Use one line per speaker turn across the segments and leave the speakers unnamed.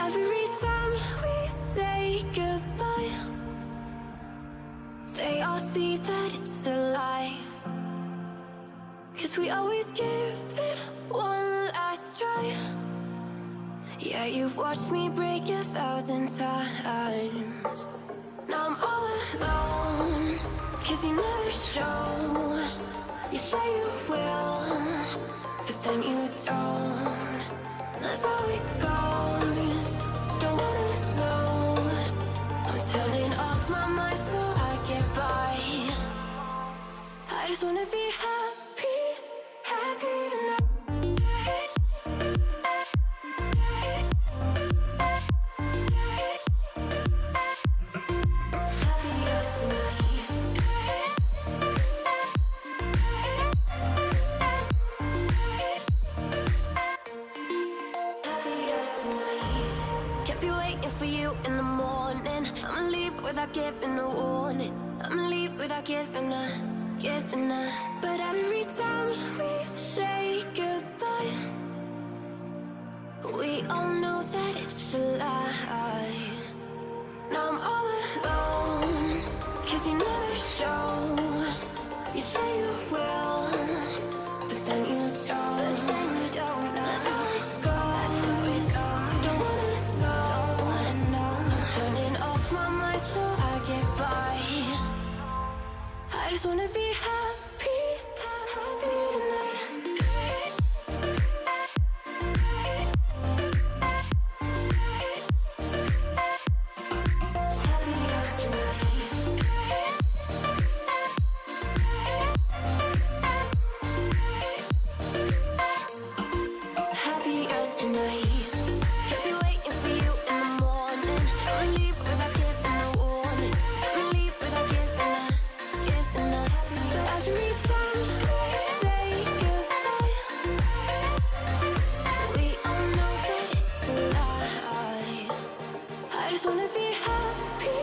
every time we say goodbye, they all see that it's a lie. 'Cause we always give it one last try. Yeah, you've watched me break 1,000 times. Now I'm all alone, 'cause you never show. You say you will, but then you don't. That's how it goes. Don't wanna know. I'm turning off my mind so I get by. I just wanna be happy, happy tonight. Without giving a warning, I'ma leave without giving a. But every time we say goodbye, we all know that it's a lie. Now I'm all alone, 'cause you never show. You say you will, but then you don't. That's how it goes. Don't wanna know. I'm turning off my mind so I get by. I just wanna be happy, happy tonight. Happier tonight. Happier tonight. Kept me waiting for you in the morning. I'ma leave without giving a warning. I'ma leave without giving a. But every time we say goodbye, we all know that it's a lie. I just wanna be happy.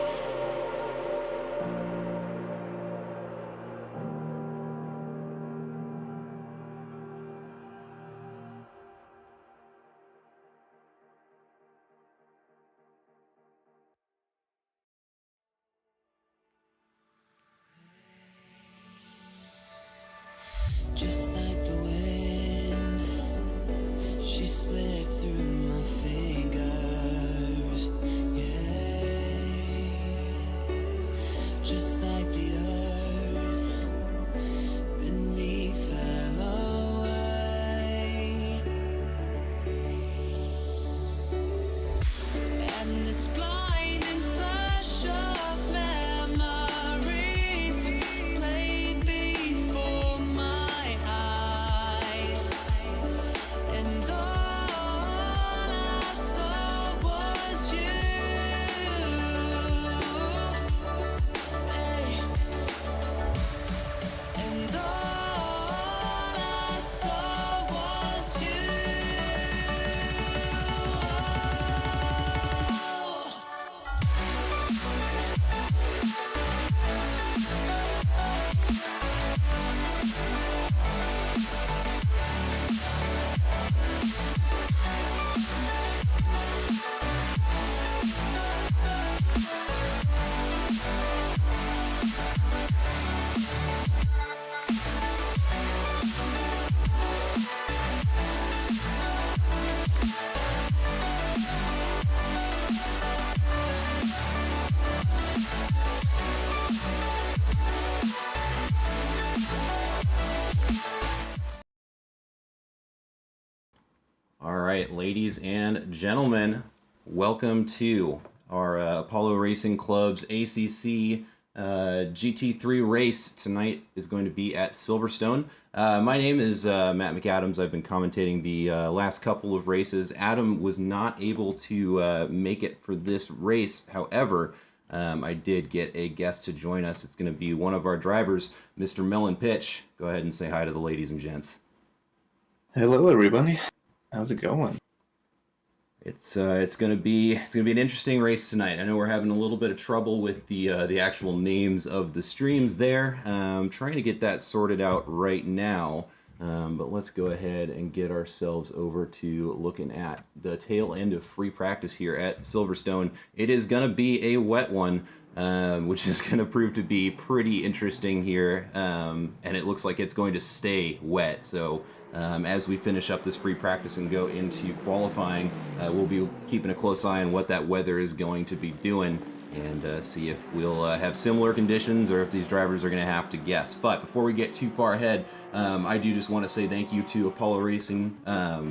Just like the wind, she slipped through my fingers, yeah. Just like the earth beneath fell away, and this blinding flash of memories played before my eyes, and all I saw was you, hey. And all I saw was you.
All right, ladies and gentlemen, welcome to our Apollo Racing Club's ACC GT3 race. Tonight is going to be at Silverstone. My name is Matt McAdams. I've been commentating the last couple of races. Adam was not able to make it for this race. However, I did get a guest to join us. It's going to be one of our drivers, Mr. Mellon Pitch. Go ahead and say hi to the ladies and gents.
Hello, everybody. How's it going?
It's gonna be an interesting race tonight. I know we're having a little bit of trouble with the actual names of the streams there. Trying to get that sorted out right now. But let's go ahead and get ourselves over to looking at the tail end of free practice here at Silverstone. It is going to be a wet one, which is going to prove to be pretty interesting here. And it looks like it's going to stay wet. So as we finish up this free practice and go into qualifying, we'll be keeping a close eye on what that weather is going to be doing, and see if we'll have similar conditions or if these drivers are going to have to guess. But before we get too far ahead, I do just want to say thank you to Apollo Racing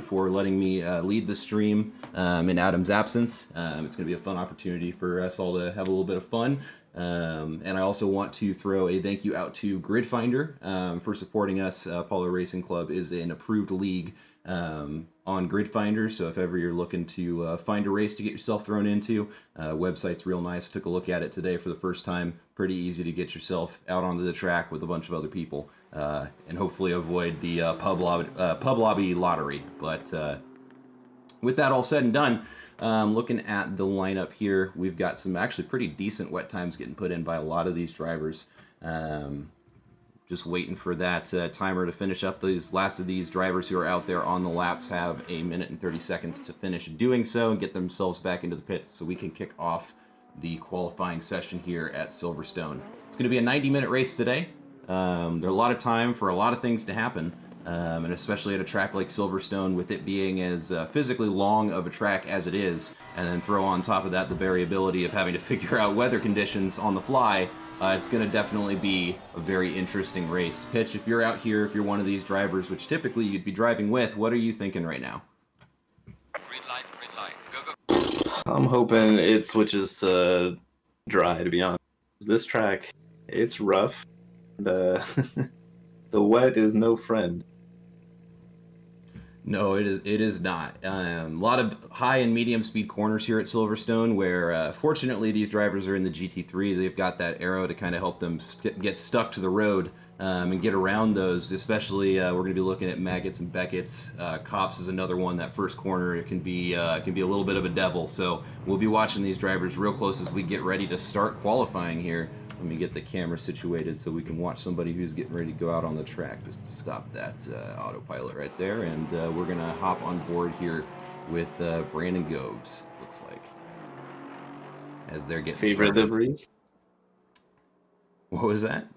for letting me lead the stream in Adam's absence. It's going to be a fun opportunity for us all to have a little bit of fun. And I also want to throw a thank you out to Grid Finder for supporting us. Apollo Racing Club is an approved league on Grid Finder, so if ever you're looking to find a race to get yourself thrown into, website's real nice. Took a look at it today for the first time. Pretty easy to get yourself out onto the track with a bunch of other people, and hopefully avoid the pub lobby lottery. But with that all said and done, looking at the lineup here, we've got some actually pretty decent wet times getting put in by a lot of these drivers. Just waiting for that timer to finish up. These last of these drivers who are out there on the laps have a minute and 30 seconds to finish doing so and get themselves back into the pits so we can kick off the qualifying session here at Silverstone. It's going to be a 90-minute race today. There's a lot of time for a lot of things to happen, and especially at a track like Silverstone, with it being as physically long of a track as it is, and then throw on top of that the variability of having to figure out weather conditions on the fly. It's going to definitely be a very interesting race. Pitch, if you're out here, if you're one of these drivers, which typically you'd be driving with, what are you thinking right now?
Green light, go, go.
I'm hoping it switches to dry, to be honest. This track, it's rough. The wet is no friend.
No, it is not. A lot of high and medium speed corners here at Silverstone where, fortunately, these drivers are in the GT3. They've got that arrow to kind of help them get stuck to the road and get around those, especially we're going to be looking at Maggots and Beckett's. Cops is another one. That first corner, it can be a little bit of a devil. So we'll be watching these drivers real close as we get ready to start qualifying here. Let me get the camera situated so we can watch somebody who's getting ready to go out on the track. Just stop that autopilot right there, and we're going to hop on board here with Brandon Gobes, looks like, as they're getting
Favorite
started.
liveries?
What was that?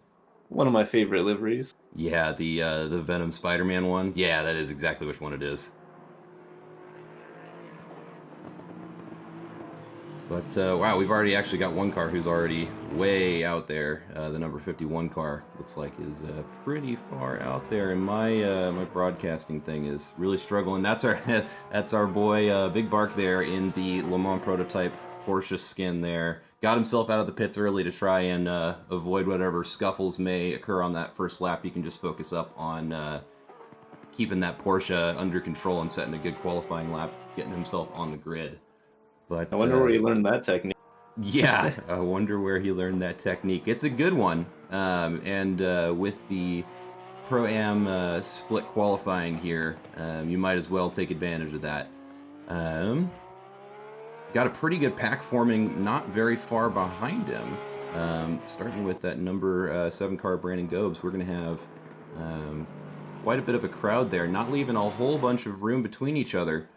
One of my favorite liveries.
Yeah, the Venom Spider-Man one. Yeah, that is exactly which one it is. But, wow, we've already actually got one car who's already way out there. The number 51 car, looks like, is pretty far out there. And my my broadcasting thing is really struggling. That's our boy, Big Bark there in the Le Mans prototype Porsche skin there. Got himself out of the pits early to try and avoid whatever scuffles may occur on that first lap. He can just focus up on keeping that Porsche under control and setting a good qualifying lap, getting himself on the grid. But
I wonder where he learned that technique.
Yeah, I wonder where he learned that technique. It's a good one, and with the Pro-Am split qualifying here, you might as well take advantage of that. Got a pretty good pack forming not very far behind him. Starting with that number 7 car, Brandon Gobes, we're going to have quite a bit of a crowd there, not leaving a whole bunch of room between each other.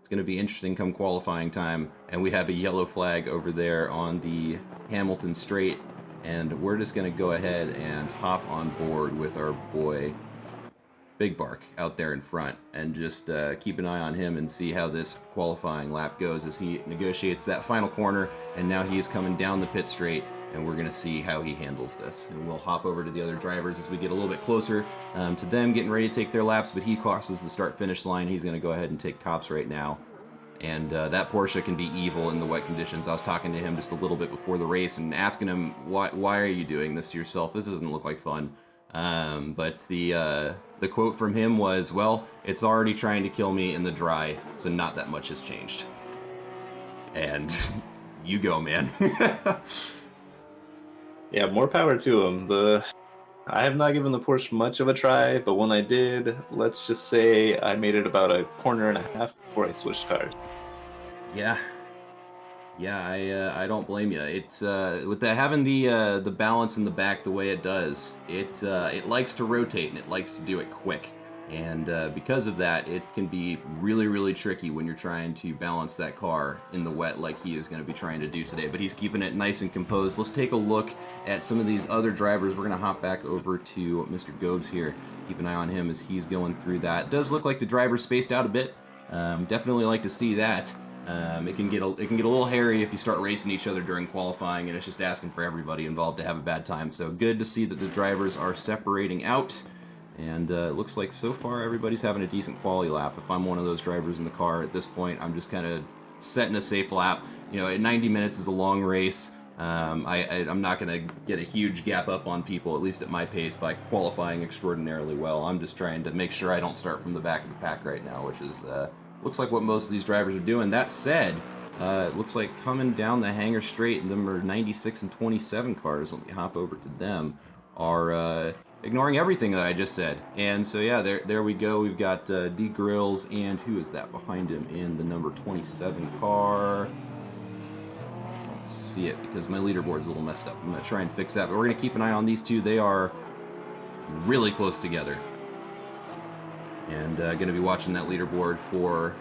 It's going to be interesting come qualifying time, and we have a yellow flag over there on the Hamilton Straight, and we're just going to go ahead and hop on board with our boy Big Bark out there in front and just keep an eye on him and see how this qualifying lap goes as he negotiates that final corner, and now he is coming down the pit straight, and we're going to see how he handles this. And we'll hop over to the other drivers as we get a little bit closer to them getting ready to take their laps, but he crosses the start-finish line. He's going to go ahead and take Cops right now. And that Porsche can be evil in the wet conditions. I was talking to him just a little bit before the race and asking him, why are you doing this to yourself? This doesn't look like fun. But the quote from him was, well, it's already trying to kill me in the dry, so not that much has changed. And you go, man.
Yeah, more power to him. I have not given the Porsche much of a try, but when I did, let's just say I made it about a corner and a half before I switched cars.
Yeah, I don't blame you. It's with having the balance in the back the way it does. It likes to rotate and it likes to do it quick. And because of that, it can be really, really tricky when you're trying to balance that car in the wet like he is going to be trying to do today. But he's keeping it nice and composed. Let's take a look at some of these other drivers. We're going to hop back over to Mr. Gobes here. Keep an eye on him as he's going through that. It does look like the driver's spaced out a bit. Definitely like to see that. It can get a little hairy if you start racing each other during qualifying, and it's just asking for everybody involved to have a bad time. So good to see that the drivers are separating out. And it looks like so far everybody's having a decent quality lap. If I'm one of those drivers in the car at this point, I'm just kind of setting a safe lap. You know, 90 minutes is a long race. I'm not going to get a huge gap up on people, at least at my pace, by qualifying extraordinarily well. I'm just trying to make sure I don't start from the back of the pack right now, which is looks like what most of these drivers are doing. That said, it looks like coming down the hangar straight, number 96 and 27 cars, let me hop over to them, are ignoring everything that I just said. And so yeah, there we go. We've got D Grills, and who is that behind him in the number 27 car? I don't see it because my leaderboard's a little messed up. I'm gonna try and fix that, but we're gonna keep an eye on these two. They are really close together. And gonna be watching that leaderboard for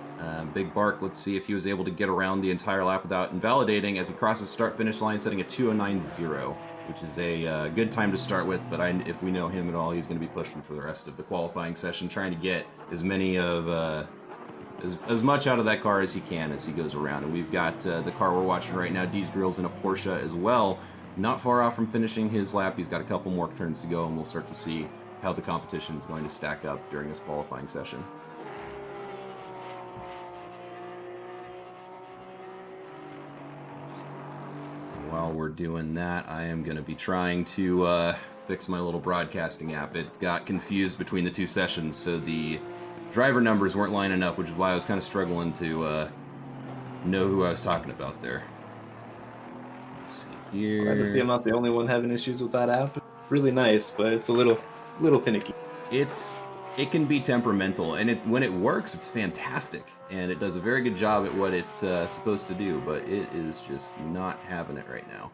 Big Bark. Let's see if he was able to get around the entire lap without invalidating as he crosses start-finish line, setting a 2:09.0. Which is a good time to start with, but if we know him at all, he's going to be pushing for the rest of the qualifying session, trying to get as many of as much out of that car as he can as he goes around. And we've got the car we're watching right now, D's Grills, in a Porsche as well, not far off from finishing his lap. He's got a couple more turns to go, and we'll start to see how the competition is going to stack up during this qualifying session. While we're doing that, I am going to be trying to fix my little broadcasting app. It got confused between the two sessions, so the driver numbers weren't lining up, which is why I was kind of struggling to know who I was talking about there. Let's see here.
Glad to see I'm not the only one having issues with that app. It's really nice, but it's a little finicky.
It can be temperamental, and when it works, it's fantastic, and it does a very good job at what it's supposed to do, but it is just not having it right now.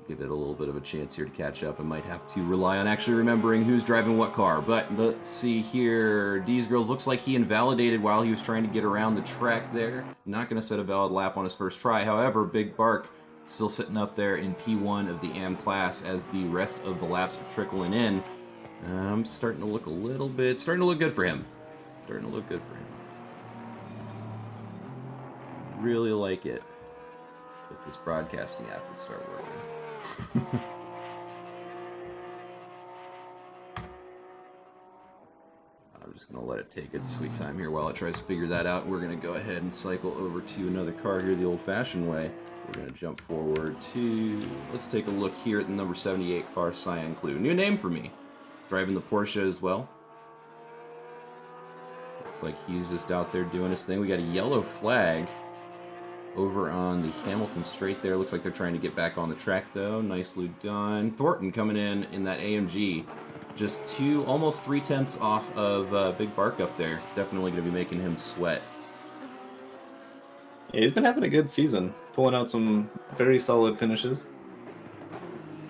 Give it a little bit of a chance here to catch up. I might have to rely on actually remembering who's driving what car, but let's see here. D's Girls looks like he invalidated while he was trying to get around the track there. Not going to set a valid lap on his first try. However, Big Bark still sitting up there in P1 of the AM class as the rest of the laps are trickling in. Starting to look starting to look good for him. Starting to look good for him. Really like it if this broadcasting app would start working. I'm just going to let it take its sweet time here while it tries to figure that out. We're going to go ahead and cycle over to another car here the old-fashioned way. We're going to jump forward to... Let's take a look here at the number 78 car, Sanya. New name for me. Driving the Porsche as well. Looks like he's just out there doing his thing. We got a yellow flag over on the Hamilton straight there. Looks like they're trying to get back on the track though. Nicely done. Thornton coming in that AMG. Just almost 3/10 off of Big Bark up there. Definitely going to be making him sweat.
Yeah, he's been having a good season, pulling out some very solid finishes.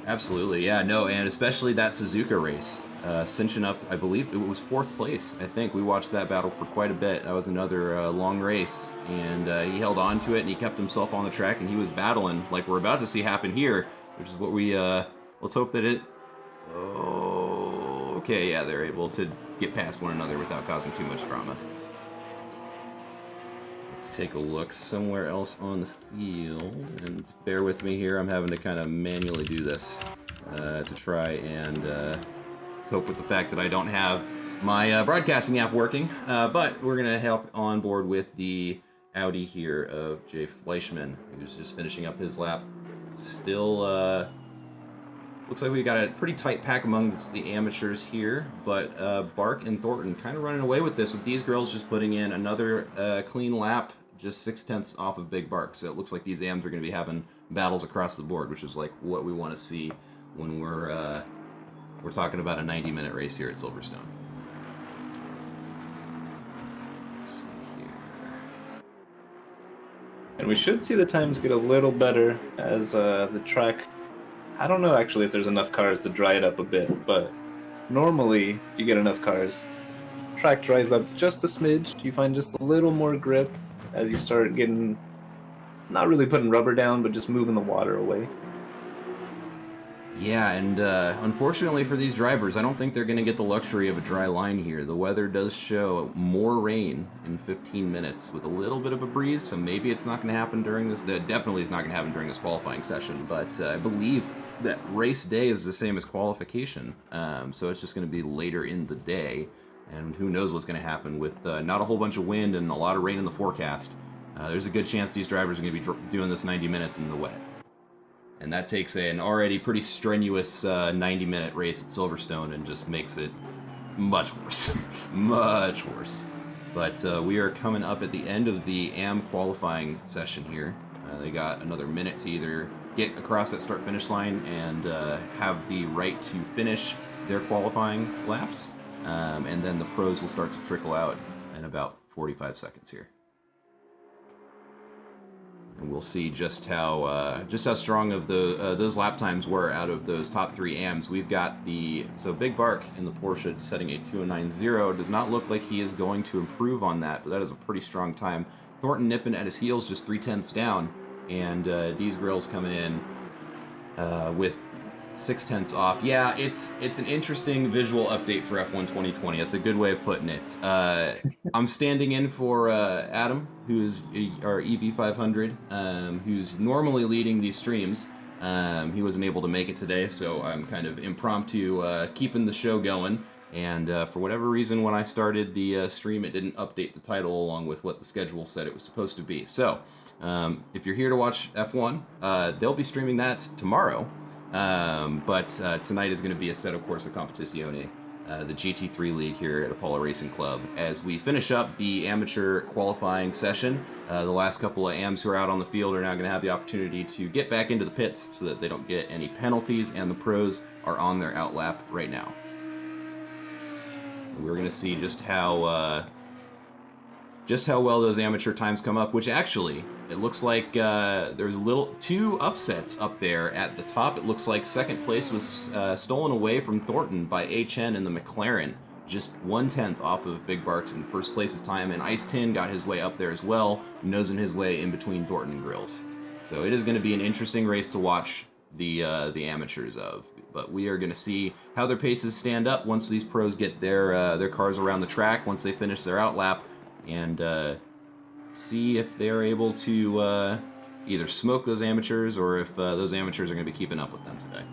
Absolutely, yeah, no, and especially that Suzuka race. Cinching up, I believe it was 4th place. I think we watched that battle for quite a bit. That was another long race, and he held on to it, and he kept himself on the track, and he was battling like we're about to see happen here, which is what we, let's hope that it, oh, okay, yeah, they're able to get past one another without causing too much drama. Let's take a look somewhere else on the field, and bear with me here, I'm having to kind of manually do this to try and cope with the fact that I don't have my broadcasting app working, but we're going to help on board with the Audi here of Jay Fleischman, who's just finishing up his lap. Still, looks like we got a pretty tight pack amongst the amateurs here, but Bark and Thornton kind of running away with this, with these girls just putting in another clean lap, just 6/10 off of Big Bark. So it looks like these AMs are going to be having battles across the board, which is like what we want to see when we're talking about a 90-minute race here at Silverstone. Let's see here.
And we should see the times get a little better as the track... I don't know actually if there's enough cars to dry it up a bit, but normally, if you get enough cars, track dries up just a smidge. You find just a little more grip as you start getting, not really putting rubber down, but just moving the water away.
Yeah, and unfortunately for these drivers, I don't think they're going to get the luxury of a dry line here. The weather does show more rain in 15 minutes with a little bit of a breeze, so maybe it's not going to happen during this. Definitely is not going to happen during this qualifying session, but I believe that race day is the same as qualification, so it's just going to be later in the day, and who knows what's going to happen with not a whole bunch of wind and a lot of rain in the forecast. There's a good chance these drivers are going to be doing this 90 minutes in the wet. And that takes an already pretty strenuous 90-minute race at Silverstone and just makes it much worse. Much worse. But we are coming up at the end of the AM qualifying session here. They got another minute to either get across that start-finish line and have the right to finish their qualifying laps. And then the pros will start to trickle out in about 45 seconds here. And we'll see just how strong of those lap times were out of those top 3 AMs. We've got so Big Bark in the Porsche setting a 2:09.0. Does not look like he is going to improve on that, but that is a pretty strong time. Thornton nipping at his heels, just 0.3 down, and D's Grill's coming in with 0.6 off. Yeah, it's an interesting visual update for F1 2020. That's a good way of putting it. I'm standing in for Adam, who's our EV500, who's normally leading these streams. He wasn't able to make it today, so I'm kind of impromptu keeping the show going. And for whatever reason, when I started the stream, it didn't update the title along with what the schedule said it was supposed to be. So if you're here to watch F1, they'll be streaming that tomorrow. But tonight is going to be Assetto Corsa Competizione, the GT3 League here at Apollo Racing Club. As we finish up the amateur qualifying session, the last couple of AMs who are out on the field are now going to have the opportunity to get back into the pits so that they don't get any penalties, and the pros are on their outlap right now. And we're going to see just how well those amateur times come up, which actually, it looks like there's 2 upsets up there at the top. It looks like second place was stolen away from Thornton by HN and the McLaren, just 1/10 off of Big Bark's in first place's time, and Ice Tin got his way up there as well, nosing his way in between Thornton and Grills. So it is going to be an interesting race to watch the amateurs of. But we are going to see how their paces stand up once these pros get their cars around the track, once they finish their outlap, and see if they're able to either smoke those amateurs or if those amateurs are going to be keeping up with them today.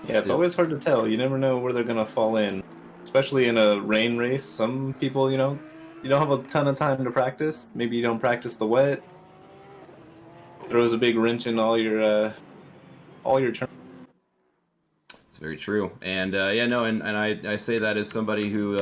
Yeah, it's always hard to tell. You never know where they're going to fall in, especially in a rain race. Some people, you don't have a ton of time to practice. Maybe you don't practice the wet. Throws a big wrench in all your turns.
Very true. And I say that as somebody who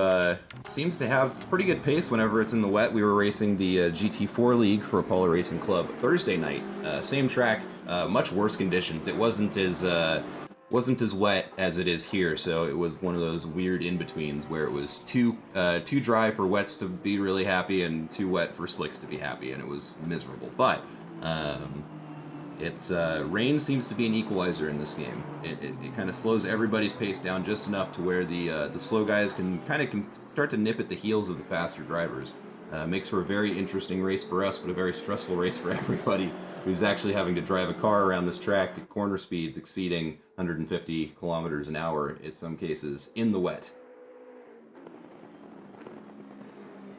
seems to have pretty good pace whenever it's in the wet. We were racing the GT4 League for Apollo Racing Club Thursday night. Same track, much worse conditions. It wasn't as wet as it is here, so it was one of those weird in-betweens where it was too dry for wets to be really happy and too wet for slicks to be happy, and it was miserable. But rain seems to be an equalizer in this game. It kind of slows everybody's pace down just enough to where the slow guys can start to nip at the heels of the faster drivers. Makes for a very interesting race for us, but a very stressful race for everybody who's actually having to drive a car around this track at corner speeds exceeding 150 kilometers an hour in some cases in the wet.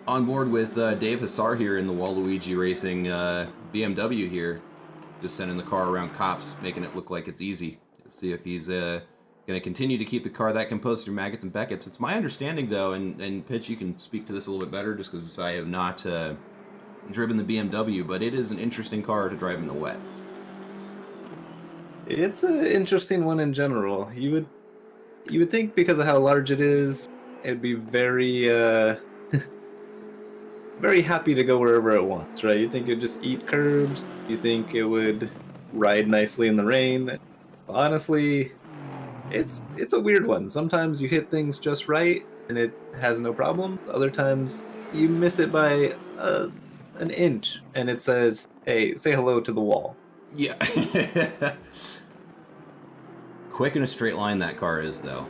On board with Dave Hassar here in the Waluigi Racing BMW here. Just sending the car around cops, making it look like it's easy. Let's see if he's going to continue to keep the car that composed through Maggots and Beckett's. It's my understanding, though, and Pitch, you can speak to this a little bit better just because I have not driven the BMW, but it is an interesting car to drive in the wet.
It's an interesting one in general. You would think because of how large it is, it'd be very very happy to go wherever it wants, right? You think it'd just eat curbs. You think it would ride nicely in the rain. Honestly, it's a weird one. Sometimes you hit things just right and it has no problem. Other times you miss it by an inch and it says, hey, say hello to the wall.
Yeah. Quick in a straight line that car is, though.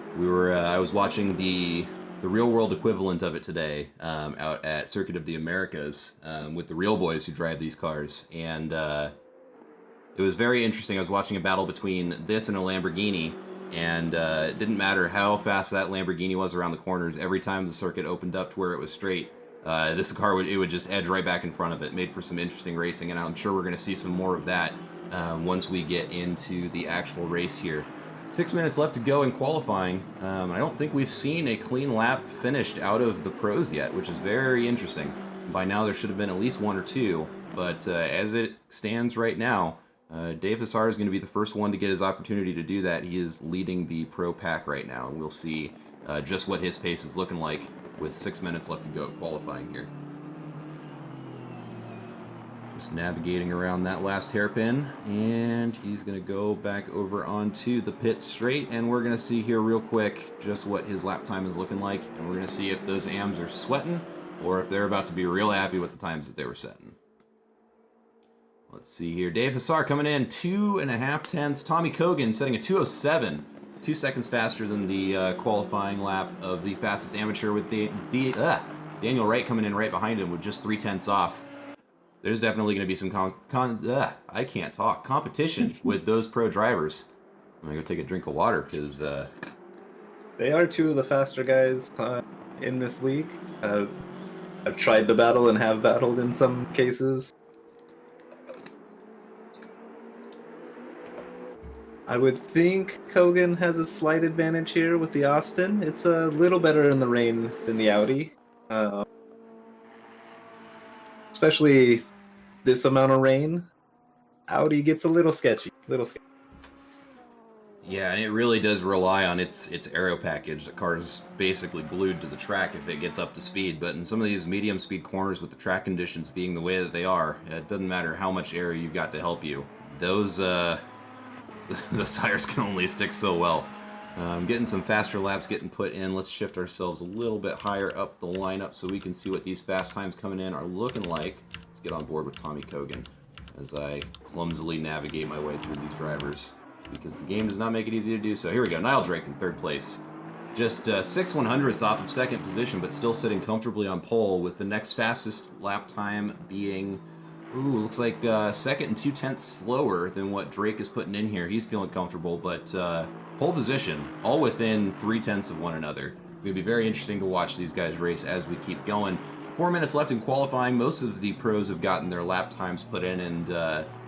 I was watching the real world equivalent of it today out at Circuit of the Americas with the real boys who drive these cars, and it was very interesting. I was watching a battle between this and a Lamborghini, and it didn't matter how fast that Lamborghini was around the corners. Every time the circuit opened up to where it was straight, this car would just edge right back in front of it. Made for some interesting racing, and I'm sure we're going to see some more of that once we get into the actual race here. 6 minutes left to go in qualifying. I don't think we've seen a clean lap finished out of the pros yet, which is very interesting. By now there should have been at least one or two, but as it stands right now, Dave Hassar is going to be the first one to get his opportunity to do that. He is leading the pro pack right now, and we'll see just what his pace is looking like with 6 minutes left to go at qualifying here. Just navigating around that last hairpin, and he's going to go back over onto the pit straight, and we're going to see here real quick just what his lap time is looking like, and we're going to see if those AMs are sweating or if they're about to be real happy with the times that they were setting. Let's see here. Dave Hassar coming in 2.5 tenths. Tommy Kogan setting a 2:07, 2 seconds faster than the qualifying lap of the fastest amateur, with Daniel Wright coming in right behind him with just 3 tenths off. There's definitely going to be some competition with those pro drivers. I'm going to go take a drink of water because
They are two of the faster guys in this league. I've tried to battle and have battled in some cases. I would think Kogan has a slight advantage here with the Austin. It's a little better in the rain than the Audi. Especially this amount of rain, Audi gets a little sketchy.
Yeah, and it really does rely on its aero package. The car is basically glued to the track if it gets up to speed, but in some of these medium speed corners with the track conditions being the way that they are, it doesn't matter how much air you've got to help you. Those tires can only stick so well. Getting some faster laps getting put in. Let's shift ourselves a little bit higher up the lineup so we can see what these fast times coming in are looking like. Let's get on board with Tommy Kogan as I clumsily navigate my way through these drivers, because the game does not make it easy to do so. Here we go. Niall Drake in third place. Just 6/100ths off of second position, but still sitting comfortably on pole, with the next fastest lap time being, looks like second and 2 tenths slower than what Drake is putting in here. He's feeling comfortable, but pole position, all within 3 tenths of one another. It's going to be very interesting to watch these guys race as we keep going. 4 minutes left in qualifying. Most of the pros have gotten their lap times put in, and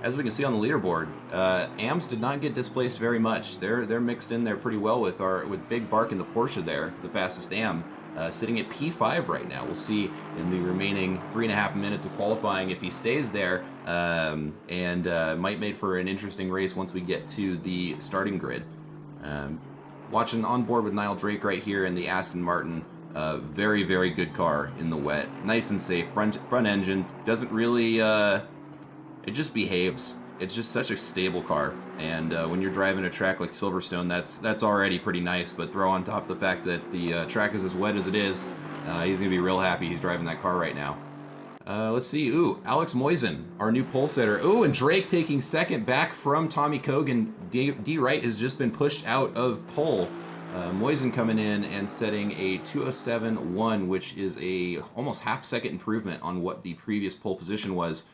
as we can see on the leaderboard, AMs did not get displaced very much. They're mixed in there pretty well with Big Bark in the Porsche there, the fastest AM, sitting at P5 right now. We'll see in the remaining 3.5 minutes of qualifying if he stays there, and might make for an interesting race once we get to the starting grid. Watching on board with Niall Drake right here in the Aston Martin. Very, very good car in the wet. Nice and safe. Front engine. Doesn't really... it just behaves. It's just such a stable car. And when you're driving a track like Silverstone, that's already pretty nice. But throw on top the fact that the track is as wet as it is, he's going to be real happy he's driving that car right now. Let's see. Ooh, Alex Moisen, our new pole setter. Ooh, and Drake taking second back from Tommy Kogan. D. Wright has just been pushed out of pole. Moisen coming in and setting a 2:07.1, which is a almost half-second improvement on what the previous pole position was,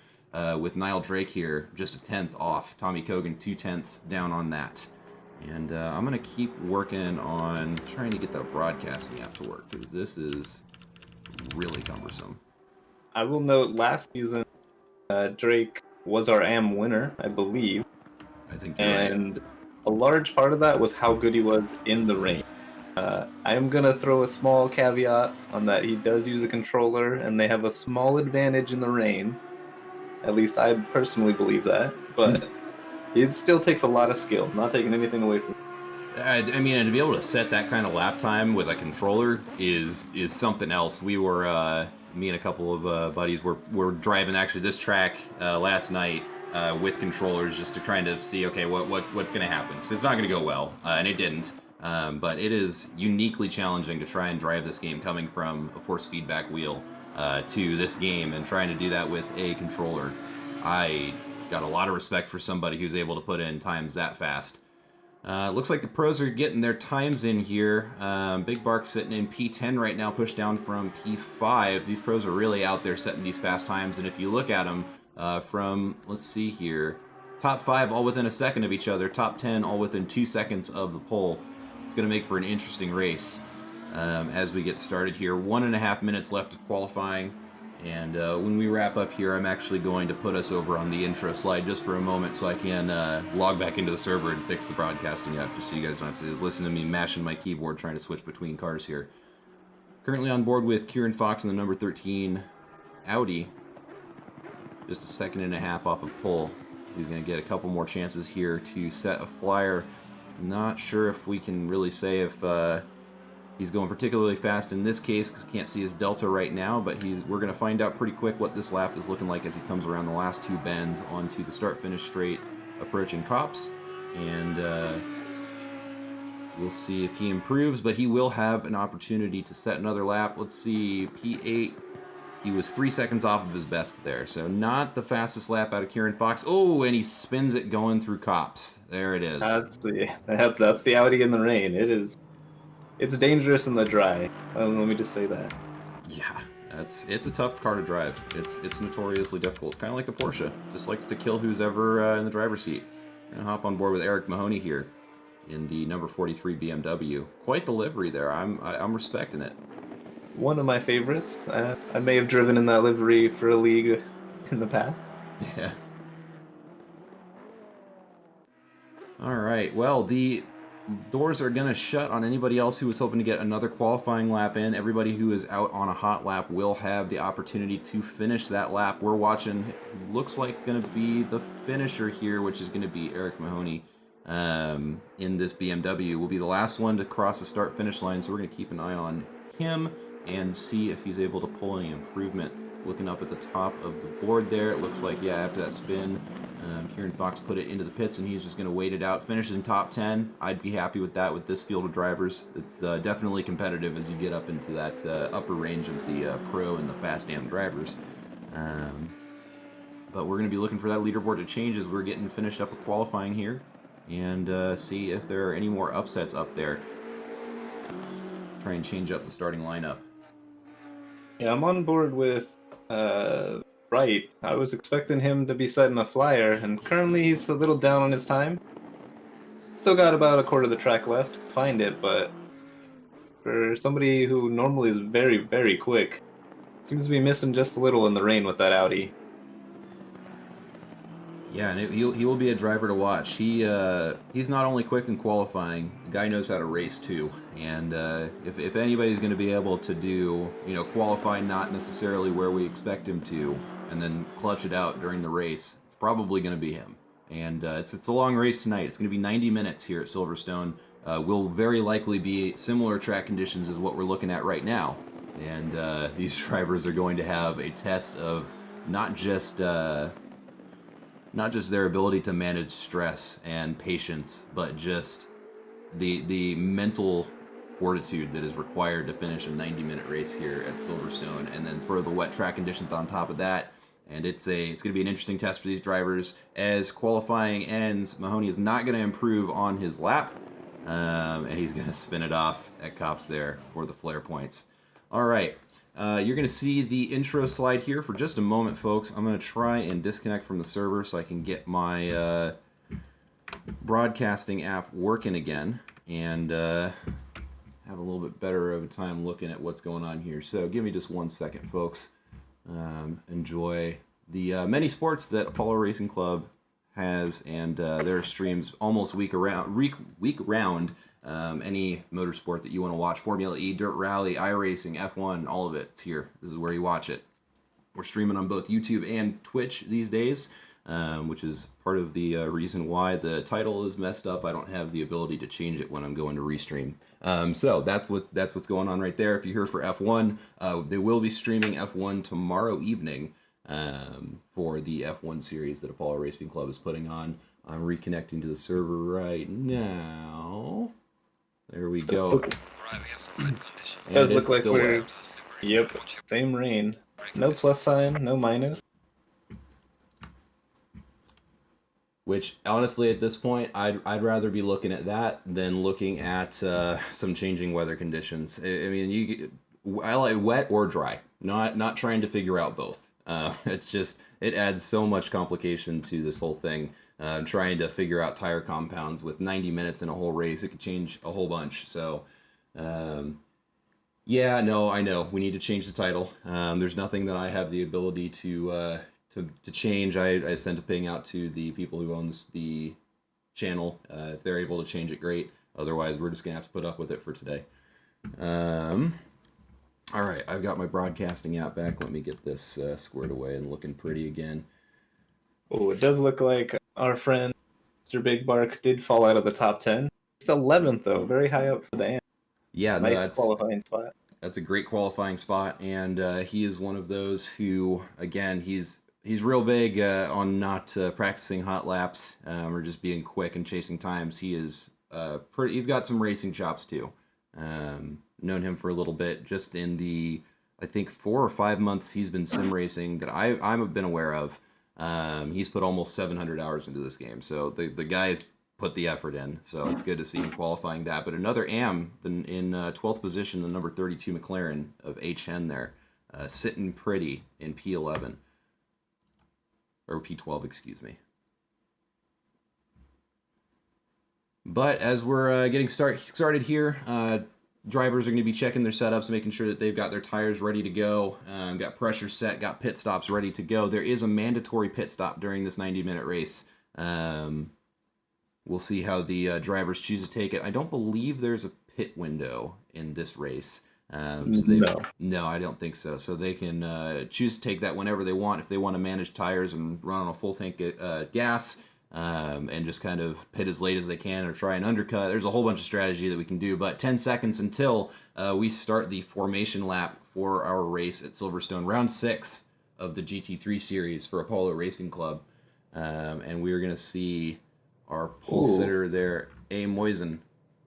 with Niall Drake here just a 10th off. Tommy Kogan 2 tenths down on that. And I'm going to keep working on trying to get that broadcasting app to work, because this is really cumbersome.
I will note last season, Drake was our AM winner, I believe.
I think you're right.
And a large part of that was how good he was in the rain. I am going to throw a small caveat on that. He does use a controller, and they have a small advantage in the rain. At least I personally believe that. But it still takes a lot of skill, not taking anything away from him.
I mean, and to be able to set that kind of lap time with a controller is something else. We were, me and a couple of buddies were driving actually this track last night with controllers, just to kind of see, okay, what's going to happen. So it's not going to go well, and it didn't. But it is uniquely challenging to try and drive this game coming from a force feedback wheel to this game, and trying to do that with a controller. I got a lot of respect for somebody who's able to put in times that fast. Looks like the pros are getting their times in here. Big Bark sitting in P10 right now, pushed down from P5. These pros are really out there setting these fast times, and if you look at them from, let's see here, top 5 all within a second of each other, top 10 all within 2 seconds of the pole. It's going to make for an interesting race as we get started here. 1.5 minutes left of qualifying. And when we wrap up here, I'm actually going to put us over on the intro slide just for a moment so I can log back into the server and fix the broadcasting up, just so you guys don't have to listen to me mashing my keyboard trying to switch between cars here. Currently on board with Kieran Fox in the number 13 Audi. Just a 1.5 seconds off of pole. He's going to get a couple more chances here to set a flyer. Not sure if we can really say if he's going particularly fast in this case because can't see his delta right now, but we're going to find out pretty quick what this lap is looking like as he comes around the last 2 bends onto the start-finish straight approaching Copse, and we'll see if he improves, but he will have an opportunity to set another lap. Let's see, P8, he was 3 seconds off of his best there, so not the fastest lap out of Kieran Fox. Oh, and he spins it going through Copse. There it is.
That's the Audi in the rain. It's dangerous in the dry. Let me just say that.
Yeah, it's a tough car to drive. It's notoriously difficult. It's kind of like the Porsche. Just likes to kill who's ever in the driver's seat. I'm gonna hop on board with Eric Mahoney here in the number 43 BMW. Quite the livery there. I'm respecting it.
One of my favorites. I may have driven in that livery for a league in the past.
Yeah. All right. Well, the doors are going to shut on anybody else who is hoping to get another qualifying lap in. Everybody who is out on a hot lap will have the opportunity to finish that lap. We're watching, looks like going to be the finisher here, which is going to be Eric Mahoney in this BMW. Will be the last one to cross the start-finish line, so we're going to keep an eye on him and see if he's able to pull any improvement. Looking up at the top of the board there, it looks like, yeah, after that spin, Kieran Fox put it into the pits and he's just going to wait it out. Finishes in top 10. I'd be happy with that with this field of drivers. It's definitely competitive as you get up into that upper range of the pro and the fast AM drivers. But we're going to be looking for that leaderboard to change as we're getting finished up with qualifying here and see if there are any more upsets up there. Try and change up the starting lineup.
Yeah, I'm on board with Wright. I was expecting him to be setting a flyer, and currently he's a little down on his time. Still got about a quarter of the track left to find it, but for somebody who normally is very, very quick, seems to be missing just a little in the rain with that Audi.
Yeah, and he will be a driver to watch. He's not only quick in qualifying, the guy knows how to race too. And if anybody's going to be able to do, qualify not necessarily where we expect him to, and then clutch it out during the race, it's probably going to be him. And it's a long race tonight. It's going to be 90 minutes here at Silverstone. Will very likely be similar track conditions as what we're looking at right now. And these drivers are going to have a test of not just their ability to manage stress and patience, but just the mental fortitude that is required to finish a 90-minute race here at Silverstone, and then throw the wet track conditions on top of that. And it's going to be an interesting test for these drivers. As qualifying ends, Mahoney is not going to improve on his lap, and he's going to spin it off at Copse there for the flare points. All right. You're going to see the intro slide here for just a moment, folks. I'm going to try and disconnect from the server so I can get my broadcasting app working again and have a little bit better of a time looking at what's going on here. So give me just 1 second, folks. Enjoy the many sports that Apollo Racing Club has and their streams almost week round. Any motorsport that you want to watch, Formula E, Dirt Rally, iRacing, F1, all of it, it's here. This is where you watch it. We're streaming on both YouTube and Twitch these days, which is part of the reason why the title is messed up. I don't have the ability to change it when I'm going to restream. So that's what's going on right there. If you're here for F1, they will be streaming F1 tomorrow evening for the F1 series that Apollo Racing Club is putting on. I'm reconnecting to the server right now. There we go.
Alright, we have some wet conditions.
It does look like
still
we're...
wet.
Yep, same rain. No plus sign, no minus.
Which honestly, at this point, I'd rather be looking at that than looking at some changing weather conditions. I mean, I like wet or dry. Not trying to figure out both. It's just it adds so much complication to this whole thing. Trying to figure out tire compounds with 90 minutes in a whole race, it could change a whole bunch. So, yeah, no, I know we need to change the title. There's nothing that I have the ability to change. I sent a ping out to the people who owns the channel. If they're able to change it, great. Otherwise, we're just gonna have to put up with it for today. All right, I've got my broadcasting app back. Let me get this squared away and looking pretty again.
Oh, it does look like our friend Mr. Big Bark did fall out of the top 10. He's 11th though, very high up for the AM.
Yeah, no,
Nice qualifying spot.
That's a great qualifying spot, and he is one of those who, again, he's real big on not practicing hot laps or just being quick and chasing times. He is he's got some racing chops too. Known him for a little bit, just in the I think 4 or 5 months he's been sim racing that I've been aware of. He's put almost 700 hours into this game, so the guy's put the effort in. So it's good to see him qualifying that. But another AM in 12th position, the number 32 McLaren of HN there, sitting pretty in P11 or P12, excuse me. But as we're getting started here, drivers are going to be checking their setups, making sure that they've got their tires ready to go, got pressure set, got pit stops ready to go. There is a mandatory pit stop during this 90-minute race. We'll see how the drivers choose to take it. I don't believe there's a pit window in this race. No, I don't think so. So they can choose to take that whenever they want. If they want to manage tires and run on a full tank gas, and just kind of pit as late as they can or try and undercut. There's a whole bunch of strategy that we can do, but 10 seconds until we start the formation lap for our race at Silverstone, round 6 of the GT3 series for Apollo Racing Club. And we're going to see our pole sitter there, A. Moisen,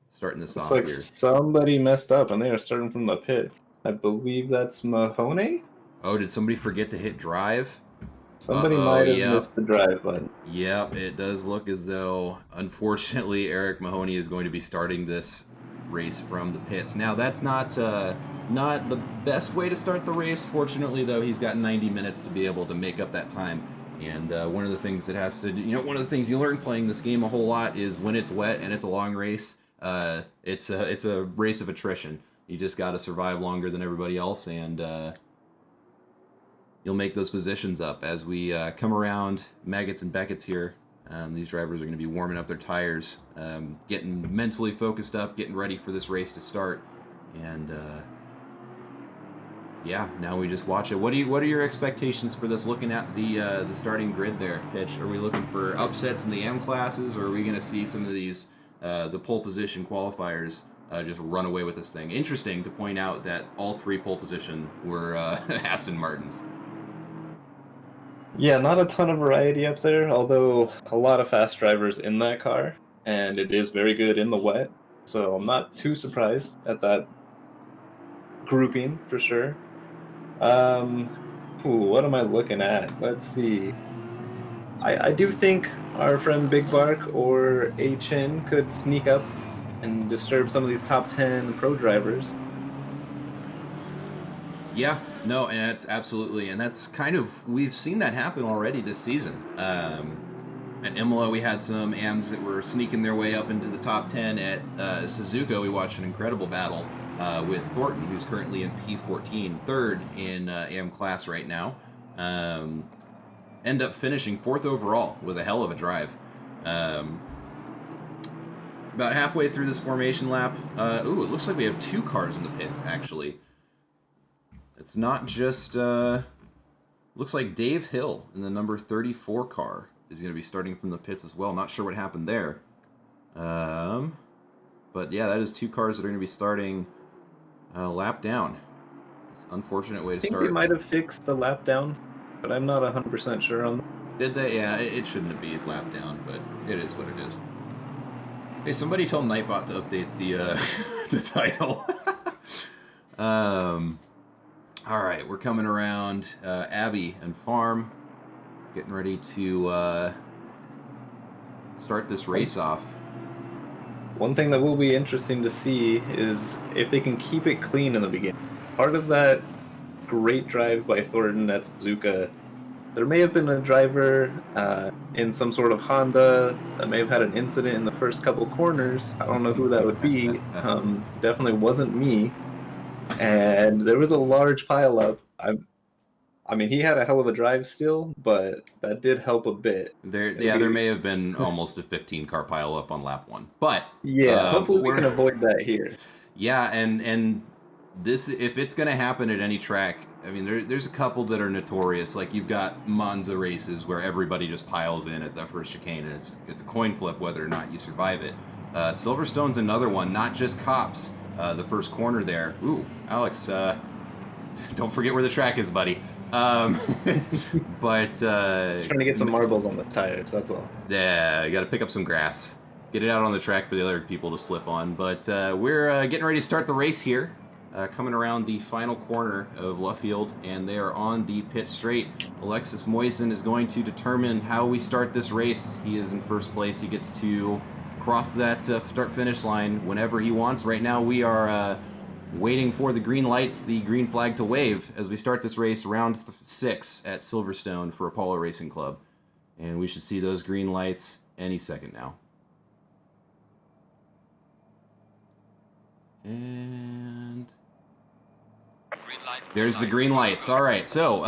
starting this off
Looks like
here.
somebody messed up and they are starting from the pits. I believe that's Mahoney?
Oh, did somebody forget to hit drive?
Somebody might have missed the drive button.
Yep, it does look as though, unfortunately, Eric Mahoney is going to be starting this race from the pits. Now, that's not the best way to start the race. Fortunately, though, he's got 90 minutes to be able to make up that time. And one of the things that has to, one of the things you learn playing this game a whole lot is when it's wet and it's a long race, it's a race of attrition. You just got to survive longer than everybody else, and you'll make those positions up as we come around Maggots and Beckett's here. These drivers are going to be warming up their tires, getting mentally focused up, getting ready for this race to start. And yeah, now we just watch it. What are your expectations for this? Looking at the starting grid there, Pitch. Are we looking for upsets in the M classes, or are we going to see some of these the pole position qualifiers just run away with this thing? Interesting to point out that all 3 pole position were Aston Martins.
Yeah, not a ton of variety up there, although a lot of fast drivers in that car, and it is very good in the wet, so I'm not too surprised at that grouping, for sure. What am I looking at? Let's see. I do think our friend Big Bark or HN could sneak up and disturb some of these top 10 pro drivers.
Yeah, no, and that's absolutely, and that's kind of, we've seen that happen already this season. At Imola, we had some AMs that were sneaking their way up into the top 10. At Suzuka, we watched an incredible battle with Thornton, who's currently in P14, third in AM class right now. End up finishing 4th overall with a hell of a drive. About halfway through this formation lap, it looks like we have 2 cars in the pits, actually. It's not just, looks like Dave Hill in the number 34 car is going to be starting from the pits as well. Not sure what happened there. But yeah, that is 2 cars that are going to be starting lap down. It's an unfortunate way to start.
I think they might have fixed the lap down, but I'm not 100% sure on that.
Did they? Yeah, it shouldn't be lap down, but it is what it is. Hey, somebody tell Nightbot to update the the title. All right, we're coming around Abbey and Farm, getting ready to start this race off.
One thing that will be interesting to see is if they can keep it clean in the beginning. Part of that great drive by Thornton at Suzuka, there may have been a driver in some sort of Honda that may have had an incident in the first couple corners. I don't know who that would be. Definitely wasn't me. And there was a large pileup. I mean, he had a hell of a drive still, but that did help a bit.
There may have been almost a 15-car pileup on lap 1, but
yeah, hopefully we can avoid that here.
Yeah, and this, if it's going to happen at any track, I mean, there's a couple that are notorious. Like you've got Monza races where everybody just piles in at that first chicane, and it's a coin flip whether or not you survive it. Silverstone's another one, not just cops. The first corner there. Ooh, Alex, don't forget where the track is, buddy. But
trying to get some marbles on the tires, that's all.
Yeah, you got to pick up some grass, get it out on the track for the other people to slip on. But we're getting ready to start the race here, coming around the final corner of Luffield, and they are on the pit straight. Alexis Moisen is going to determine how we start this race. He is in first place. He gets to cross that start-finish line whenever he wants. Right now we are waiting for the green lights, the green flag to wave as we start this race, round 6 at Silverstone for Apollo Racing Club. And we should see those green lights any second now. And there's the green lights. All right, so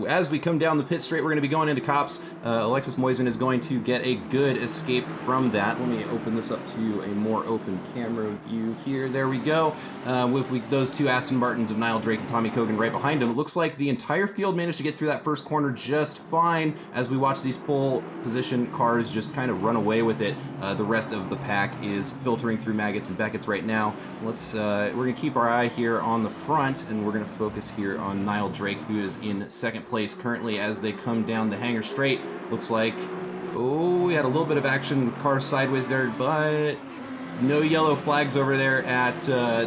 as we come down the pit straight, we're going to be going into cops. Alexis Moisen is going to get a good escape from that. Let me open this up to a more open camera view here. There we go. With those two Aston Martins of Niall Drake and Tommy Cogan right behind him, it looks like the entire field managed to get through that first corner just fine. As we watch these pole position cars just kind of run away with it, the rest of the pack is filtering through Maggots and Beckett's right now. We're going to keep our eye here on the front, and we're going to focus here on Niall Drake, who is in second place currently as they come down the hangar straight. Looks like, oh, we had a little bit of action with cars sideways there, but no yellow flags over there at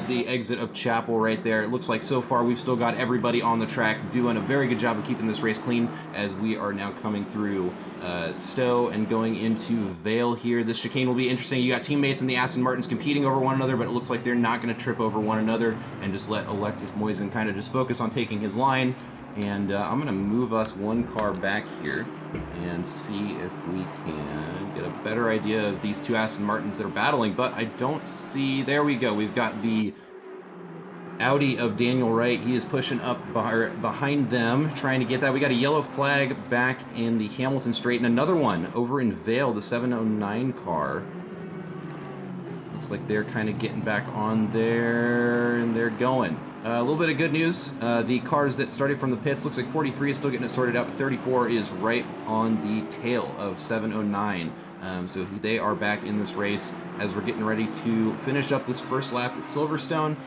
the exit of Chapel right there. It looks like so far we've still got everybody on the track doing a very good job of keeping this race clean as we are now coming through Stowe and going into Vale here. This chicane will be interesting. You got teammates in the Aston Martins competing over one another, but it looks like they're not going to trip over one another, and just let Alexis Moisen kind of just focus on taking his line. And I'm going to move us one car back here and see if we can get a better idea of these two Aston Martins that are battling, but I don't see... There we go. We've got the Audi of Daniel Wright. He is pushing up behind them, trying to get that. We got a yellow flag back in the Hamilton straight, and another one over in Vale, the 709 car. Looks like they're kind of getting back on there, and they're going. A little bit of good news. The cars that started from the pits, looks like 43 is still getting it sorted out, but 34 is right on the tail of 709. So they are back in this race as we're getting ready to finish up this first lap at Silverstone.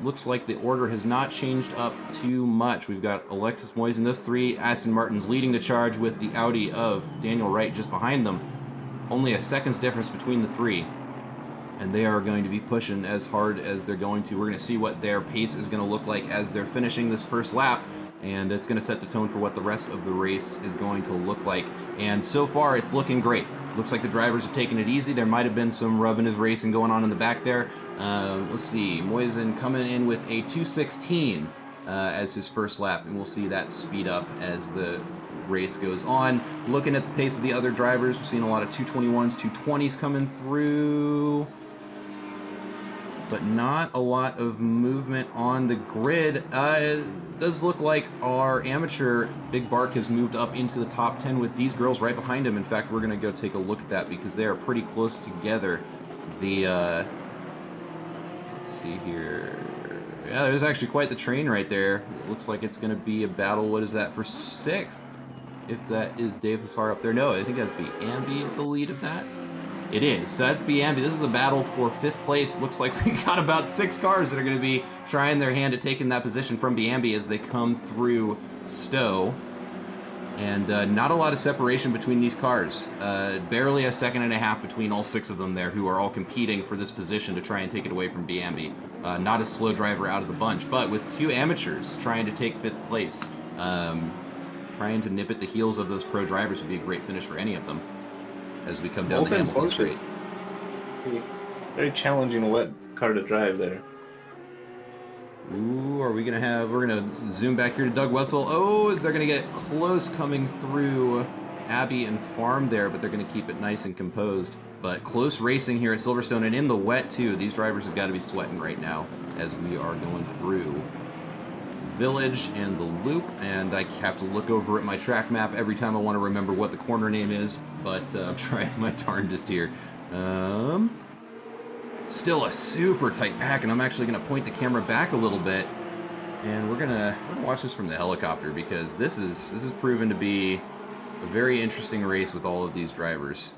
Looks like the order has not changed up too much. We've got Alexis Moisen, those three Aston Martins leading the charge with the Audi of Daniel Wright just behind them. Only a second's difference between the three. And they are going to be pushing as hard as they're going to. We're going to see what their pace is going to look like as they're finishing this first lap, and it's going to set the tone for what the rest of the race is going to look like. And so far, it's looking great. Looks like the drivers are taking it easy. There might have been some rubbing his racing going on in the back there. Let's see, Moisen coming in with a 2:16 as his first lap, and we'll see that speed up as the race goes on. Looking at the pace of the other drivers, we're seeing a lot of 221s, 220s coming through, but not a lot of movement on the grid. It does look like our amateur Big Bark has moved up into the top 10 with these girls right behind him. In fact, we're going to go take a look at that because they are pretty close together. Let's see here. Yeah, there's actually quite the train right there. It looks like it's going to be a battle. What is that for 6th? If that is Dave Hassar up there. No, I think that's Ambi at the lead of that. It is. So that's Ambi. This is a battle for 5th place. Looks like we got about 6 cars that are going to be trying their hand at taking that position from Ambi as they come through Stowe. And not a lot of separation between these cars. Barely a second and a half between all 6 of them there, who are all competing for this position to try and take it away from Ambi. Not a slow driver out of the bunch, but with 2 amateurs trying to take 5th place. Trying to nip at the heels of those pro drivers would be a great finish for any of them. as we come down the
Both in
Hamilton Straight.
Porsches. Very challenging wet car to drive there.
Ooh, we're gonna zoom back here to Doug Wetzel. Oh, is they're gonna get close coming through Abbey and Farm there, but they're gonna keep it nice and composed. But close racing here at Silverstone, and in the wet too. These drivers have got to be sweating right now as we are going through Village and the Loop, and I have to look over at my track map every time I want to remember what the corner name is, but I'm trying my darndest here. Still a super tight pack, and I'm actually going to point the camera back a little bit, and we're gonna watch this from the helicopter, because this is proven to be a very interesting race with all of these drivers.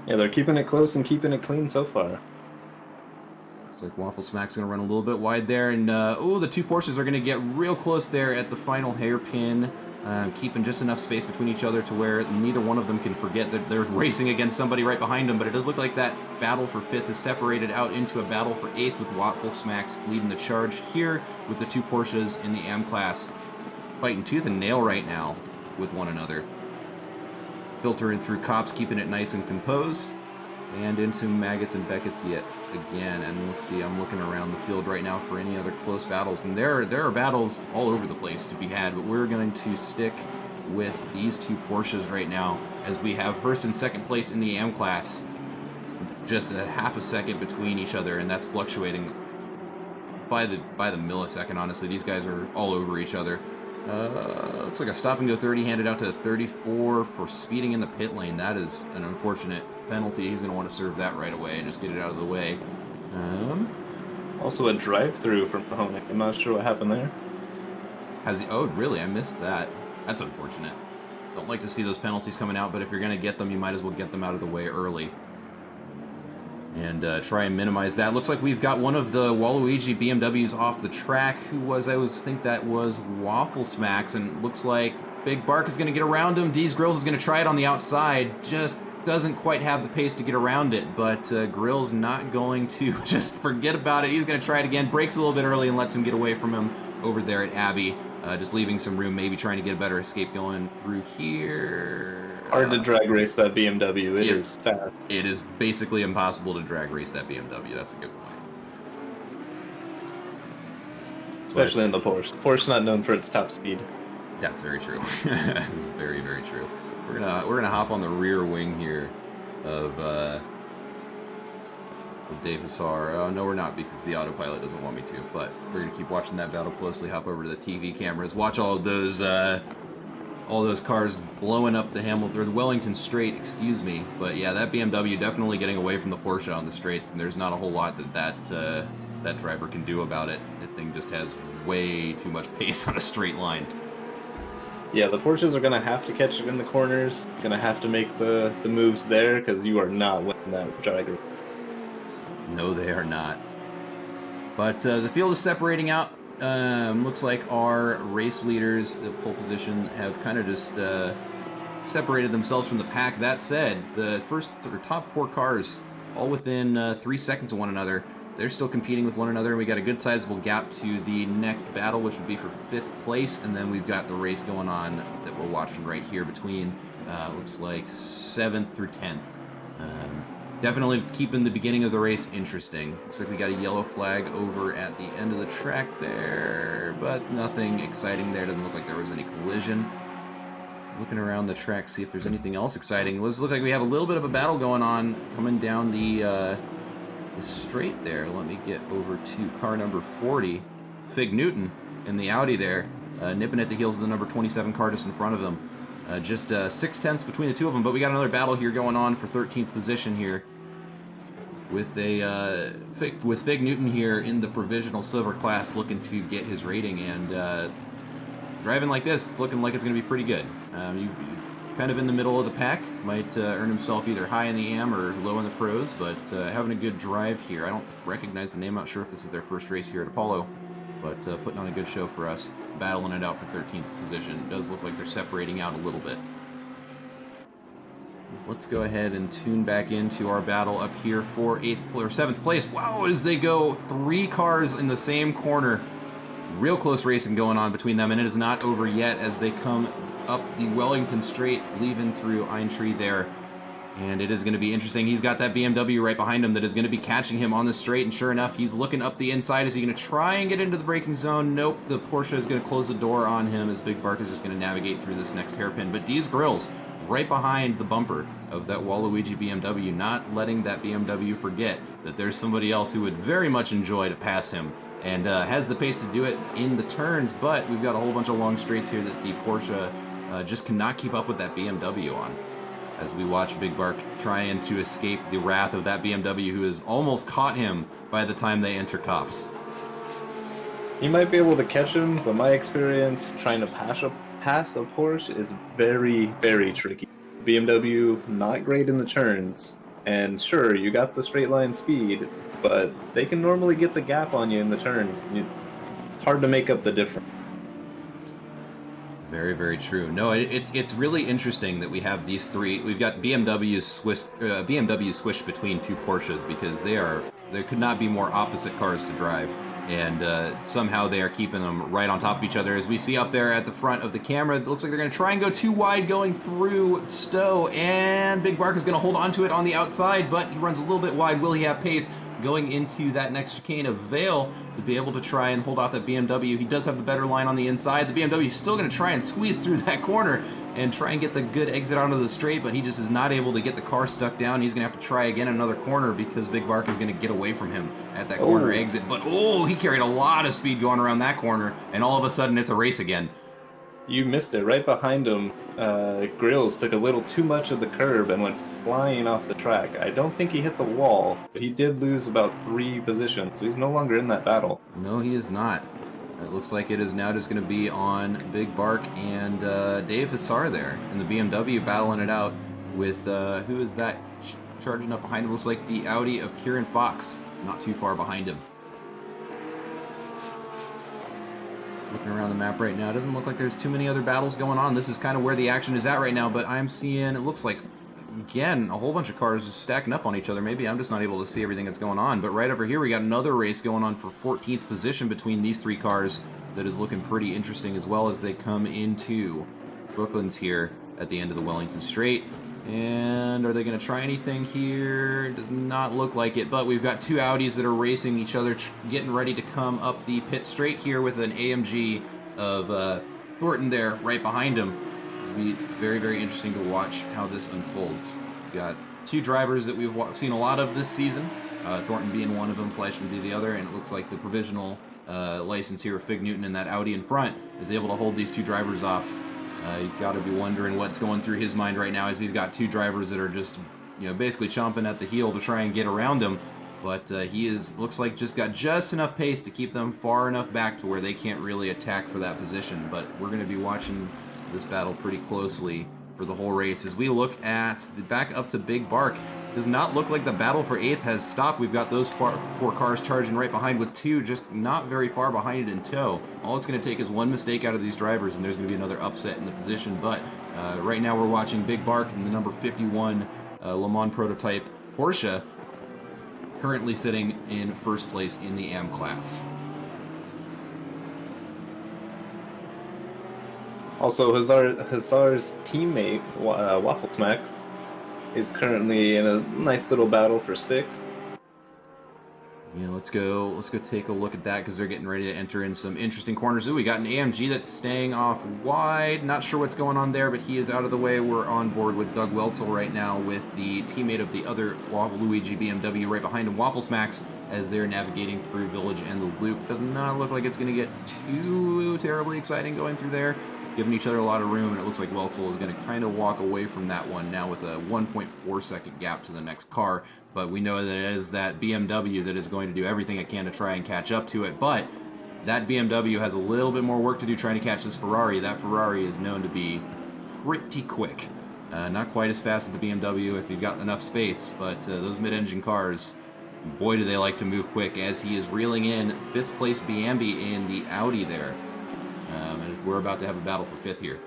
Yeah, they're keeping it close and keeping it clean so far.
Looks like Waffle Smack's going to run a little bit wide there, and the two Porsches are going to get real close there at the final hairpin, keeping just enough space between each other to where neither one of them can forget that they're racing against somebody right behind them, but it does look like that battle for 5th is separated out into a battle for 8th, with Waffle Smacks leading the charge here, with the two Porsches in the AM class fighting tooth and nail right now with one another. Filtering through Cops, keeping it nice and composed, and into Maggots and Beckett's yet again. And let's see, I'm looking around the field right now for any other close battles, and there are battles all over the place to be had, but we're going to stick with these two Porsches right now, as we have first and second place in the AM class, just a half a second between each other, and that's fluctuating by the millisecond. Honestly, these guys are all over each other. Looks like a stop and go 30 handed out to 34 for speeding in the pit lane. That is an unfortunate penalty. He's going to want to serve that right away and just get it out of the way.
Also a drive-through from Mahoney. I'm not sure what happened there.
Oh, really? I missed that. That's unfortunate. Don't like to see those penalties coming out, but if you're going to get them, you might as well get them out of the way early. And try and minimize that. Looks like we've got one of the Waluigi BMWs off the track. Who was? I always think that was Waffle Smacks, and looks like Big Bark is going to get around him. D's Grills is going to try it on the outside. Just doesn't quite have the pace to get around it, but Grills not going to just forget about it. He's going to try it again. Brakes a little bit early and lets him get away from him over there at Abbey. Just leaving some room, maybe trying to get a better escape going through here.
Hard to drag race that BMW. It is fast.
It is basically impossible to drag race that BMW. That's a good point.
Especially in the Porsche. The Porsche not known for its top speed.
That's very true. That's very, very true. We're gonna hop on the rear wing here of Dave Hassar. Oh, no, we're not, because the autopilot doesn't want me to. But we're gonna keep watching that battle closely. Hop over to the TV cameras. Watch all those cars blowing up the Hamilton, or the Wellington Straight, excuse me. But yeah, that BMW definitely getting away from the Porsche on the straights, and there's not a whole lot that driver can do about it. That thing just has way too much pace on a straight line.
Yeah, the Porsches are going to have to catch it in the corners. Going to have to make the moves there, because you are not winning that drag race.
No, they are not. But the field is separating out. Looks like our race leaders, the pole position, have kind of just separated themselves from the pack. That said, the top 4 cars, all within 3 seconds of one another, they're still competing with one another, and we got a good sizable gap to the next battle, which would be for 5th place, and then we've got the race going on that we're watching right here between, looks like 7th through 10th. Definitely keeping the beginning of the race interesting. Looks like we got a yellow flag over at the end of the track there, but nothing exciting there. Doesn't look like there was any collision. Looking around the track, see if there's anything else exciting. Does look like we have a little bit of a battle going on coming down the straight there. Let me get over to car number 40. Fig Newton in the Audi there, nipping at the heels of the number 27 car just in front of them. Just 6/10 between the two of them, but we got another battle here going on for 13th position here, with Fig Newton here in the provisional silver class, looking to get his rating, and driving like this, it's looking like it's going to be pretty good. You kind of in the middle of the pack, might earn himself either high in the AM or low in the pros, but having a good drive here. I don't recognize the name, not sure if this is their first race here at Apollo, but putting on a good show for us, battling it out for 13th position. It does look like they're separating out a little bit. Let's go ahead and tune back into our battle up here for 7th place. Wow, as they go 3 cars in the same corner. Real close racing going on between them, and it is not over yet as they come up the Wellington Straight, leaving through Aintree there. And it is going to be interesting. He's got that BMW right behind him that is going to be catching him on the straight, and sure enough, he's looking up the inside. Is he going to try and get into the braking zone? Nope, the Porsche is going to close the door on him as Big Bark is just going to navigate through this next hairpin. But D's Grills right behind the bumper of that Waluigi BMW, not letting that BMW forget that there's somebody else who would very much enjoy to pass him, and has the pace to do it in the turns, but we've got a whole bunch of long straights here that the Porsche just cannot keep up with that BMW on. As we watch Big Bark trying to escape the wrath of that BMW, who has almost caught him by the time they enter cops.
You might be able to catch him, but my experience trying to pass a Porsche is very, very tricky. BMW, not great in the turns. And sure, you got the straight line speed, but they can normally get the gap on you in the turns. It's hard to make up the difference.
Very, very true. No, it's really interesting that we have these three. We've got BMW squished between two Porsches because there could not be more opposite cars to drive, and somehow they are keeping them right on top of each other. As we see up there at the front of the camera, it looks like they're going to try and go too wide going through Stowe, and Big Bark is going to hold onto it on the outside, but he runs a little bit wide. Will he have pace going into that next chicane of Vale to be able to try and hold off that BMW? He does have the better line on the inside. The BMW is still going to try and squeeze through that corner and try and get the good exit onto the straight, but he just is not able to get the car stuck down. He's going to have to try again another corner because Big Bark is going to get away from him at that corner exit. But he carried a lot of speed going around that corner, and all of a sudden it's a race again.
You missed it. Right behind him, Grills took a little too much of the curb and went flying off the track. I don't think he hit the wall, but he did lose about 3 positions, so he's no longer in that battle.
No, he is not. It looks like it is now just going to be on Big Bark and Dave Hassar there, and the BMW battling it out with, who is that charging up behind him? Looks like the Audi of Kieran Fox, not too far behind him. Looking around the map right now, it doesn't look like there's too many other battles going on. This is kind of where the action is at right now, but I'm seeing, it looks like, again, a whole bunch of cars just stacking up on each other. Maybe I'm just not able to see everything that's going on, but right over here we got another race going on for 14th position between these 3 cars that is looking pretty interesting, as well as they come into Brooklands here at the end of the Wellington Straight. And are they going to try anything here? Does not look like it, but we've got 2 Audis that are racing each other, getting ready to come up the pit straight here with an AMG of Thornton there right behind him. It'll be very, very interesting to watch how this unfolds. We've got 2 drivers that we've seen a lot of this season, Thornton being one of them, Fleischman being the other, and it looks like the provisional license here of Fig Newton in that Audi in front is able to hold these 2 drivers off. You've got to be wondering what's going through his mind right now as he's got 2 drivers that are just, basically chomping at the heel to try and get around him. But looks like just got just enough pace to keep them far enough back to where they can't really attack for that position. But we're going to be watching this battle pretty closely for the whole race. As we look at the back up to Big Bark, does not look like the battle for 8th has stopped. We've got those 4 cars charging right behind with 2 just not very far behind it in tow. All it's going to take is 1 mistake out of these drivers and there's going to be another upset in the position. But right now we're watching Big Bark and the number 51 Le Mans prototype Porsche currently sitting in first place in the AM class.
Also, Hassar's teammate, Waffle Smacks, is currently in a nice little battle for 6th.
Yeah, let's go take a look at that because they're getting ready to enter in some interesting corners. Ooh, we got an AMG that's staying off wide. Not sure what's going on there, but he is out of the way. We're on board with Doug Weltzel right now with the teammate of the other Luigi BMW right behind him, Waffle Smacks, as they're navigating through Village and the Loop. Does not look like it's going to get too terribly exciting going through there. Giving each other a lot of room, and it looks like Weltzel is going to kind of walk away from that one now with a 1.4 second gap to the next car. But we know that it is that BMW that is going to do everything it can to try and catch up to it. But that BMW has a little bit more work to do trying to catch this Ferrari. That Ferrari is known to be pretty quick. Not quite as fast as the BMW if you've got enough space, but those mid-engine cars, boy do they like to move quick, as he is reeling in 5th place Biambi in the Audi there. And we're about to have a battle for 5th here.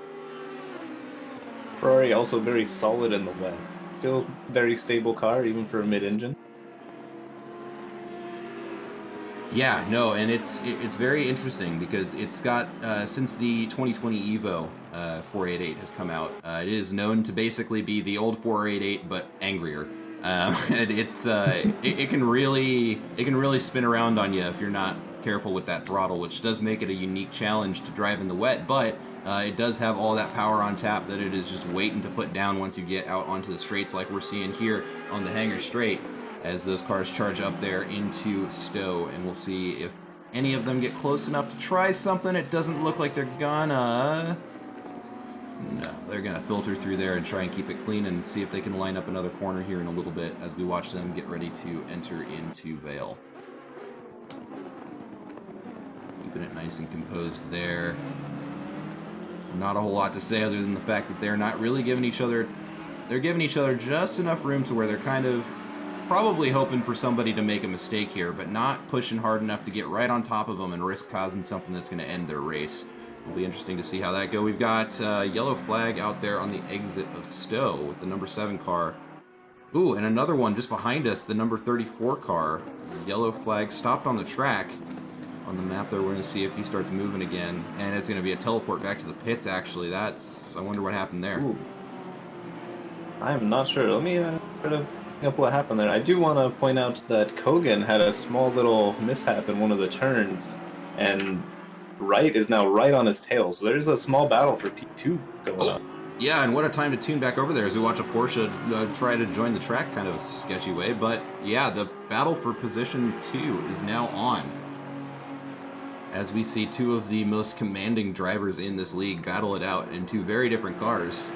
Ferrari also very solid in the wet. Still very stable car, even for a mid-engine.
Yeah, no, and it's very interesting because it's got, since the 2020 Evo, 488 has come out. It is known to basically be the old 488 but angrier. And it can really spin around on you if you're not careful with that throttle, which does make it a unique challenge to drive in the wet, but it does have all that power on tap that it is just waiting to put down once you get out onto the straights, like we're seeing here on the Hangar Straight as those cars charge up there into Stowe. And we'll see if any of them get close enough to try something. It doesn't look like they're gonna. No, they're gonna filter through there and try and keep it clean and see if they can line up another corner here in a little bit as we watch them get ready to enter into Vale. Keeping it nice and composed there. Not a whole lot to say other than the fact that they're not really giving each other, they're giving each other just enough room to where they're kind of probably hoping for somebody to make a mistake here, but not pushing hard enough to get right on top of them and risk causing something that's going to end their race. It'll be interesting to see how that goes. We've got yellow flag out there on the exit of Stowe with the number 7 car. Ooh, and another one just behind us, the number 34 car. Yellow flag stopped on the track. On the map there, we're going to see if he starts moving again, and it's going to be a teleport back to the pits, actually. I wonder what happened there.
Ooh. I'm not sure. Let me try to think of what happened there. I do want to point out that Kogan had a small little mishap in one of the turns, and Wright is now right on his tail, so there's a small battle for P2 going on.
Yeah, and what a time to tune back over there as we watch a Porsche try to join the track kind of a sketchy way, but yeah, the battle for position 2 is now on. As we see two of the most commanding drivers in this league battle it out in two very different cars.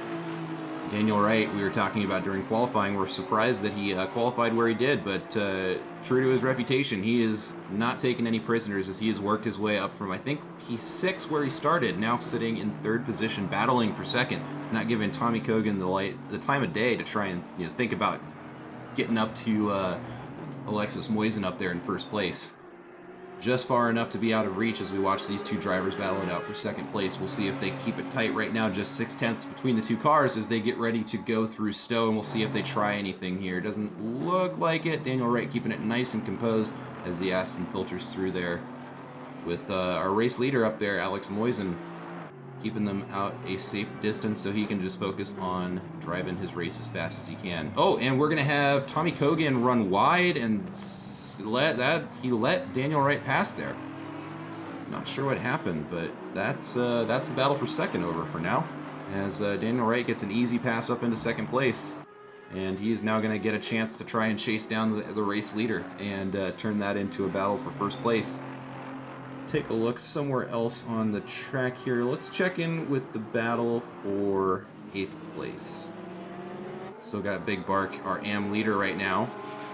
Daniel Wright, we were talking about during qualifying, we're surprised that he qualified where he did, but true to his reputation, he is not taking any prisoners as he has worked his way up from, I think, P6 where he started, now sitting in 3rd position, battling for 2nd, not giving Tommy Kogan the time of day to try and think about getting up to Alexis Moisen up there in 1st place. Just far enough to be out of reach as we watch these two drivers battle it out for 2nd place. We'll see if they keep it tight right now, just 6/10 between the two cars as they get ready to go through Stowe, and we'll see if they try anything here. Doesn't look like it. Daniel Wright keeping it nice and composed as the Aston filters through there with our race leader up there, Alex Moisen, keeping them out a safe distance so he can just focus on driving his race as fast as he can. Oh, and we're going to have Tommy Kogan run wide and he let Daniel Wright pass there. Not sure what happened, but that's the battle for 2nd over for now, as Daniel Wright gets an easy pass up into 2nd place, and he is now going to get a chance to try and chase down the race leader and turn that into a battle for 1st place. Let's take a look somewhere else on the track here. Let's check in with the battle for 8th place. Still got Big Bark, our AM leader right now.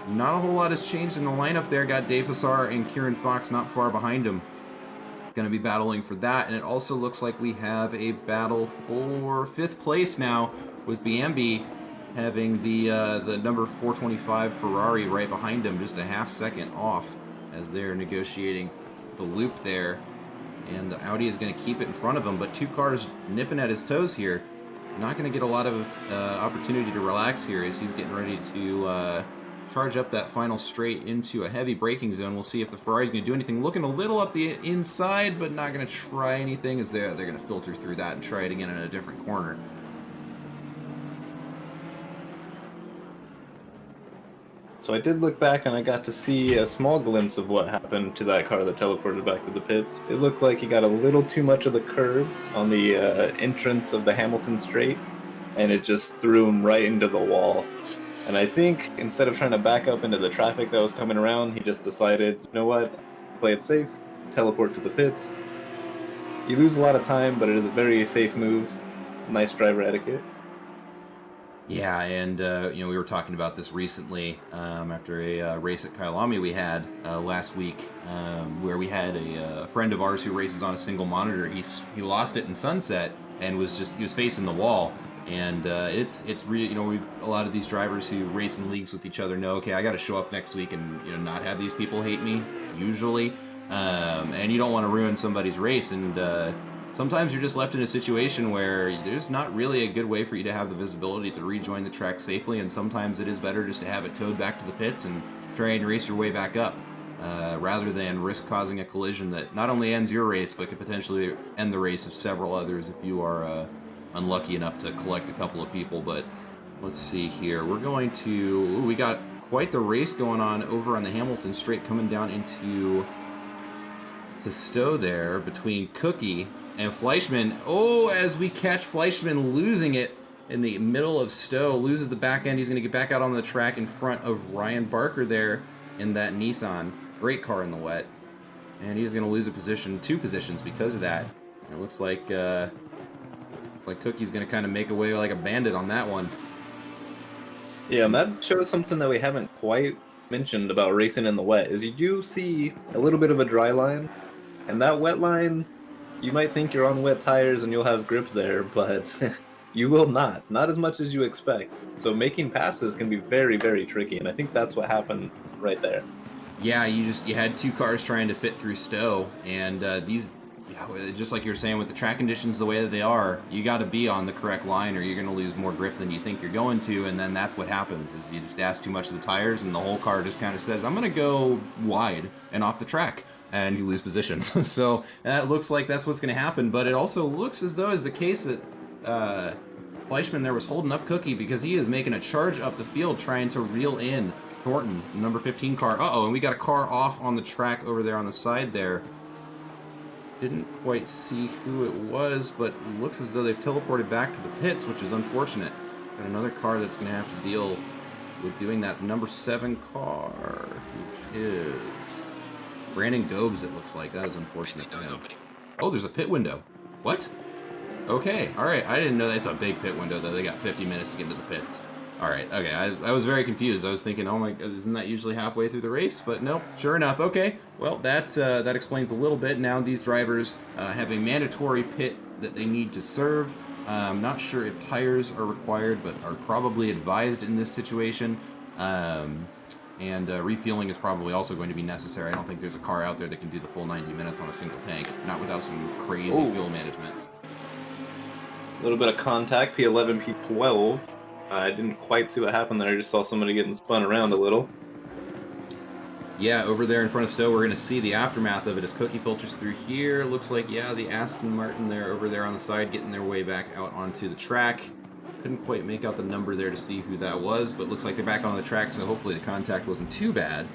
Not a whole lot has changed in the lineup there. Got Dave Fassar and Kieran Fox not far behind him. Going to be battling for that. And it also looks like we have a battle for 5th place now, with Biambi having the number 425 Ferrari right behind him, just a half second off as they're negotiating the loop there. And the Audi is going to keep it in front of him, but two cars nipping at his toes here. Not going to get a lot of opportunity to relax here as he's getting ready to charge up that final straight into a heavy braking zone. We'll see if the Ferrari's going to do anything. Looking a little up the inside, but not going to try anything as they're going to filter through that and try it again in a different corner.
So I did look back and I got to see a small glimpse of what happened to that car that teleported back to the pits. It looked like he got a little too much of the curb on the entrance of the Hamilton straight, and it just threw him right into the wall. And I think instead of trying to back up into the traffic that was coming around, he just decided, you know what, play it safe, teleport to the pits. You lose a lot of time, but it is a very safe move. Nice driver etiquette.
Yeah, and we were talking about this recently after a race at Kyalami we had last week, where we had a friend of ours who races on a single monitor. He lost it in Sunset and he was facing the wall. And it's really, a lot of these drivers who race in leagues with each other know, okay, I got to show up next week and not have these people hate me, usually. And you don't want to ruin somebody's race. And sometimes you're just left in a situation where there's not really a good way for you to have the visibility to rejoin the track safely. And sometimes it is better just to have it towed back to the pits and try and race your way back up. rather than risk causing a collision that not only ends your race, but could potentially end the race of several others if you are unlucky enough to collect a couple of people. But let's see here. We're going to... Ooh, we got quite the race going on over on the Hamilton Straight, coming down into Stowe there between Cookie and Fleischmann. Oh, as we catch Fleischmann losing it in the middle of Stowe, loses the back end. He's going to get back out on the track in front of Ryan Barker there in that Nissan. Great car in the wet. And he's going to lose a position, 2 positions because of that. And it looks like Cookie's going to kind of make away like a bandit on that one.
Yeah, and that shows something that we haven't quite mentioned about racing in the wet, is you do see a little bit of a dry line, and that wet line, you might think you're on wet tires and you'll have grip there, but you will not as much as you expect. So making passes can be very, very tricky, and I think that's what happened right there.
Yeah, you had 2 cars trying to fit through Stowe, and these, just like you were saying, with the track conditions the way that they are, you got to be on the correct line or you're going to lose more grip than you think you're going to, and then that's what happens, is you just ask too much of the tires and the whole car just kind of says, I'm going to go wide and off the track, and you lose positions. So that looks like that's what's going to happen, but it also looks as though is the case that Fleischmann there was holding up Cookie because he is making a charge up the field trying to reel in Thornton, the number 15 car. Uh-oh, and we got a car off on the track over there on the side there. Didn't quite see who it was, but looks as though they've teleported back to the pits, which is unfortunate. Got another car that's going to have to deal with doing that. Number 7 car, which is Brandon Gobes, it looks like. That is unfortunate for him. Oh, there's a pit window. What? Okay, alright. I didn't know that. It's a big pit window, though. They got 50 minutes to get into the pits. Alright, okay, I was very confused. I was thinking, oh my, isn't that usually halfway through the race? But no, sure enough. Okay, well, that explains a little bit. Now these drivers have a mandatory pit that they need to serve. I'm not sure if tires are required, but are probably advised in this situation. And refueling is probably also going to be necessary. I don't think there's a car out there that can do the full 90 minutes on a single tank, not without some crazy fuel management.
A little bit of contact, P11, P12. I didn't quite see what happened there. I just saw somebody getting spun around a little.
Yeah, over there in front of Stowe, we're going to see the aftermath of it as Cookie filters through here. Looks like, yeah, the Aston Martin there over there on the side getting their way back out onto the track. Couldn't quite make out the number there to see who that was, but looks like they're back on the track, so hopefully the contact wasn't too bad.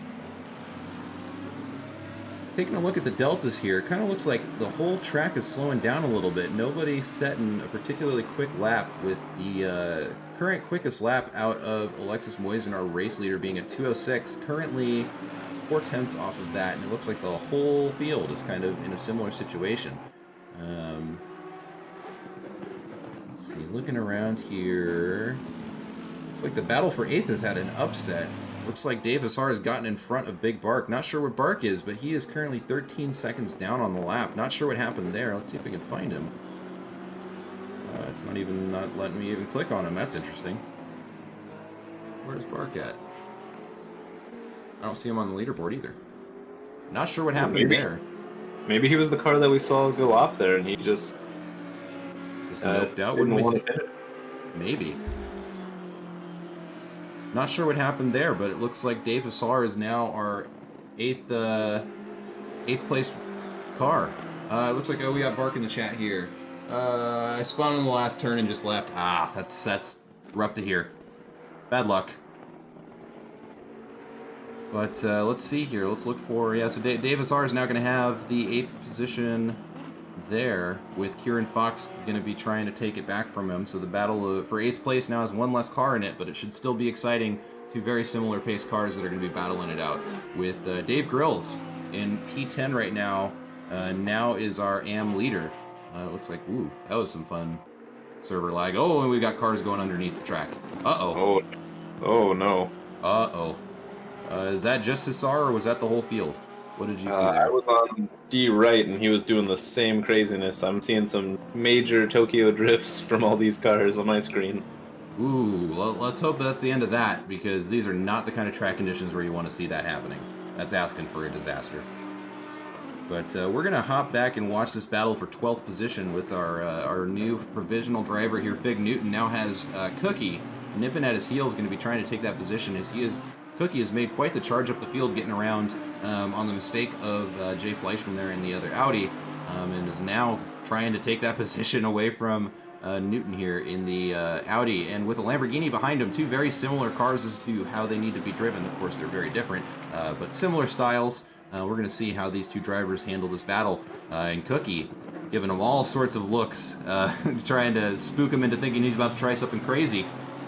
Taking a look at the deltas here, it kind of looks like the whole track is slowing down a little bit. Nobody setting a particularly quick lap, with the current quickest lap out of Alexis Moisen, our race leader, being at 2:06. Currently 4/10 off of that, and it looks like the whole field is kind of in a similar situation. Let's see, looking around here, looks like the battle for 8th has had an upset. Looks like Dave Hassar has gotten in front of Big Bark. Not sure what Bark is, but he is currently 13 seconds down on the lap. Not sure what happened there. Let's see if we can find him. It's not letting me even click on him. That's interesting. Where's Bark at? I don't see him on the leaderboard either. Not sure what happened there.
Maybe he was the car that we saw go off there, and he just
noped out. Wouldn't we see? Maybe. Not sure what happened there, but it looks like Dave Hassar is now our 8th place car. It looks like, oh, we got Bark in the chat here. I spun on the last turn and just left. Ah, that's rough to hear. Bad luck. But let's see here. Let's look for, yeah, so Dave Hassar is now going to have the 8th position there, with Kieran Fox going to be trying to take it back from him. So the battle for 8th place now has one less car in it, but it should still be exciting. 2 very similar pace cars that are going to be battling it out, with Dave Grills in P10 right now. Now is our AM leader. Looks like, ooh, that was some fun server lag. Oh, and we've got cars going underneath the track. Uh-oh.
Oh no.
Uh-oh. Is that just Hassar, or was that the whole field? What did you see there?
I was on D right, and he was doing the same craziness. I'm seeing some major Tokyo drifts from all these cars on my screen.
Ooh, well, let's hope that's the end of that, because these are not the kind of track conditions where you want to see that happening. That's asking for a disaster. But we're going to hop back and watch this battle for 12th position with our new provisional driver here. Fig Newton now has Cookie nipping at his heels, going to be trying to take that position, as he is Cookie has made quite the charge up the field, getting around on the mistake of Jay Fleischman there in the other Audi, and is now trying to take that position away from Newton here in the Audi, and with a Lamborghini behind him, two very similar cars as to how they need to be driven. Of course, they're very different, but similar styles. We're going to see how these two drivers handle this battle, and Cookie giving him all sorts of looks, trying to spook him into thinking he's about to try something crazy,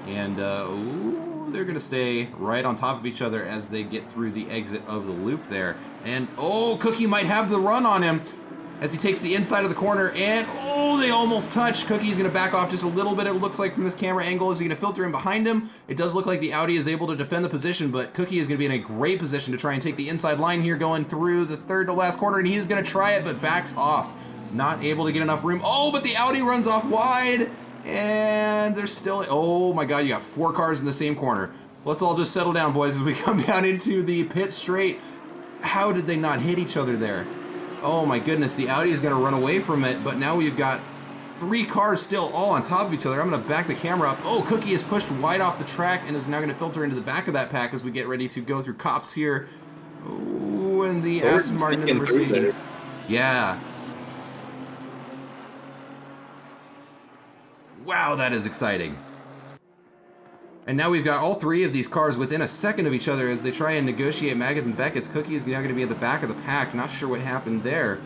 and ooh, they're going to stay right on top of each other as they get through the exit of the loop there, and oh, Cookie might have the run on him as he takes the inside of the corner, and oh, they almost touch. Cookie's going to back off just a little bit, it looks like, from this camera angle. Is he going to filter in behind him? It does look like the Audi is able to defend the position, but Cookie is going to be in a great position to try and take the inside line here, going through the third to last corner, and he's going to try it, but backs off. Not able to get enough room. Oh, but the Audi runs off wide, and there's still, oh my god, you got 4 cars in the same corner. Let's all just settle down, boys, as we come down into the pit straight. How did they not hit each other there? Oh my goodness, the Audi is going to run away from it, but now we've got 3 cars still all on top of each other. I'm going to back the camera up. Oh, Cookie is pushed wide off the track and is now going to filter into the back of that pack as we get ready to go through cops here. Oh, and the Aston Martin and the Mercedes. Yeah. Wow, that is exciting. And now we've got all 3 of these cars within a second of each other as they try and negotiate Maggotts and Beckett's. Cookie is now going to be at the back of the pack. Not sure what happened there.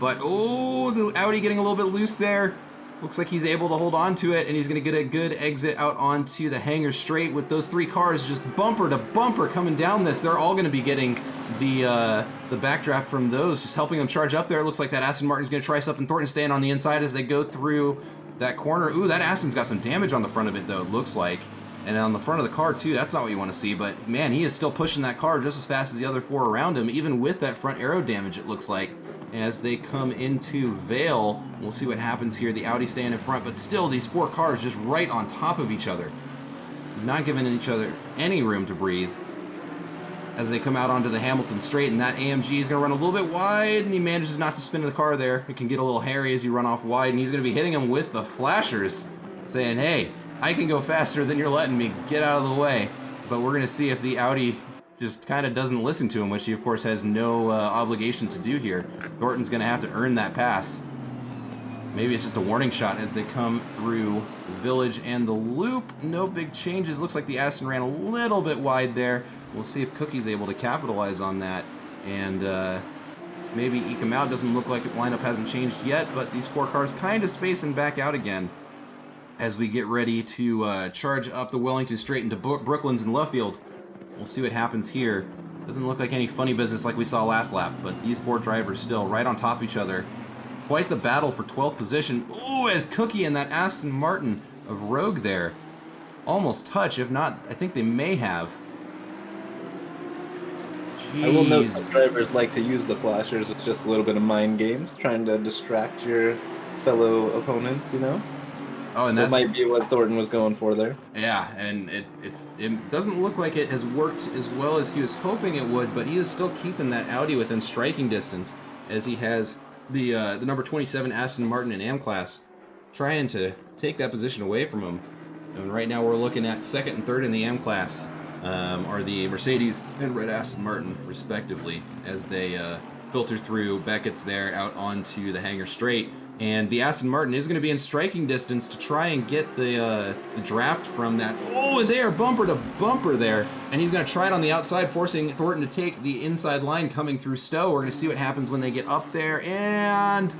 But, oh, the Audi getting a little bit loose there. Looks like he's able to hold on to it, and he's going to get a good exit out onto the hangar straight with those 3 cars just bumper to bumper coming down this. They're all going to be getting the backdraft from those, just helping them charge up there. It looks like that Aston Martin's going to try something. Thornton staying on the inside as they go through that corner. Ooh, that Aston's got some damage on the front of it, though, it looks like. And on the front of the car, too, that's not what you want to see. But, man, he is still pushing that car just as fast as the other 4 around him, even with that front aero damage, it looks like. As they come into Vale, we'll see what happens here. The Audi staying in front, but still these 4 cars just right on top of each other. Not giving each other any room to breathe. As they come out onto the Hamilton straight, and that AMG is going to run a little bit wide, and he manages not to spin the car there. It can get a little hairy as you run off wide, and he's going to be hitting him with the flashers, saying, hey, I can go faster than you're letting me. Get out of the way. But we're going to see if the Audi just kind of doesn't listen to him, which he, of course, has no obligation to do here. Thornton's going to have to earn that pass. Maybe it's just a warning shot as they come through the village and the loop. No big changes. Looks like the Aston ran a little bit wide there. We'll see if Cookie's able to capitalize on that and maybe eke him out. Doesn't look like the lineup hasn't changed yet, but these 4 cars kind of spacing back out again as we get ready to charge up the Wellington straight into Brooklands and Luffield. We'll see what happens here. Doesn't look like any funny business like we saw last lap, but these 4 drivers still right on top of each other. Quite the battle for 12th position. Ooh, as Cookie and that Aston Martin of Rogue there almost touch. If not, I think they may have. Jeez.
I will note that drivers like to use the flashers. It's just a little bit of mind games, trying to distract your fellow opponents, you know?
Oh, and
so
that
might be what Thornton was going for there.
Yeah, and it doesn't look like it has worked as well as he was hoping it would, but he is still keeping that Audi within striking distance as he has the number 27 Aston Martin in AM class trying to take that position away from him. And right now we're looking at 2nd and 3rd in the AM class are the Mercedes and Red Aston Martin respectively as they filter through Beckett's there out onto the hangar straight. And the Aston Martin is going to be in striking distance to try and get the draft from that. Oh, and they are bumper to bumper there. And he's going to try it on the outside, forcing Thornton to take the inside line coming through Stowe. We're going to see what happens when they get up there. And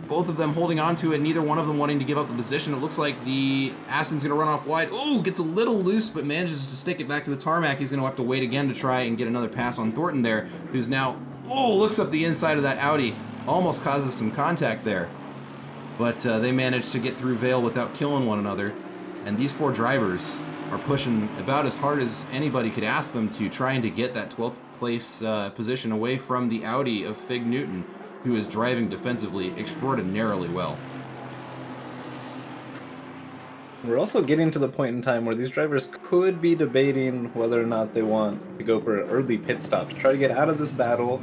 both of them holding on to it, neither one of them wanting to give up the position. It looks like the Aston's going to run off wide. Oh, gets a little loose, but manages to stick it back to the tarmac. He's going to have to wait again to try and get another pass on Thornton there, who's now, looks up the inside of that Audi. Almost causes some contact there. But they managed to get through Vale without killing one another. And these 4 drivers are pushing about as hard as anybody could ask them to, trying to get that 12th place position away from the Audi of Fig Newton, who is driving defensively extraordinarily well.
We're also getting to the point in time where these drivers could be debating whether or not they want to go for an early pit stop to try to get out of this battle,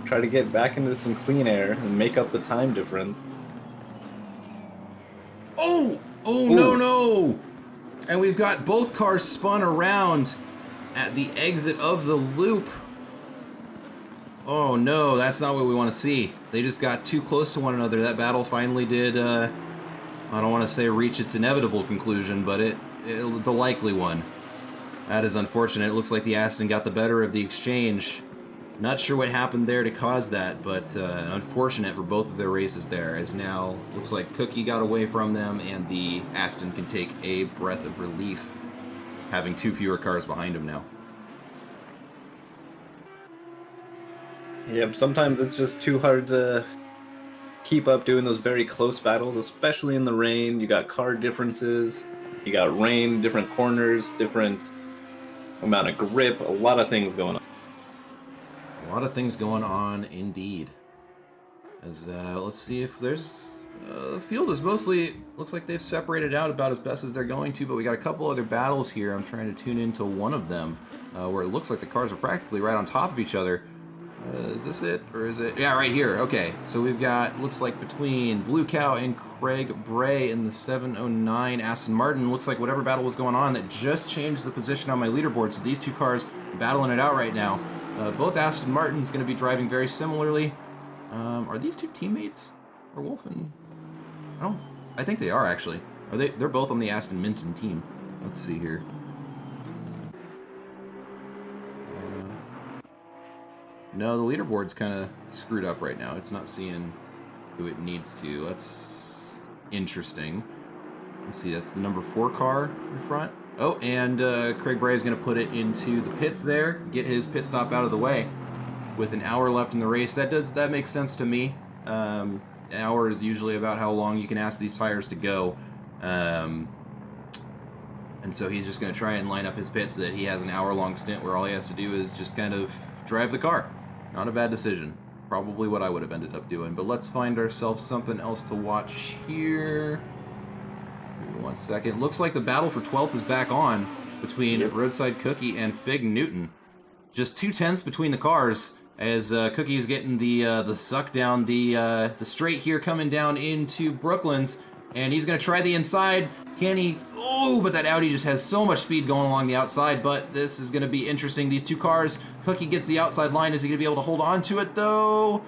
try to get back into some clean air, and make up the time difference.
Oh, no. And we've got both cars spun around at the exit of the loop. Oh no, that's not what we want to see. They just got too close to one another. That battle finally did, I don't want to say reach its inevitable conclusion, but the likely one. That is unfortunate. It looks like the Aston got the better of the exchange. Not sure what happened there to cause that, but unfortunate for both of their races there, as now looks like Cookie got away from them and the Aston can take a breath of relief, having 2 fewer cars behind him now.
Yep, sometimes it's just too hard to keep up doing those very close battles, especially in the rain. You got car differences, you got rain, different corners, different amount of grip, a lot of things going on.
A lot of things going on indeed. As let's see if there's the field is mostly looks like they've separated out about as best as they're going to, but we got a couple other battles here. I'm trying to tune into one of them where it looks like the cars are practically right on top of each other. Is this it, or is it? Yeah, right here. Okay, so we've got, looks like between Blue Cow and Craig Bray in the 709 Aston Martin. Looks like whatever battle was going on that just changed the position on my leaderboard. So these 2 cars battling it out right now. Both Aston Martins going to be driving very similarly. Are these 2 teammates? Or Wolf and... I think they are actually. Are they? They're both on the Aston Minton team. Let's see here. No, the leaderboard's kind of screwed up right now. It's not seeing who it needs to. That's interesting. Let's see, that's the number 4 car in front. Oh, and Craig Bray is going to put it into the pits there, get his pit stop out of the way. With an hour left in the race, that makes sense to me. An hour is usually about how long you can ask these tires to go. And so he's just going to try and line up his pits so that he has an hour-long stint where all he has to do is just kind of drive the car. Not a bad decision. Probably what I would have ended up doing. But let's find ourselves something else to watch here. Give me 1 second. Looks like the battle for 12th is back on between Roadside Cookie and Fig Newton. Just 2/10 between the cars as Cookie is getting the suck down the straight here, coming down into Brooklands, and he's going to try the inside. Can he? Oh, but that Audi just has so much speed going along the outside, but this is going to be interesting. These 2 cars, Cookie gets the outside line. Is he going to be able to hold on to it, though?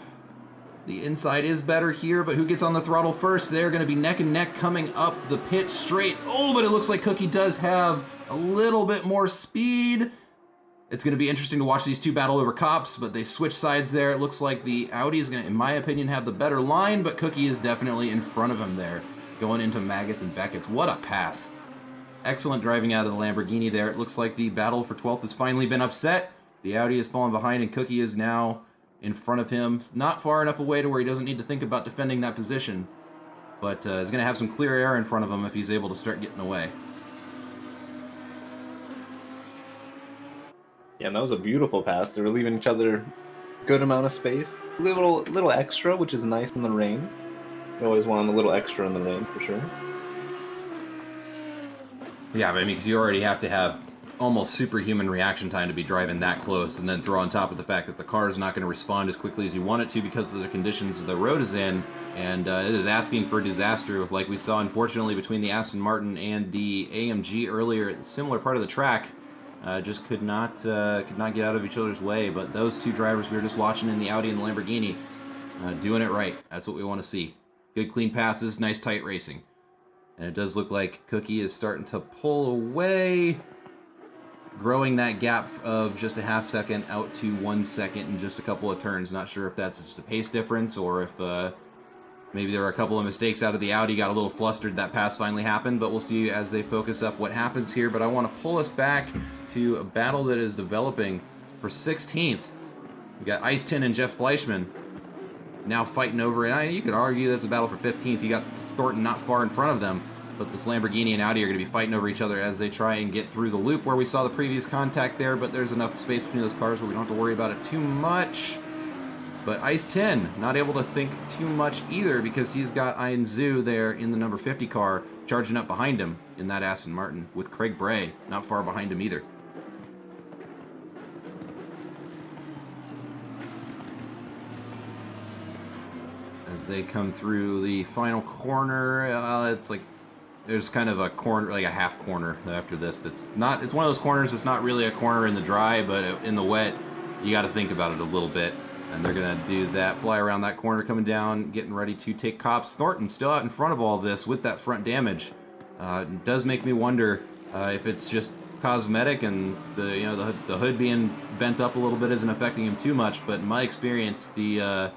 The inside is better here, but who gets on the throttle first? They're going to be neck and neck coming up the pit straight. Oh, but it looks like Cookie does have a little bit more speed. It's going to be interesting to watch these 2 battle over cops, but they switch sides there. It looks like the Audi is going to, in my opinion, have the better line, but Cookie is definitely in front of him there, going into Maggots and Beckett's. What a pass. Excellent driving out of the Lamborghini there. It looks like the battle for 12th has finally been upset. The Audi has fallen behind, and Cookie is now in front of him. Not far enough away to where he doesn't need to think about defending that position, but is going to have some clear air in front of him if he's able to start getting away.
Yeah, and that was a beautiful pass. They were leaving each other a good amount of space. Little extra, which is nice in the rain. You always want a little extra in the rain, for sure.
Yeah, but I mean, because you already have to have almost superhuman reaction time to be driving that close, and then throw on top of the fact that the car is not going to respond as quickly as you want it to because of the conditions the road is in, and it is asking for disaster, like we saw, unfortunately, between the Aston Martin and the AMG earlier at a similar part of the track. Just could not get out of each other's way, but those 2 drivers we were just watching in the Audi and the Lamborghini doing it right. That's what we want to see. Good clean passes, nice tight racing. And it does look like Cookie is starting to pull away, growing that gap of just a half second out to 1 second in just a couple of turns. Not sure if that's just a pace difference or if maybe there were a couple of mistakes out of the Audi, got a little flustered, that pass finally happened, but we'll see as they focus up what happens here. But I want to pull us back to a battle that is developing for 16th. We got Ice Tin and Jeff Fleischman now fighting over it. You could argue that's a battle for 15th. You got Thornton not far in front of them, but this Lamborghini and Audi are going to be fighting over each other as they try and get through the loop where we saw the previous contact there, but there's enough space between those cars where we don't have to worry about it too much. But Ice Tin not able to think too much either because he's got Ian Zhu there in the number 50 car charging up behind him in that Aston Martin, with Craig Bray not far behind him either. As they come through the final corner, it's like there's kind of a corner, like a half corner after this. That's not. It's one of those corners that's not really a corner in the dry, but in the wet, you got to think about it a little bit. And they're gonna do that, fly around that corner, coming down, getting ready to take cops. Thornton still out in front of all of this with that front damage. It does make me wonder if it's just cosmetic and the hood being bent up a little bit isn't affecting him too much. But in my experience, the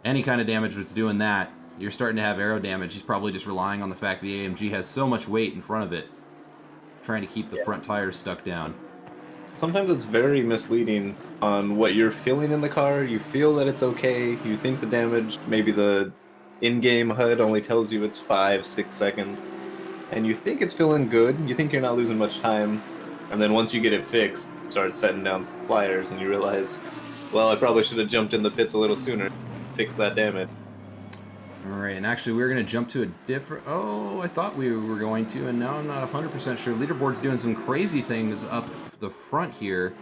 any kind of damage that's doing that, you're starting to have aero damage. He's probably just relying on the fact the AMG has so much weight in front of it, trying to keep the front tires stuck down.
Sometimes it's very misleading on what you're feeling in the car. You feel that it's okay. You think the damage, maybe the in-game HUD only tells you it's 5-6 seconds. And you think it's feeling good. You think you're not losing much time. And then once you get it fixed, you start setting down flyers and you realize, well, I probably should have jumped in the pits a little sooner to fix that damage.
Alright, and actually we're going to jump to a different... Oh, I thought we were going to, and now I'm not 100% sure. Leaderboard's doing some crazy things up the front here.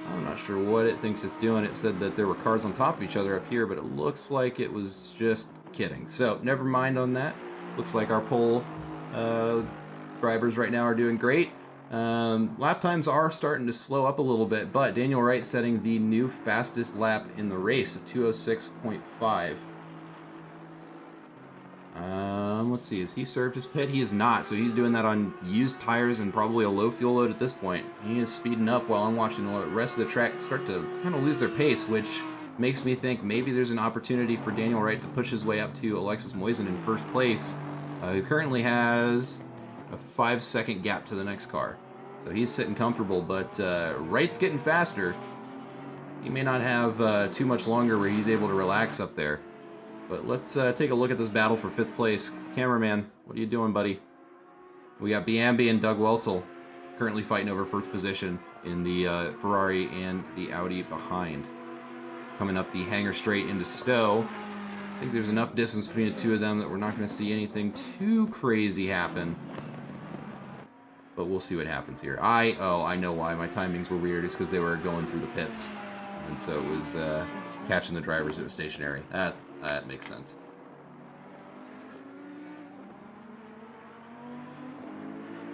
I'm not sure what it thinks it's doing. It said that there were cars on top of each other up here, but it looks like it was just kidding. So, never mind on that. Looks like our pole drivers right now are doing great. Lap times are starting to slow up a little bit, but Daniel Wright setting the new fastest lap in the race at 2:06.5. Let's see, has he served his pit? He is not, so he's doing that on used tires and probably a low fuel load at this point. He is speeding up while I'm watching the rest of the track start to kind of lose their pace, which makes me think maybe there's an opportunity for Daniel Wright to push his way up to Alexis Moisen in first place, who currently has a 5-second gap to the next car. So he's sitting comfortable, but Wright's getting faster. He may not have too much longer where he's able to relax up there. But let's take a look at this battle for 5th place. Cameraman, what are you doing, buddy? We got Biambi and Doug Welsel currently fighting over first position in the Ferrari and the Audi behind. Coming up the hangar straight into Stowe. I think there's enough distance between the two of them that we're not going to see anything too crazy happen. But we'll see what happens here. I know why my timings were weird. It's because they were going through the pits. And so it was catching the drivers that were stationary. That makes sense.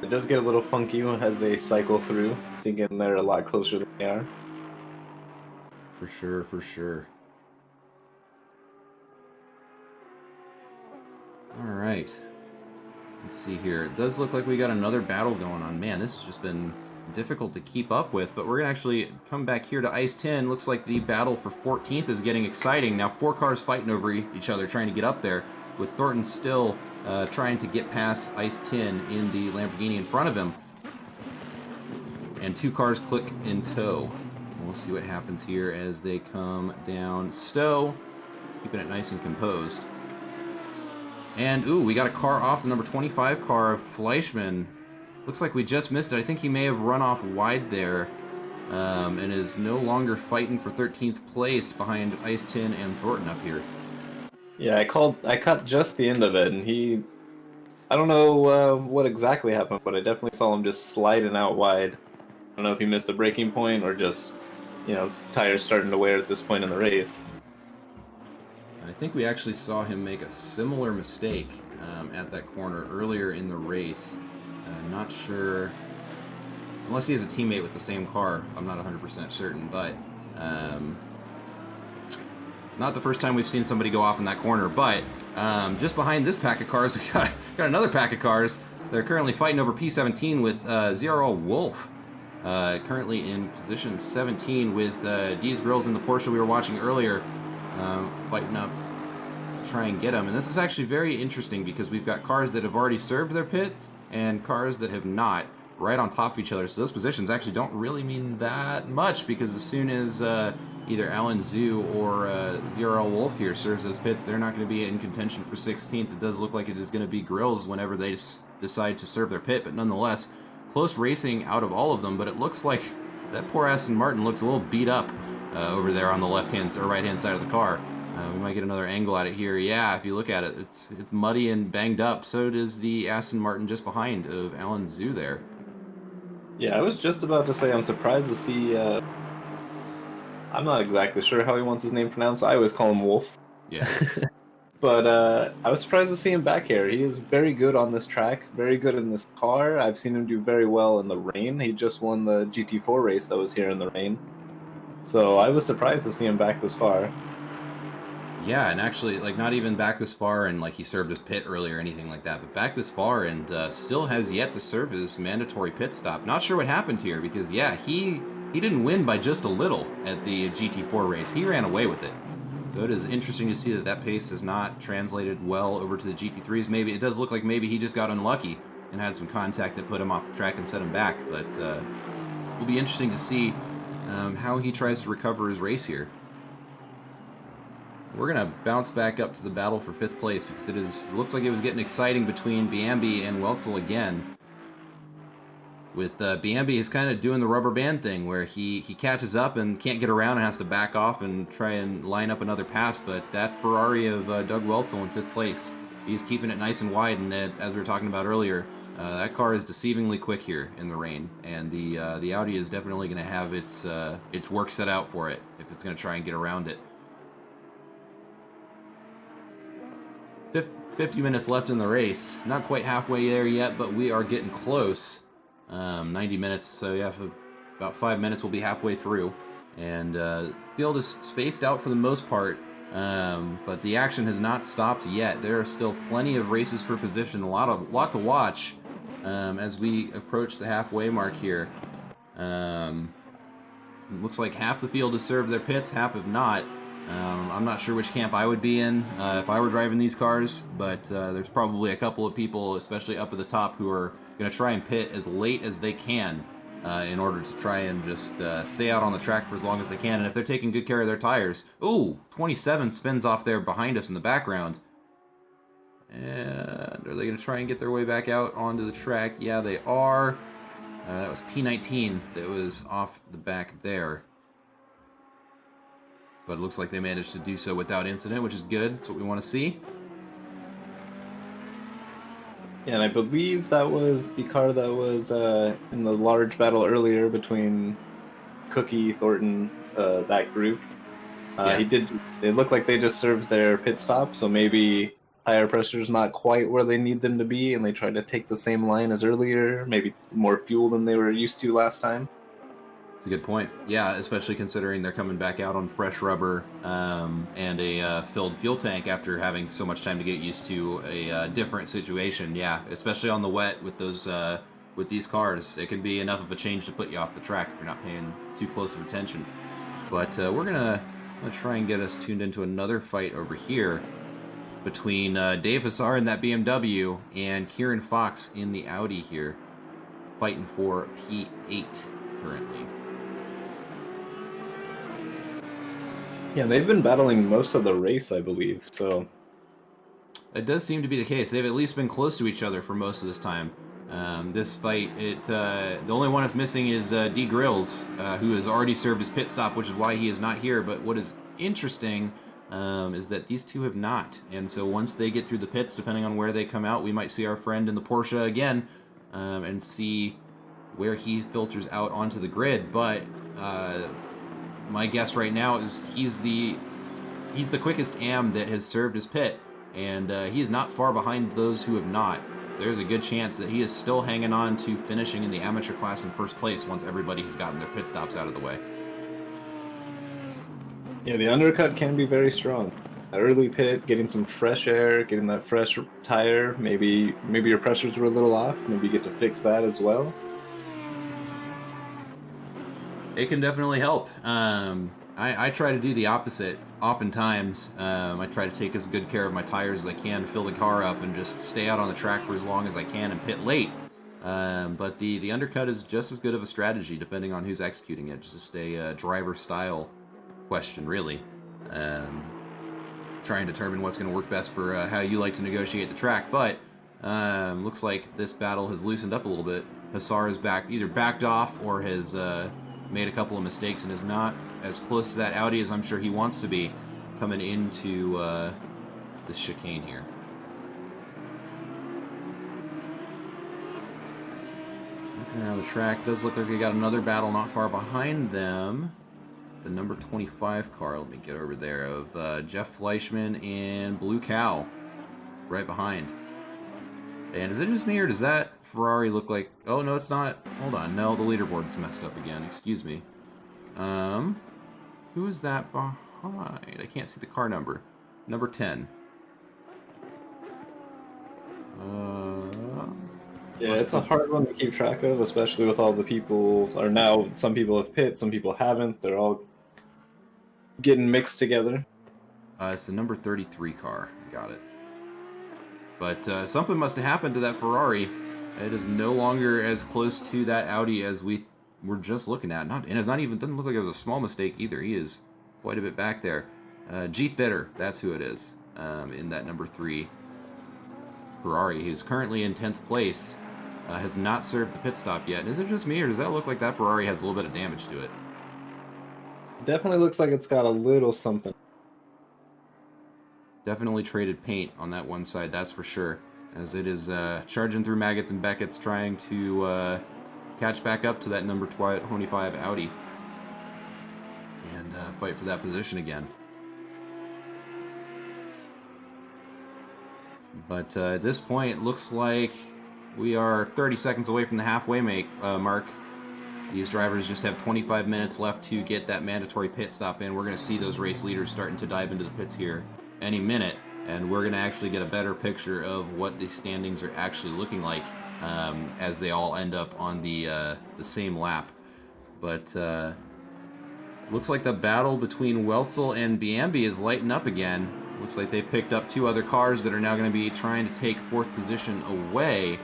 It does get a little funky as they cycle through, thinking they're a lot closer than they are.
For sure, for sure. Alright. Let's see here. It does look like we got another battle going on. Man, this has just been difficult to keep up with, but we're going to actually come back here to Ice 10. Looks like the battle for 14th is getting exciting. Now 4 cars fighting over each other, trying to get up there, with Thornton still trying to get past Ice 10 in the Lamborghini in front of him. And 2 cars click in tow. We'll see what happens here as they come down Stowe, keeping it nice and composed. And, ooh, we got a car off, the number 25 car of Fleischmann. Looks like we just missed it. I think he may have run off wide there and is no longer fighting for 13th place behind Ice 10 and Thornton up here.
Yeah, I caught just the end of it, and I don't know what exactly happened, but I definitely saw him just sliding out wide. I don't know if he missed a braking point or just, tires starting to wear at this point in the race.
I think we actually saw him make a similar mistake at that corner earlier in the race. Not sure, unless he has a teammate with the same car, I'm not 100% certain, but not the first time we've seen somebody go off in that corner, but just behind this pack of cars, we got another pack of cars. They're currently fighting over P17 with ZRL Wolf, currently in position 17 with D's Grills in the Porsche we were watching earlier, fighting up to try and get him. And this is actually very interesting because we've got cars that have already served their pits and cars that have not, right on top of each other. So those positions actually don't really mean that much, because as soon as either Alan Zhu or ZRL Wolf here serves those pits, they're not going to be in contention for 16th. It does look like it is going to be Grills whenever they decide to serve their pit, but nonetheless, close racing out of all of them. But it looks like that poor Aston Martin looks a little beat up over there on the left-hand or right-hand side of the car. We might get another angle at it here. Yeah, if you look at it, it's muddy and banged up. So does the Aston Martin just behind of Alan Zhu there.
Yeah, I was just about to say I'm surprised to see... I'm not exactly sure how he wants his name pronounced. I always call him Wolf.
Yeah.
But I was surprised to see him back here. He is very good on this track, very good in this car. I've seen him do very well in the rain. He just won the GT4 race that was here in the rain. So I was surprised to see him back this far.
Yeah, and actually, like, not even back this far and, like, he served his pit early or anything like that, but back this far and still has yet to serve his mandatory pit stop. Not sure what happened here because, yeah, he didn't win by just a little at the GT4 race. He ran away with it. So it is interesting to see that that pace has not translated well over to the GT3s. Maybe it does look like maybe he just got unlucky and had some contact that put him off the track and set him back, but it'll be interesting to see how he tries to recover his race here. We're going to bounce back up to the battle for 5th place because it looks like it was getting exciting between Biambi and Weltzel again. With Biambi is kind of doing the rubber band thing where he catches up and can't get around and has to back off and try and line up another pass, but that Ferrari of Doug Weltzel in 5th place, he's keeping it nice and wide, and as we were talking about earlier, that car is deceivingly quick here in the rain, and the Audi is definitely going to have its work set out for it if it's going to try and get around it. 50 minutes left in the race. Not quite halfway there yet, but we are getting close. 90 minutes, so yeah, for about 5 minutes we'll be halfway through. And the field is spaced out for the most part, but the action has not stopped yet. There are still plenty of races for position, a lot to watch as we approach the halfway mark here. It looks like half the field has served their pits, half have not. I'm not sure which camp I would be in if I were driving these cars, but there's probably a couple of people, especially up at the top, who are going to try and pit as late as they can in order to try and just stay out on the track for as long as they can. And if they're taking good care of their tires... Ooh, 27 spins off there behind us in the background. And are they going to try and get their way back out onto the track? Yeah, they are. That was P19 that was off the back there. But it looks like they managed to do so without incident, which is good. That's what we want to see.
Yeah, and I believe that was the car that was in the large battle earlier between Cookie, Thornton, that group.
Yeah.
It looked like they just served their pit stop, so maybe tire pressure's not quite where they need them to be, and they tried to take the same line as earlier, maybe more fuel than they were used to last time.
That's a good point. Yeah, especially considering they're coming back out on fresh rubber and a filled fuel tank after having so much time to get used to a different situation. Yeah, especially on the wet with those with these cars, it can be enough of a change to put you off the track if you're not paying too close of attention. But we're gonna try and get us tuned into another fight over here between Dave Hassar in that BMW and Kieran Fox in the Audi here, fighting for P8 currently.
Yeah, they've been battling most of the race, I believe, so...
It does seem to be the case. They've at least been close to each other for most of this time. This fight, the only one that's missing is D. Grills, who has already served his pit stop, which is why he is not here. But what is interesting is that these two have not. And so once they get through the pits, depending on where they come out, we might see our friend in the Porsche again and see where he filters out onto the grid. But my guess right now is he's the quickest AM that has served his pit, and he is not far behind those who have not. There's a good chance that he is still hanging on to finishing in the amateur class in first place once everybody has gotten their pit stops out of the way.
Yeah, the undercut can be very strong. Early pit, getting some fresh air, getting that fresh tire, maybe your pressures were a little off, maybe you get to fix that as well.
It can definitely help. I try to do the opposite oftentimes. I try to take as good care of my tires as I can, fill the car up, and just stay out on the track for as long as I can and pit late. But the undercut is just as good of a strategy depending on who's executing it. It's just a driver style question, really. Try and determine what's going to work best for how you like to negotiate the track. But looks like this battle has loosened up a little bit. Hassar is either backed off or has made a couple of mistakes and is not as close to that Audi as I'm sure he wants to be coming into this chicane here. Looking around the track, does look like they got another battle not far behind them. the number 25 car. Let me get over there of Jeff Fleischman and Blue Cow right behind. And is it just me, or does that Ferrari look like... Oh, no, it's not. Hold on. No, the leaderboard's messed up again. Excuse me. Who is that behind? I can't see the car number. Number 10.
Yeah, it's a hard one to keep track of, especially with all the people. Or now, some people have pit, some people haven't. They're all getting mixed together.
It's the number 33 car. Got it. But something must have happened to that Ferrari. It is no longer as close to that Audi as we were just looking at. And it's not even, doesn't look like it was a small mistake either. He is quite a bit back there. G. Thitter, that's who it is, in that number 3 Ferrari. He's currently in 10th place. Has not served the pit stop yet. Is it just me, or does that look like that Ferrari has a little bit of damage to it?
Definitely looks like it's got a little something.
Definitely traded paint on that one side, that's for sure. As it is charging through Maggots and Beckett's, trying to catch back up to that number 25 Audi. And fight for that position again. But at this point, it looks like we are 30 seconds away from the halfway mark. These drivers just have 25 minutes left to get that mandatory pit stop in. We're going to see those race leaders starting to dive into the pits here any minute, and we're going to actually get a better picture of what the standings are actually looking like as they all end up on the same lap. But looks like the battle between Welzel and Biambi is lighting up again. Looks like they've picked up 2 other cars that are now going to be trying to take 4th position away.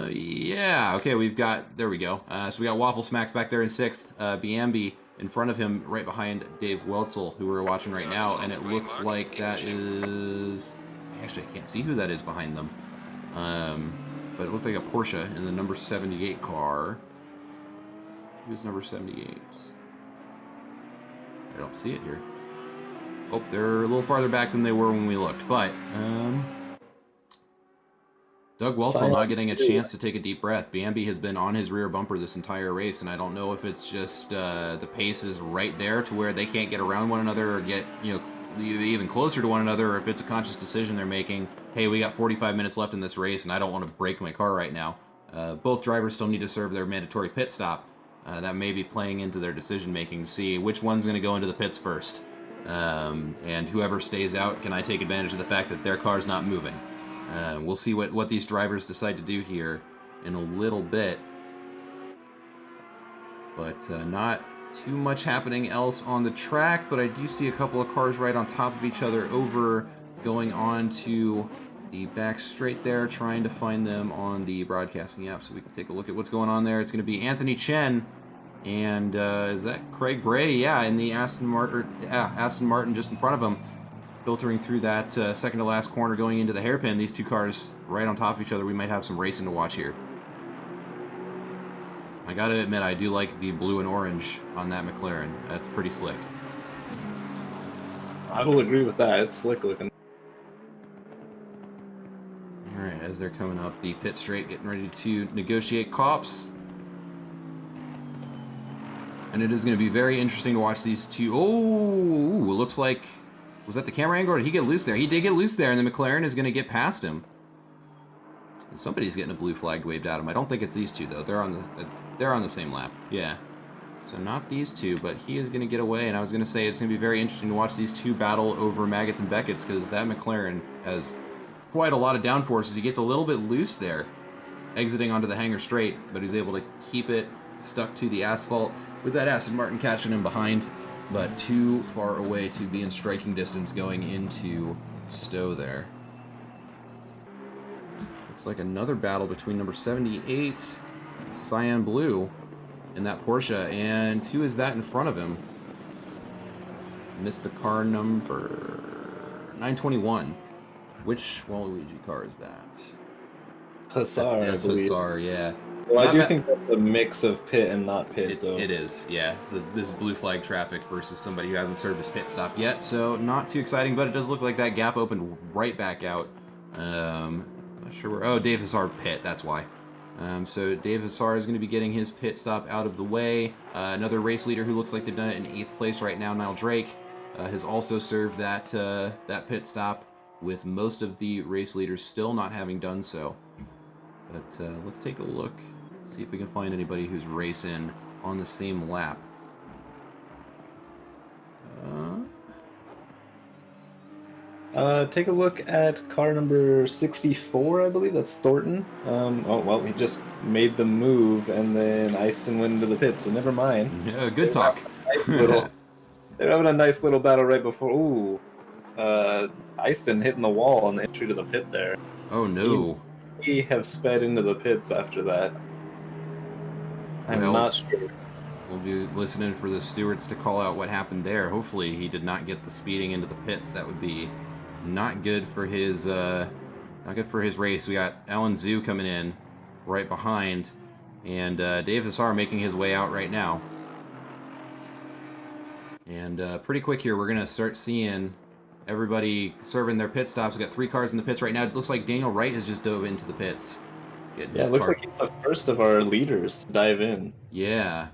Yeah, okay, we've got, there we go. So we got Waffle Smacks back there in 6th, Biambi in front of him, right behind Dave Welzel, who we're watching right now, and it looks like that is, actually I can't see who that is behind them. But it looked like a Porsche in the number 78 car. Who's number 78? I don't see it here. Oh, they're a little farther back than they were when we looked, but Doug Welzel not getting a chance to take a deep breath. Biambi has been on his rear bumper this entire race, and I don't know if it's just the pace is right there to where they can't get around one another or get, you know, even closer to one another, or if it's a conscious decision they're making. Hey, we got 45 minutes left in this race, and I don't want to break my car right now. Both drivers still need to serve their mandatory pit stop. That may be playing into their decision making to see which one's going to go into the pits first. And whoever stays out, can I take advantage of the fact that their car's not moving? We'll see what these drivers decide to do here in a little bit. But not too much happening else on the track, but I do see a couple of cars right on top of each other over going on to the back straight there, trying to find them on the broadcasting app so we can take a look at what's going on there. It's going to be Anthony Chen and is that Craig Bray? Yeah, in the Aston Martin just in front of him, filtering through that second to last corner going into the hairpin. These 2 cars right on top of each other. We might have some racing to watch here. I gotta admit, I do like the blue and orange on that McLaren. That's pretty slick.
I will agree with that. It's slick looking.
Alright, as they're coming up the pit straight, getting ready to negotiate cops. And it is going to be very interesting to watch these 2. Oh, looks like, was that the camera angle, or did he get loose there? He did get loose there, and the McLaren is going to get past him. Somebody's getting a blue flag waved at him. I don't think it's these 2 though. They're on the same lap. Yeah. So not these 2, but he is going to get away. And I was going to say it's going to be very interesting to watch these 2 battle over Maggots and Beckett's, because that McLaren has quite a lot of downforces. He gets a little bit loose there, exiting onto the hangar straight, but he's able to keep it stuck to the asphalt with that Aston Martin catching him behind, but too far away to be in striking distance going into Stowe there. Looks like another battle between number 78, Cyan Blue, and that Porsche, and who is that in front of him? Missed the car number 921. Which Waluigi car is that?
Hussar,
That's Hussar, yeah.
Well, I do think that's a mix of pit and not pit, though.
It is, yeah. This is blue flag traffic versus somebody who hasn't served his pit stop yet, so not too exciting, but it does look like that gap opened right back out. Not sure where... Oh, Dave Hussar pit, that's why. So Dave Hassar is going to be getting his pit stop out of the way. Another race leader who looks like they've done it in 8th place right now, Niall Drake, has also served that pit stop, with most of the race leaders still not having done so. But let's take a look, see if we can find anybody who's racing on the same lap.
Take a look at car number 64, I believe. That's Thornton. Oh, well, he just made the move, and then Easton went into the pit, so never mind.
Yeah, good talk.
They're having a nice little battle right before. Ooh. Easton hitting the wall on the entry to the pit there.
Oh, no.
He have sped into the pits after that. I'm
Well,
not sure.
We'll be listening for the stewards to call out what happened there. Hopefully he did not get the speeding into the pits. That would be not good for his race. We got Alan Zhu coming in right behind, and Dave Hassar making his way out right now. And pretty quick here, we're gonna start seeing everybody serving their pit stops. We got 3 cars in the pits right now. It looks like Daniel Wright has just dove into the pits.
Yeah, it looks like he's the first of our leaders to dive in.
Yeah.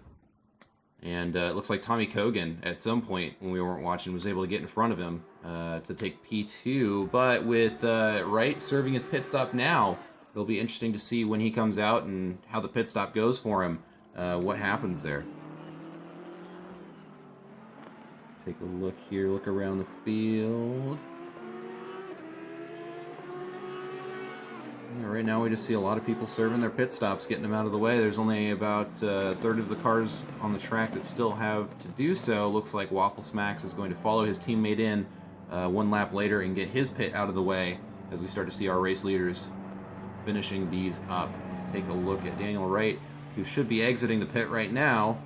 And it looks like Tommy Kogan, at some point when we weren't watching, was able to get in front of him to take P2. But with Wright serving his pit stop now, it'll be interesting to see when he comes out and how the pit stop goes for him, what happens there. Let's take a look here, look around the field. Yeah, right now we just see a lot of people serving their pit stops, getting them out of the way. There's only about a third of the cars on the track that still have to do so. Looks like Waffle Smacks is going to follow his teammate in one lap later and get his pit out of the way as we start to see our race leaders finishing these up. Let's take a look at Daniel Wright, who should be exiting the pit right now.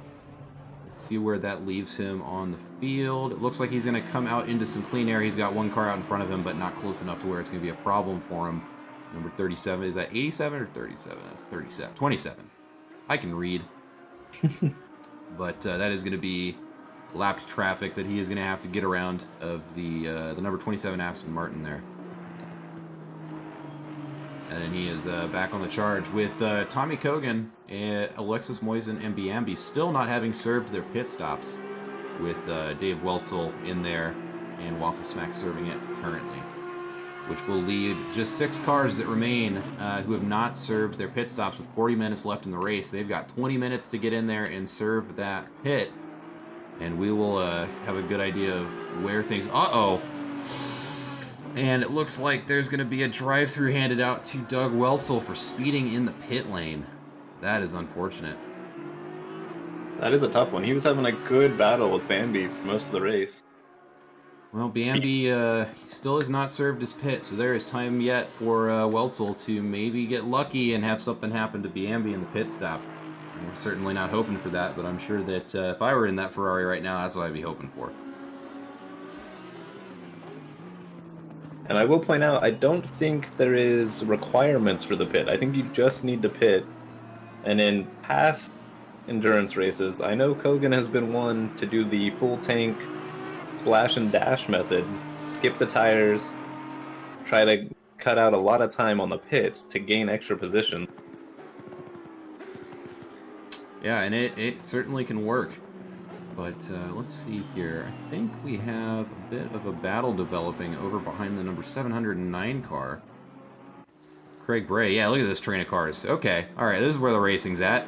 Let's see where that leaves him on the field. It looks like he's going to come out into some clean air. He's got one car out in front of him, but not close enough to where it's going to be a problem for him. Number 37, is that 87 or 37? That's 37. 27. I can read. But that is going to be lapped traffic that he is going to have to get around of the number 27 Aston Martin there. And then he is back on the charge with Tommy Kogan, Alexis Moisen, and Biambi still not having served their pit stops, with Dave Weltzel in there and Waffle Smack serving it currently, which will leave just 6 cars that remain who have not served their pit stops with 40 minutes left in the race. They've got 20 minutes to get in there and serve that pit, and we will have a good idea of where things... Uh-oh! And it looks like there's going to be a drive-through handed out to Doug Weltzel for speeding in the pit lane. That is unfortunate.
That is a tough one. He was having a good battle with Bambi for most of the race.
Well, Bambi still has not served his pit, so there is time yet for Weltzel to maybe get lucky and have something happen to Bambi in the pit stop. We're certainly not hoping for that, but I'm sure that if I were in that Ferrari right now, that's what I'd be hoping for.
And I will point out, I don't think there is requirements for the pit. I think you just need to pit. And in past endurance races, I know Kogan has been one to do the full tank splash and dash method, skip the tires, try to cut out a lot of time on the pit to gain extra position.
Yeah, and it certainly can work. But let's see here. I think we have a bit of a battle developing over behind the number 709 car. Craig Bray. Yeah, look at this train of cars. Okay, all right, this is where the racing's at.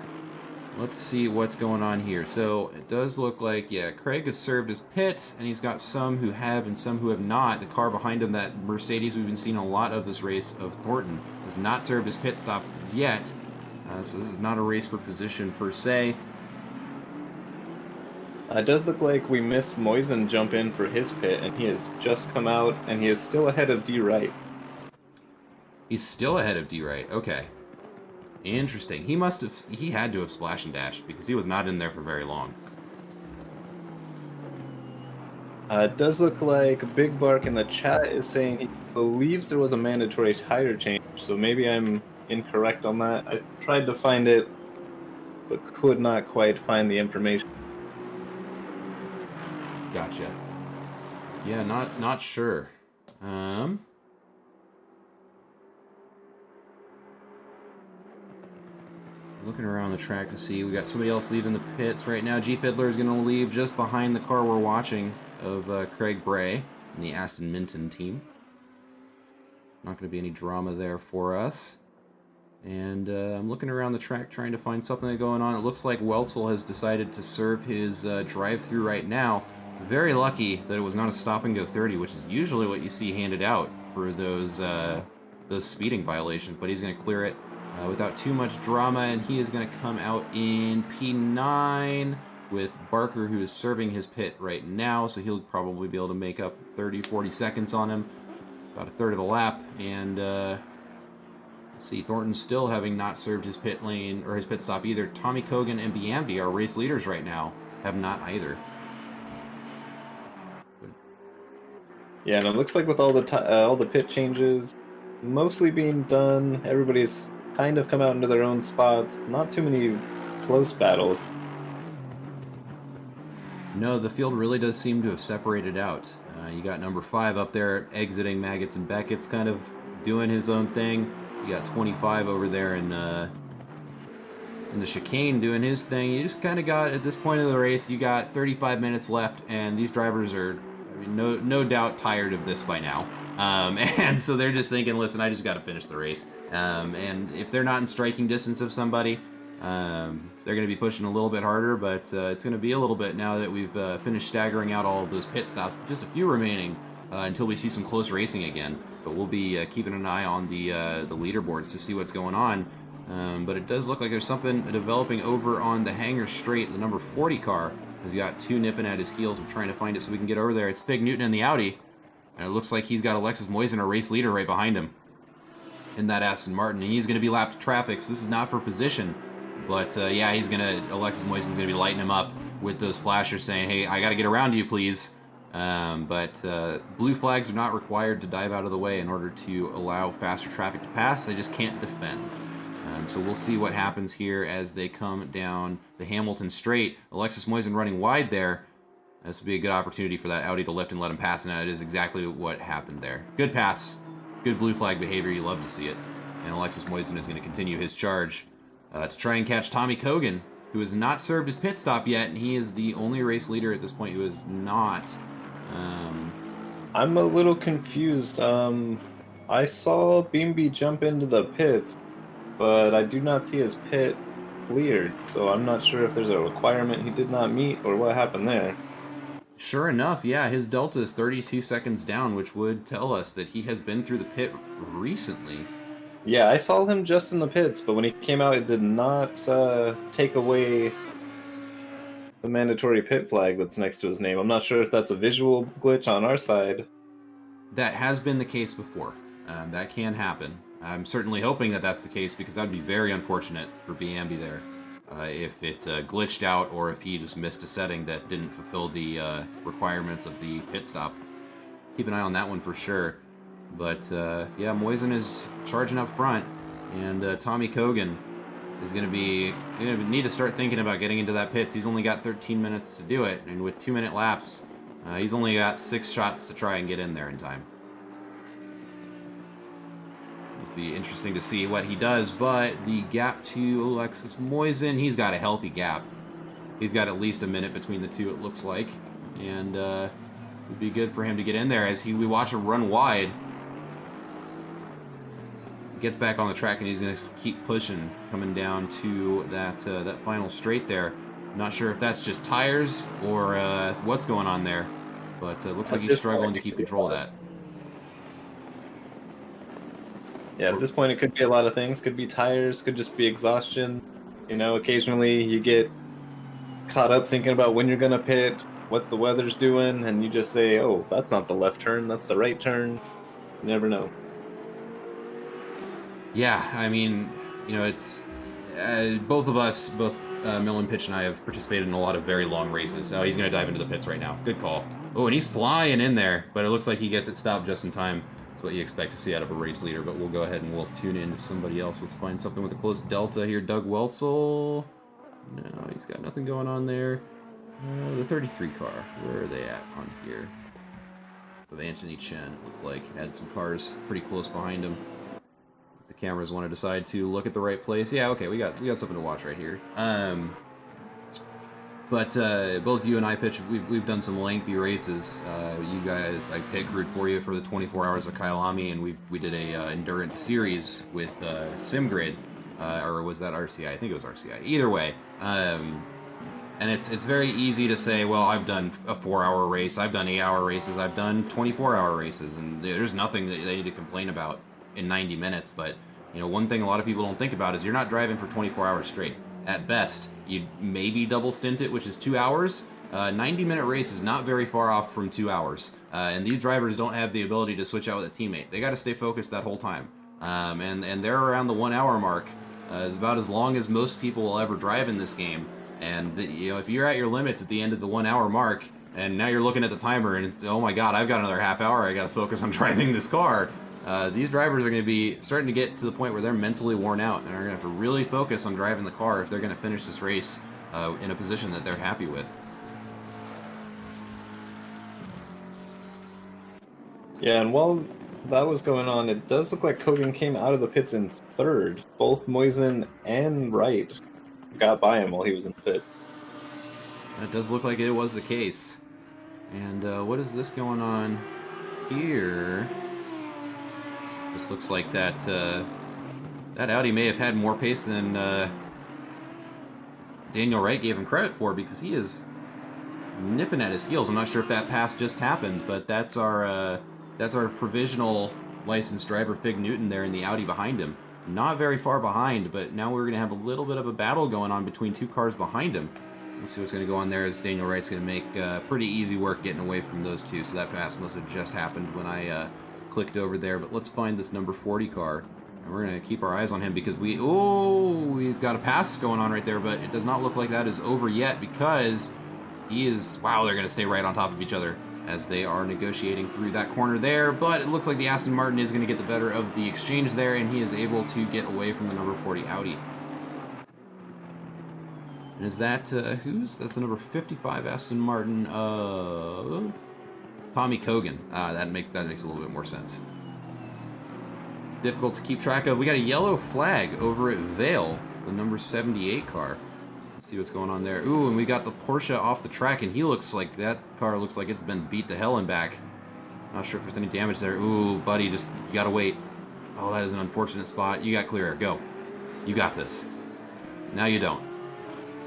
Let's see what's going on here. So it does look like, yeah, Craig has served his pit, and he's got some who have and some who have not. The car behind him, that Mercedes we've been seeing a lot of this race of Thornton, has not served his pit stop yet. So this is not a race for position per se.
It does look like we missed Moisen jump in for his pit, and he has just come out, and he is still ahead of D. Wright.
He's still ahead of D. Wright. Okay. Interesting. He had to have splash and dashed because he was not in there for very long.
It does look like Big Bark in the chat is saying he believes there was a mandatory tire change, so maybe I'm incorrect on that. I tried to find it, but could not quite find the information.
Gotcha. Yeah, not sure. Looking around the track to see, we got somebody else leaving the pits right now. G Fiddler is going to leave just behind the car we're watching of Craig Bray and the Aston Minton team. Not going to be any drama there for us. And I'm looking around the track trying to find something going on. It looks like Welzel has decided to serve his drive-through right now. Very lucky that it was not a stop-and-go 30, which is usually what you see handed out for those speeding violations. But he's going to clear it without too much drama, and he is going to come out in P9 with Barker, who is serving his pit right now, so he'll probably be able to make up 30, 40 seconds on him, about a third of the lap, and let's see, Thornton still having not served his pit lane, or his pit stop either. Tommy Kogan and Biambi, our race leaders right now, have not either.
Yeah, and it looks like with all the pit changes mostly being done, everybody's kind of come out into their own spots. Not too many close battles.
No, the field really does seem to have separated out. You got number 5 up there exiting Maggots and Beckett's, kind of doing his own thing. You got 25 over there in the chicane doing his thing. You just kind of got, at this point of the race, you got 35 minutes left, and these drivers are, I mean, no doubt tired of this by now. And so they're just thinking, listen, I just got to finish the race. And if they're not in striking distance of somebody, they're going to be pushing a little bit harder, but it's going to be a little bit now that we've finished staggering out all of those pit stops. Just a few remaining until we see some close racing again. But we'll be keeping an eye on the leaderboards to see what's going on. But it does look like there's something developing over on the Hangar Straight. The number 40 car has got 2 nipping at his heels. We're trying to find it so we can get over there. It's Fig Newton in the Audi. And it looks like he's got Alexis Moisen, our race leader, right behind him in that Aston Martin. And he's going to be lapped traffic, so this is not for position. But yeah, Alexis Moisen's going to be lighting him up with those flashers saying, hey, I got to get around you, please. But blue flags are not required to dive out of the way in order to allow faster traffic to pass. They just can't defend. So we'll see what happens here as they come down the Hamilton Straight. Alexis Moisen running wide there. This will be a good opportunity for that Audi to lift and let him pass, and that is exactly what happened there. Good pass. Good blue flag behavior. You love to see it. And Alexis Moisen is going to continue his charge to try and catch Tommy Kogan, who has not served his pit stop yet, and he is the only race leader at this point who is not.
I'm a little confused. I saw Beamby jump into the pits, but I do not see his pit cleared, so I'm not sure if there's a requirement he did not meet or what happened there.
Sure enough, yeah, his delta is 32 seconds down, which would tell us that he has been through the pit recently.
Yeah, I saw him just in the pits, but when he came out, it did not take away the mandatory pit flag that's next to his name. I'm not sure if that's a visual glitch on our side.
That has been the case before. That can happen. I'm certainly hoping that that's the case, because that would be very unfortunate for Biambi there. If it glitched out, or if he just missed a setting that didn't fulfill the requirements of the pit stop. Keep an eye on that one for sure. But yeah, Moisen is charging up front, and Tommy Kogan is going to need to start thinking about getting into that pits. He's only got 13 minutes to do it, and with 2-minute laps, he's only got 6 shots to try and get in there in time. It'll be interesting to see what he does, but the gap to Alexis Moisen, he's got a healthy gap. He's got at least a minute between the two, it looks like, and it would be good for him to get in there as we watch him run wide. Gets back on the track, and he's going to keep pushing, coming down to that final straight there. Not sure if that's just tires or what's going on there, but it looks like he's struggling to keep control of that.
Yeah, at this point it could be a lot of things. Could be tires, could just be exhaustion. You know, occasionally you get caught up thinking about when you're going to pit, what the weather's doing, and you just say, oh, that's not the left turn, that's the right turn. You never know.
Yeah, I mean, you know, it's both of us, Millen Pitch and I, have participated in a lot of very long races. Oh, he's going to dive into the pits right now. Good call. Oh, and he's flying in there, but it looks like he gets it stopped just in time. That's what you expect to see out of a race leader, but we'll go ahead and we'll tune in to somebody else. Let's find something with a close delta here. Doug Welzel. No, he's got nothing going on there. The 33 car. Where are they at on here? With Anthony Chen, it looked like. Had some cars pretty close behind him. The cameras want to decide to look at the right place. Yeah, okay, we got something to watch right here. But both you and I pitch, we've done some lengthy races. You guys, I pit crewed for you for the 24 hours of Kyalami, and we did a endurance series with SimGrid, or was that RCI? I think it was RCI. Either way, and it's very easy to say, well, I've done a 4-hour race, I've done 8-hour races, I've done 24-hour races, and there's nothing that they need to complain about in 90 minutes. But you know, one thing a lot of people don't think about is you're not driving for 24 hours straight. At best, you maybe double stint it, which is 2 hours. 90-minute race is not very far off from 2 hours, and these drivers don't have the ability to switch out with a teammate. They got to stay focused that whole time, and they're around the 1 hour mark. Is about as long as most people will ever drive in this game. And you know, if you're at your limits at the end of the 1 hour mark, and now you're looking at the timer and it's, oh my god, I've got another half hour, I got to focus on driving this car. These drivers are going to be starting to get to the point where they're mentally worn out and are going to have to really focus on driving the car if they're going to finish this race in a position that they're happy with.
Yeah, and while that was going on, it does look like Kogan came out of the pits in third. Both Moisen and Wright got by him while he was in the pits.
That does look like it was the case. And what is this going on here? This looks like that that Audi may have had more pace than Daniel Wright gave him credit for, because he is nipping at his heels. I'm not sure if that pass just happened, but that's our provisional licensed driver Fig Newton there in the Audi behind him. Not very far behind, but now we're going to have a little bit of a battle going on between two cars behind him. We'll see what's going to go on there, as Daniel Wright's going to make pretty easy work getting away from those two. So that pass must have just happened when I clicked over there. But let's find this number 40 car, and we're going to keep our eyes on him, because we've got a pass going on right there, but it does not look like that is over yet, because he is, wow, they're going to stay right on top of each other as they are negotiating through that corner there. But it looks like the Aston Martin is going to get the better of the exchange there, and he is able to get away from the number 40 Audi. And is that, that's the number 55 Aston Martin of Tommy Kogan. That makes a little bit more sense. Difficult to keep track of. We got a yellow flag over at Vale, the number 78 car. Let's see what's going on there. Ooh, and we got the Porsche off the track, and he looks like, that car looks like it's been beat to hell and back. Not sure if there's any damage there. Ooh, buddy, you gotta wait. Oh, that is an unfortunate spot. You got clear air. Go. You got this. Now you don't.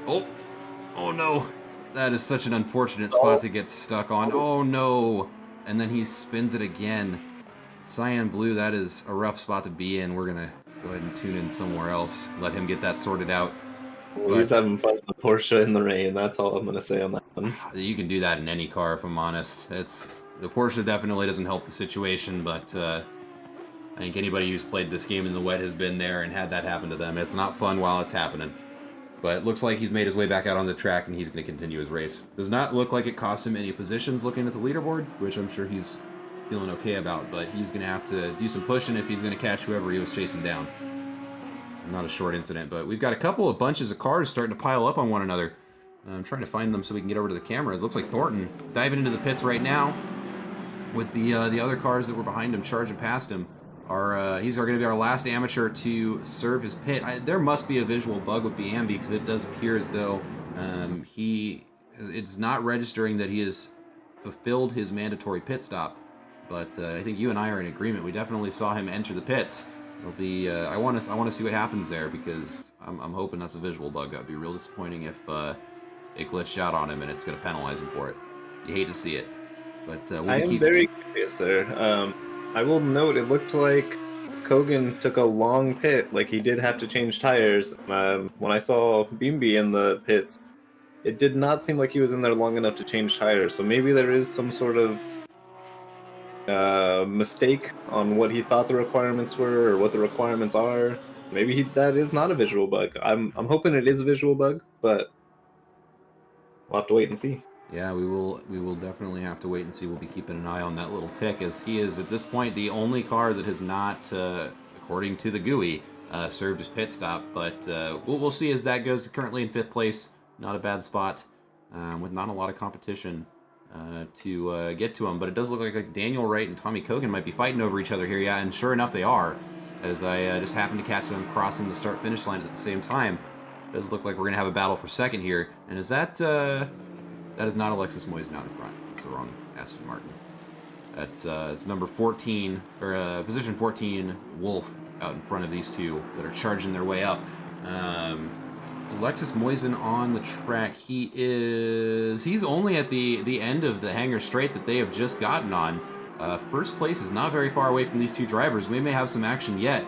Oh no. That is such an unfortunate spot to get stuck on. Oh no. And then he spins it again. Cyan Blue, that is a rough spot to be in. We're gonna go ahead and tune in somewhere else. Let him get that sorted out.
Well, he's having fun with the Porsche in the rain. That's all I'm going to say on that one.
You can do that in any car, if I'm honest. The Porsche definitely doesn't help the situation, but I think anybody who's played this game in the wet has been there and had that happen to them. It's not fun while it's happening. But it looks like he's made his way back out on the track, and he's going to continue his race. Does not look like it cost him any positions looking at the leaderboard, which I'm sure he's feeling okay about, but he's going to have to do some pushing if he's going to catch whoever he was chasing down. Not a short incident, but we've got a couple of bunches of cars starting to pile up on one another. I'm trying to find them so we can get over to the camera. It looks like Thornton diving into the pits right now with the other cars that were behind him charging past him. He's going to be our last amateur to serve his pit. There must be a visual bug with BM, because it does appear as though it's not registering that he has fulfilled his mandatory pit stop. But I think you and I are in agreement. We definitely saw him enter the pits. It'll be. I want to see what happens there, because I'm hoping that's a visual bug. That'd be real disappointing if it glitched out on him and it's going to penalize him for it. You hate to see it, but
I am very curious there. I will note, it looked like Kogan took a long pit. Like, he did have to change tires. When I saw Beamby in the pits, it did not seem like he was in there long enough to change tires. So maybe there is some sort of mistake on what he thought the requirements were, or what the requirements are. Maybe that is not a visual bug. I'm hoping it is a visual bug, but we'll have to wait and see.
Yeah, we will definitely have to wait and see. We'll be keeping an eye on that little tick, as he is at this point the only car that has not, according to the GUI, served his pit stop. But we'll see as that goes. Currently in 5th place, not a bad spot, with not a lot of competition to get to him. But it does look like Daniel Wright and Tommy Kogan might be fighting over each other here. Yeah, and sure enough, they are. as I just happened to catch them crossing the start-finish line at the same time. It does look like we're going to have a battle for second here. And is that... that is not Alexis Moisen out in front. It's the wrong Aston Martin. That's it's number 14, or position 14, Wolf, out in front of these two that are charging their way up. Alexis Moisen on the track. He's only at the end of the hangar straight that they have just gotten on. First place is not very far away from these two drivers. We may have some action yet,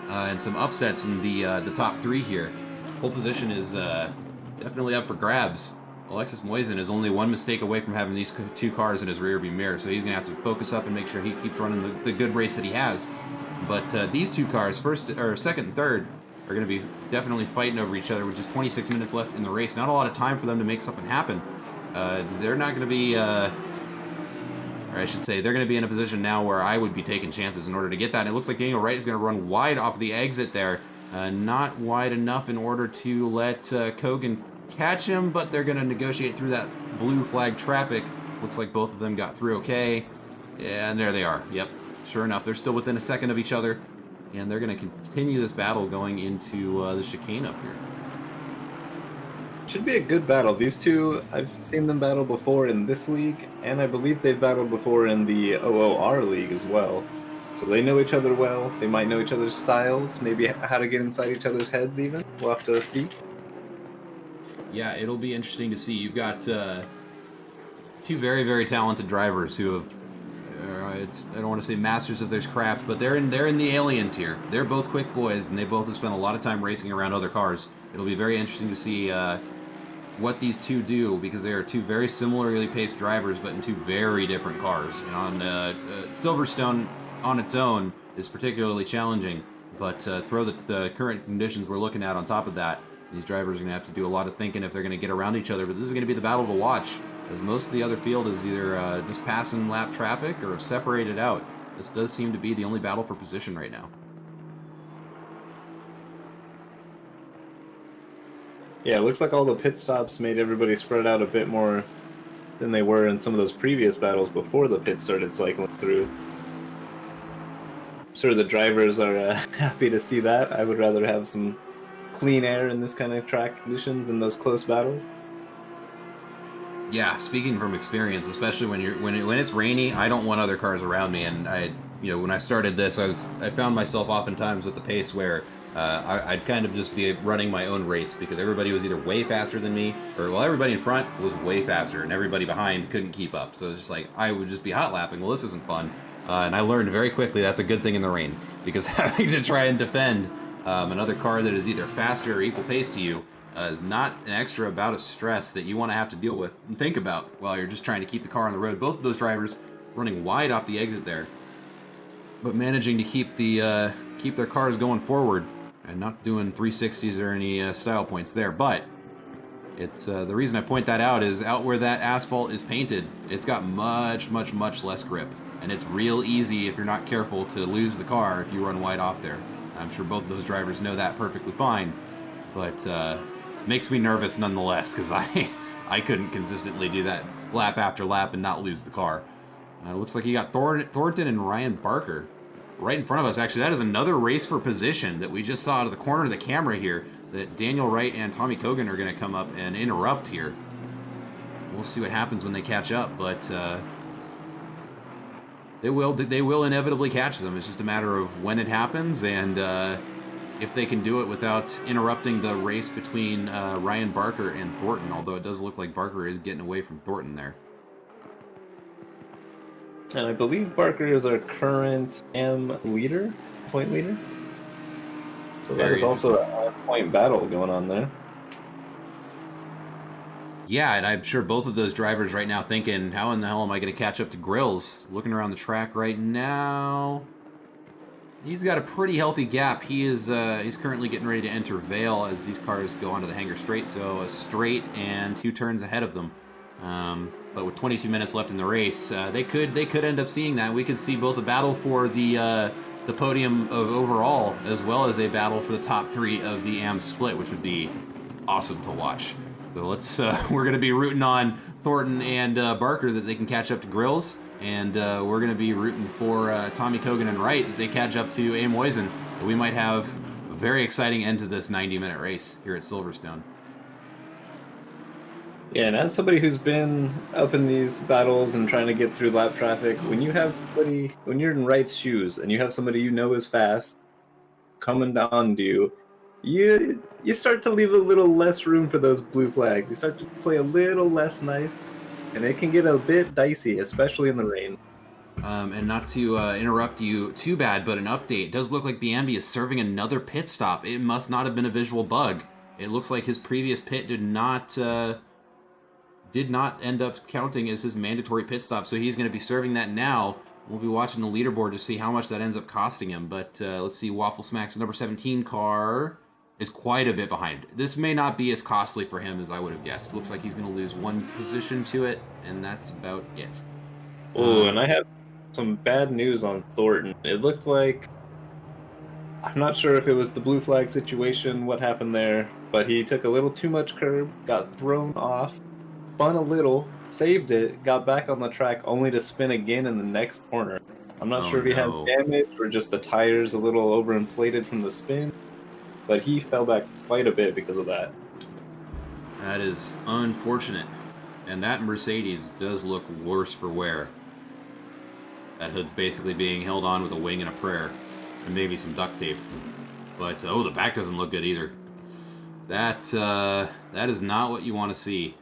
and some upsets in the top three here. Pole position is definitely up for grabs. Alexis Moisen is only one mistake away from having these two cars in his rearview mirror, so he's going to have to focus up and make sure he keeps running the good race that he has. But these two cars, second and third, are going to be definitely fighting over each other with just 26 minutes left in the race. Not a lot of time for them to make something happen. They're not going to be, or I should say, they're going to be in a position now where I would be taking chances in order to get that. And it looks like Daniel Wright is going to run wide off the exit there. Not wide enough in order to let Kogan catch him, but they're going to negotiate through that blue flag traffic. Looks like both of them got through okay. Yeah, and there they are. Yep, sure enough, they're still within a second of each other. And they're going to continue this battle going into the chicane up here.
Should be a good battle. These two, I've seen them battle before in this league, and I believe they've battled before in the OOR league as well. So they know each other well. They might know each other's styles, maybe how to get inside each other's heads even. We'll have to see.
Yeah, it'll be interesting to see. You've got two very, very talented drivers who have, I don't want to say masters of their craft, but they're in the alien tier. They're both quick boys, and they both have spent a lot of time racing around other cars. It'll be very interesting to see what these two do, because they are two very similarly paced drivers, but in two very different cars. And on Silverstone on its own is particularly challenging, but throw the current conditions we're looking at on top of that, these drivers are going to have to do a lot of thinking if they're going to get around each other. But this is going to be the battle to watch, as most of the other field is either just passing lap traffic or separated out. This does seem to be the only battle for position right now.
Yeah, it looks like all the pit stops made everybody spread out a bit more than they were in some of those previous battles before the pit started cycling through. I'm sure the drivers are happy to see that. I would rather have some clean air in this kind of track conditions in those close battles.
Yeah, speaking from experience, especially when it's rainy, I don't want other cars around me. And when I started this, I found myself oftentimes with the pace where I'd kind of just be running my own race, because everybody was either way faster than me, or everybody in front was way faster, and everybody behind couldn't keep up. So it's just like I would just be hot lapping. Well, this isn't fun, and I learned very quickly that's a good thing in the rain, because having to try and defend another car that is either faster or equal pace to you is not an extra bout of stress that you want to have to deal with and think about while you're just trying to keep the car on the road. Both of those drivers running wide off the exit there, but managing to keep their cars going forward and not doing 360s or any style points there. But it's the reason I point that out is out where that asphalt is painted, it's got much, much, much less grip, and it's real easy if you're not careful to lose the car if you run wide off there. I'm sure both of those drivers know that perfectly fine, but makes me nervous nonetheless, because I couldn't consistently do that lap after lap and not lose the car. Looks like you got Thornton and Ryan Barker right in front of us. Actually, that is another race for position that we just saw out of the corner of the camera here, that Daniel Wright and Tommy Kogan are going to come up and interrupt here. We'll see what happens when they catch up, but they will inevitably catch them. It's just a matter of when it happens, and if they can do it without interrupting the race between Ryan Barker and Thornton, although it does look like Barker is getting away from Thornton there.
And I believe Barker is our current point leader. So that is also a point battle going on there.
Yeah, and I'm sure both of those drivers right now thinking, how in the hell am I going to catch up to Grills? Looking around the track right now, he's got a pretty healthy gap. He's currently getting ready to enter Vale as these cars go onto the hangar straight, so a straight and 2 turns ahead of them. But with 22 minutes left in the race, they could end up seeing that. We could see both a battle for the podium of overall, as well as a battle for the top 3 of the AM split, which would be awesome to watch. So we're going to be rooting on Thornton and Barker that they can catch up to Grills, and we're going to be rooting for Tommy Kogan and Wright that they catch up to A. Moisen. we might have a very exciting end to this 90-minute race here at Silverstone.
Yeah, and as somebody who's been up in these battles and trying to get through lap traffic, when you're in Wright's shoes and you have somebody you know is fast coming down to you, you start to leave a little less room for those blue flags. You start to play a little less nice, and it can get a bit dicey, especially in the rain.
And not to interrupt you too bad, but an update. It does look like Biambi is serving another pit stop. It must not have been a visual bug. It looks like his previous pit did not end up counting as his mandatory pit stop, so he's going to be serving that now. We'll be watching the leaderboard to see how much that ends up costing him, but let's see, Waffle Smack's number 17 car is quite a bit behind. This may not be as costly for him as I would have guessed. Looks like he's going to lose one position to it, and that's about it.
Oh, and I have some bad news on Thornton. It looked like, I'm not sure if it was the blue flag situation, what happened there, but he took a little too much curb, got thrown off, spun a little, saved it, got back on the track only to spin again in the next corner. I'm not sure if he had damage or just the tires a little overinflated from the spin, but he fell back quite a bit because of that.
That is unfortunate. And that Mercedes does look worse for wear. That hood's basically being held on with a wing and a prayer, and maybe some duct tape. But, oh, the back doesn't look good either. That is not what you want to see.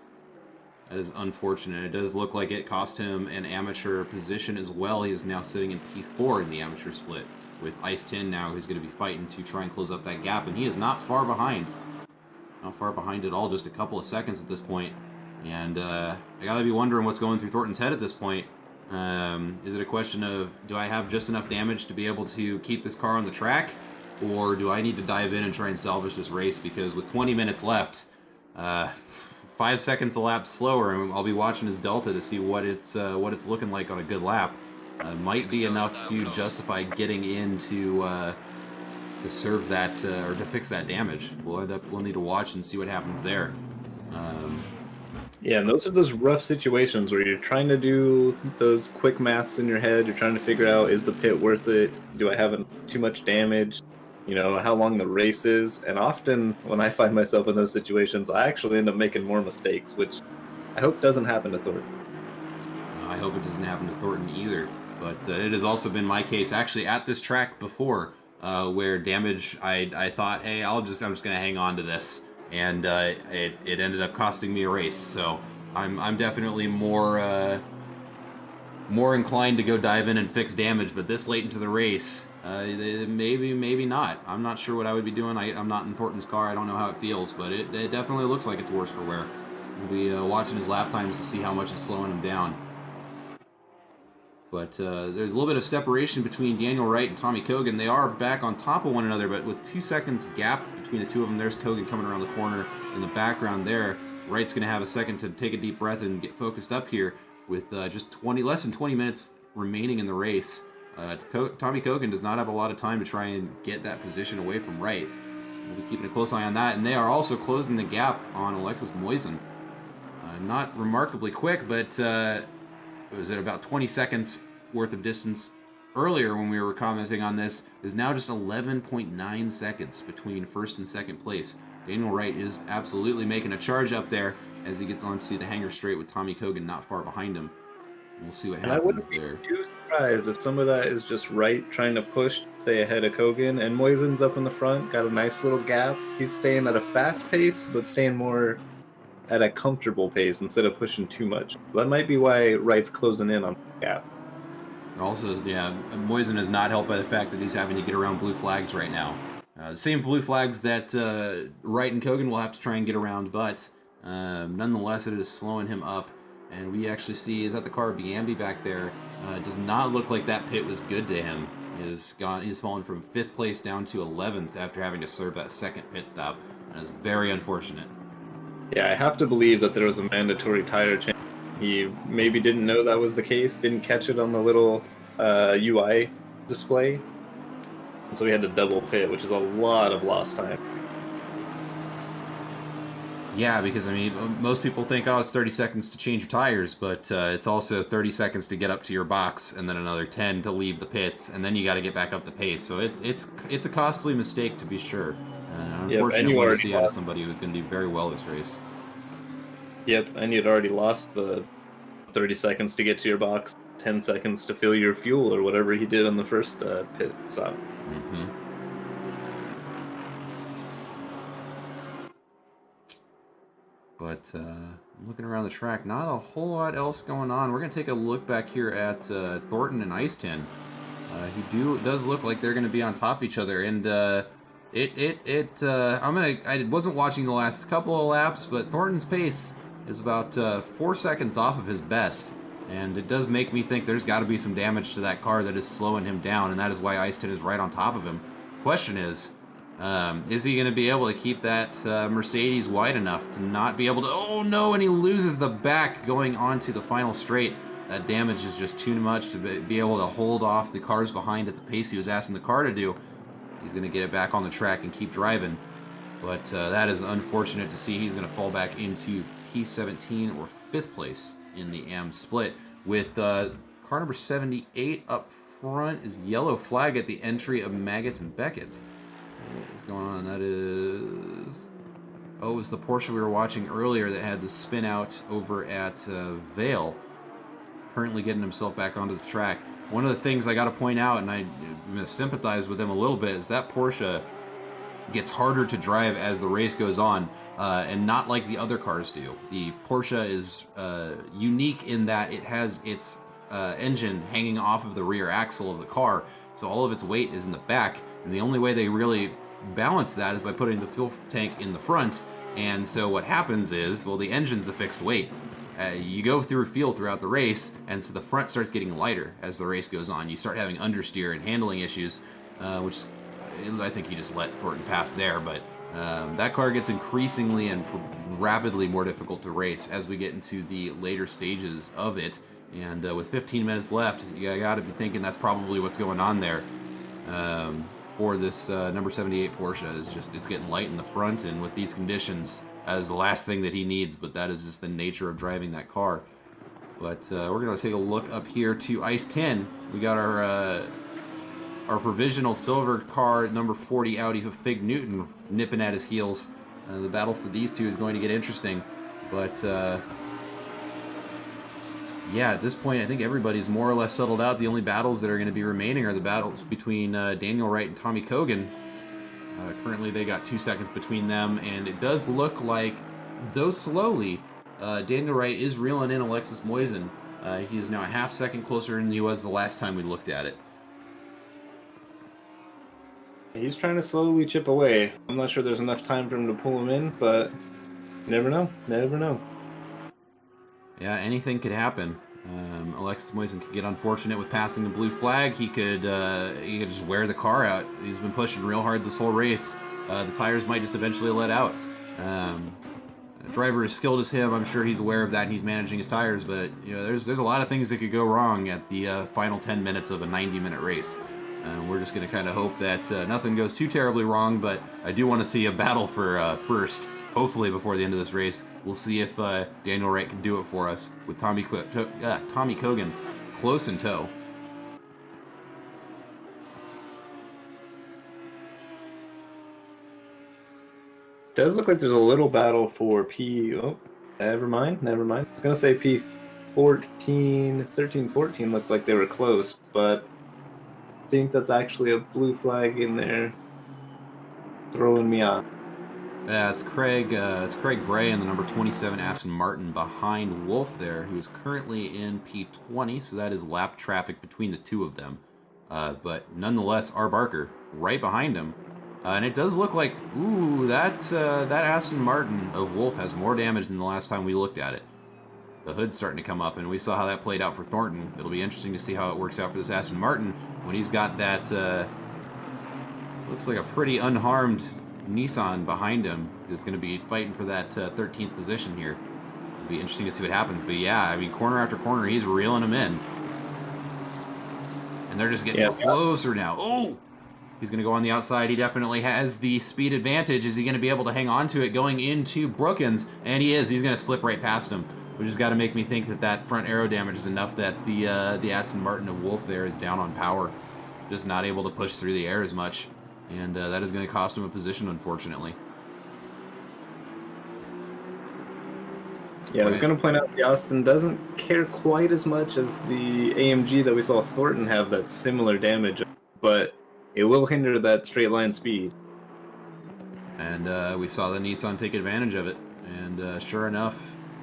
That is unfortunate. It does look like it cost him an amateur position as well. He is now sitting in P4 in the amateur split, with Ice 10 now, who's going to be fighting to try and close up that gap, and he is not far behind. Not far behind at all, just a couple of seconds at this point. And I gotta be wondering what's going through Thornton's head at this point. Is it a question of, do I have just enough damage to be able to keep this car on the track, or do I need to dive in and try and salvage this race? Because with 20 minutes left, 5 seconds a lap slower, and I'll be watching his delta to see what it's looking like on a good lap. Might be enough to justify getting in to serve that or to fix that damage. We'll need to watch and see what happens there.
Yeah, and those are those rough situations where you're trying to do those quick maths in your head. You're trying to figure out, is the pit worth it? Do I have too much damage? You know, how long the race is. And often when I find myself in those situations, I actually end up making more mistakes, which I hope doesn't happen to Thornton.
I hope it doesn't happen to Thornton either. But it has also been my case actually at this track before, where damage, I thought, hey, I'm just going to hang on to this. And it ended up costing me a race. So I'm definitely more inclined to go dive in and fix damage. But this late into the race, maybe not. I'm not sure what I would be doing. I'm not in Thornton's car. I don't know how it feels, but it definitely looks like it's worse for wear. We'll be watching his lap times to see how much is slowing him down. But there's a little bit of separation between Daniel Wright and Tommy Kogan. They are back on top of one another, but with 2 seconds gap between the two of them. There's Kogan coming around the corner in the background there. Wright's going to have a second to take a deep breath and get focused up here with just less than 20 minutes remaining in the race. Tommy Kogan does not have a lot of time to try and get that position away from Wright. We'll be keeping a close eye on that, and they are also closing the gap on Alexis Moisen. Not remarkably quick, but it was at about 20 seconds worth of distance earlier when we were commenting on this, is now just 11.9 seconds between first and second place. Daniel Wright is absolutely making a charge up there as he gets onto the hanger straight with Tommy Kogan not far behind him. We'll see what happens there.
And I wouldn't be too surprised if some of that is just Wright trying to push, stay ahead of Kogan, and Moisen's up in the front, got a nice little gap. He's staying at a fast pace, but staying more at a comfortable pace instead of pushing too much. So that might be why Wright's closing in on the gap.
Also, yeah, Moisen is not helped by the fact that he's having to get around blue flags right now. The same blue flags that Wright and Kogan will have to try and get around, but nonetheless, it is slowing him up. And we actually see, is that the car Biambi back there? Does not look like that pit was good to him. He's fallen from 5th place down to 11th after having to serve that second pit stop. And it's very unfortunate.
Yeah, I have to believe that there was a mandatory tire change. He maybe didn't know that was the case, didn't catch it on the little UI display. And so he had to double pit, which is a lot of lost time.
Yeah, because I mean, most people think, oh, it's 30 seconds to change your tires, but it's also 30 seconds to get up to your box, and then another 10 to leave the pits, and then you got to get back up the pace. So it's a costly mistake to be sure. An
Yep, and
unfortunate
you
one to
already
see out of
lost.
somebody who's going to do very well this race.
Yep, and you'd already lost the 30 seconds to get to your box, 10 seconds to fill your fuel, or whatever he did on the first pit stop.
Mm-hmm. But looking around the track, not a whole lot else going on. We're going to take a look back here at Thornton and Ice Tin. It does look like they're going to be on top of each other, and I wasn't watching the last couple of laps, but Thornton's pace is about 4 seconds off of his best, and it does make me think there's got to be some damage to that car that is slowing him down, and that is why Ice Tin is right on top of him. Question is he going to be able to keep that Mercedes wide enough to not be able to... Oh, no, and he loses the back going onto the final straight. That damage is just too much to be able to hold off the cars behind at the pace he was asking the car to do. He's going to get it back on the track and keep driving. But that is unfortunate to see. He's going to fall back into P17 or 5th place in the AM split. With car number 78 up front is yellow flag at the entry of Maggots and Beckett's. What is going on? That is... Oh, it was the Porsche we were watching earlier that had the spin out over at Vale. Currently getting himself back onto the track. One of the things I got to point out, and I'm going to sympathize with him a little bit, is that Porsche gets harder to drive as the race goes on, and not like the other cars do. The Porsche is unique in that it has its engine hanging off of the rear axle of the car, so all of its weight is in the back, and the only way they really balance that is by putting the fuel tank in the front. And so what happens is, well, the engine's a fixed weight. You go through fuel throughout the race, and so the front starts getting lighter as the race goes on. You start having understeer and handling issues, which I think he just let Thornton pass there, but that car gets increasingly and rapidly more difficult to race as we get into the later stages of it. And with 15 minutes left, you got to be thinking that's probably what's going on there. For this number 78 Porsche is just, it's getting light in the front, and with these conditions, that is the last thing that he needs, but that is just the nature of driving that car. But we're going to take a look up here to Ice 10. We got our provisional silver car, number 40 Audi of Fig Newton, nipping at his heels. The battle for these two is going to get interesting, but yeah, at this point, I think everybody's more or less settled out. The only battles that are going to be remaining are the battles between Daniel Wright and Tommy Kogan. Currently, they got 2 seconds between them, and it does look like, though slowly, Daniel Wright is reeling in Alexis Moisen. He is now a half second closer than he was the last time we looked at it.
He's trying to slowly chip away. I'm not sure there's enough time for him to pull him in, but you never know. Never know.
Yeah, anything could happen. Alexis Moisen could get unfortunate with passing the blue flag. He could just wear the car out. He's been pushing real hard this whole race. The tires might just eventually let out. A driver as skilled as him, I'm sure he's aware of that and he's managing his tires, but you know, there's a lot of things that could go wrong at the final 10 minutes of a 90-minute race. We're just going to kind of hope that nothing goes too terribly wrong, but I do want to see a battle for first, hopefully before the end of this race. We'll see if Daniel Wright can do it for us with Tommy Kogan close in tow.
Does look like there's a little battle for P... Oh, never mind. I was going to say P14, 13, 14 looked like they were close, but I think that's actually a blue flag in there throwing me off.
Yeah, it's Craig Bray and the number 27 Aston Martin behind Wolf there, who is currently in P20, so that is lap traffic between the two of them. But nonetheless, R. Barker right behind him. And it does look like, ooh, that Aston Martin of Wolf has more damage than the last time we looked at it. The hood's starting to come up, and we saw how that played out for Thornton. It'll be interesting to see how it works out for this Aston Martin when he's got that, looks like a pretty unharmed Nissan behind him. Is going to be fighting for that 13th position here. It'll be interesting to see what happens. But yeah, I mean, corner after corner, he's reeling them in. And they're just getting closer now. Oh! He's going to go on the outside. He definitely has the speed advantage. Is he going to be able to hang on to it going into Brookins? And he is. He's going to slip right past him, which has got to make me think that that front aero damage is enough that the Aston Martin of Wolf there is down on power. Just not able to push through the air as much. And that is going to cost him a position, unfortunately.
Yeah, I was going to point out the Austin doesn't care quite as much as the AMG that we saw Thornton have that similar damage, but it will hinder that straight line speed.
And we saw the Nissan take advantage of it. And sure enough,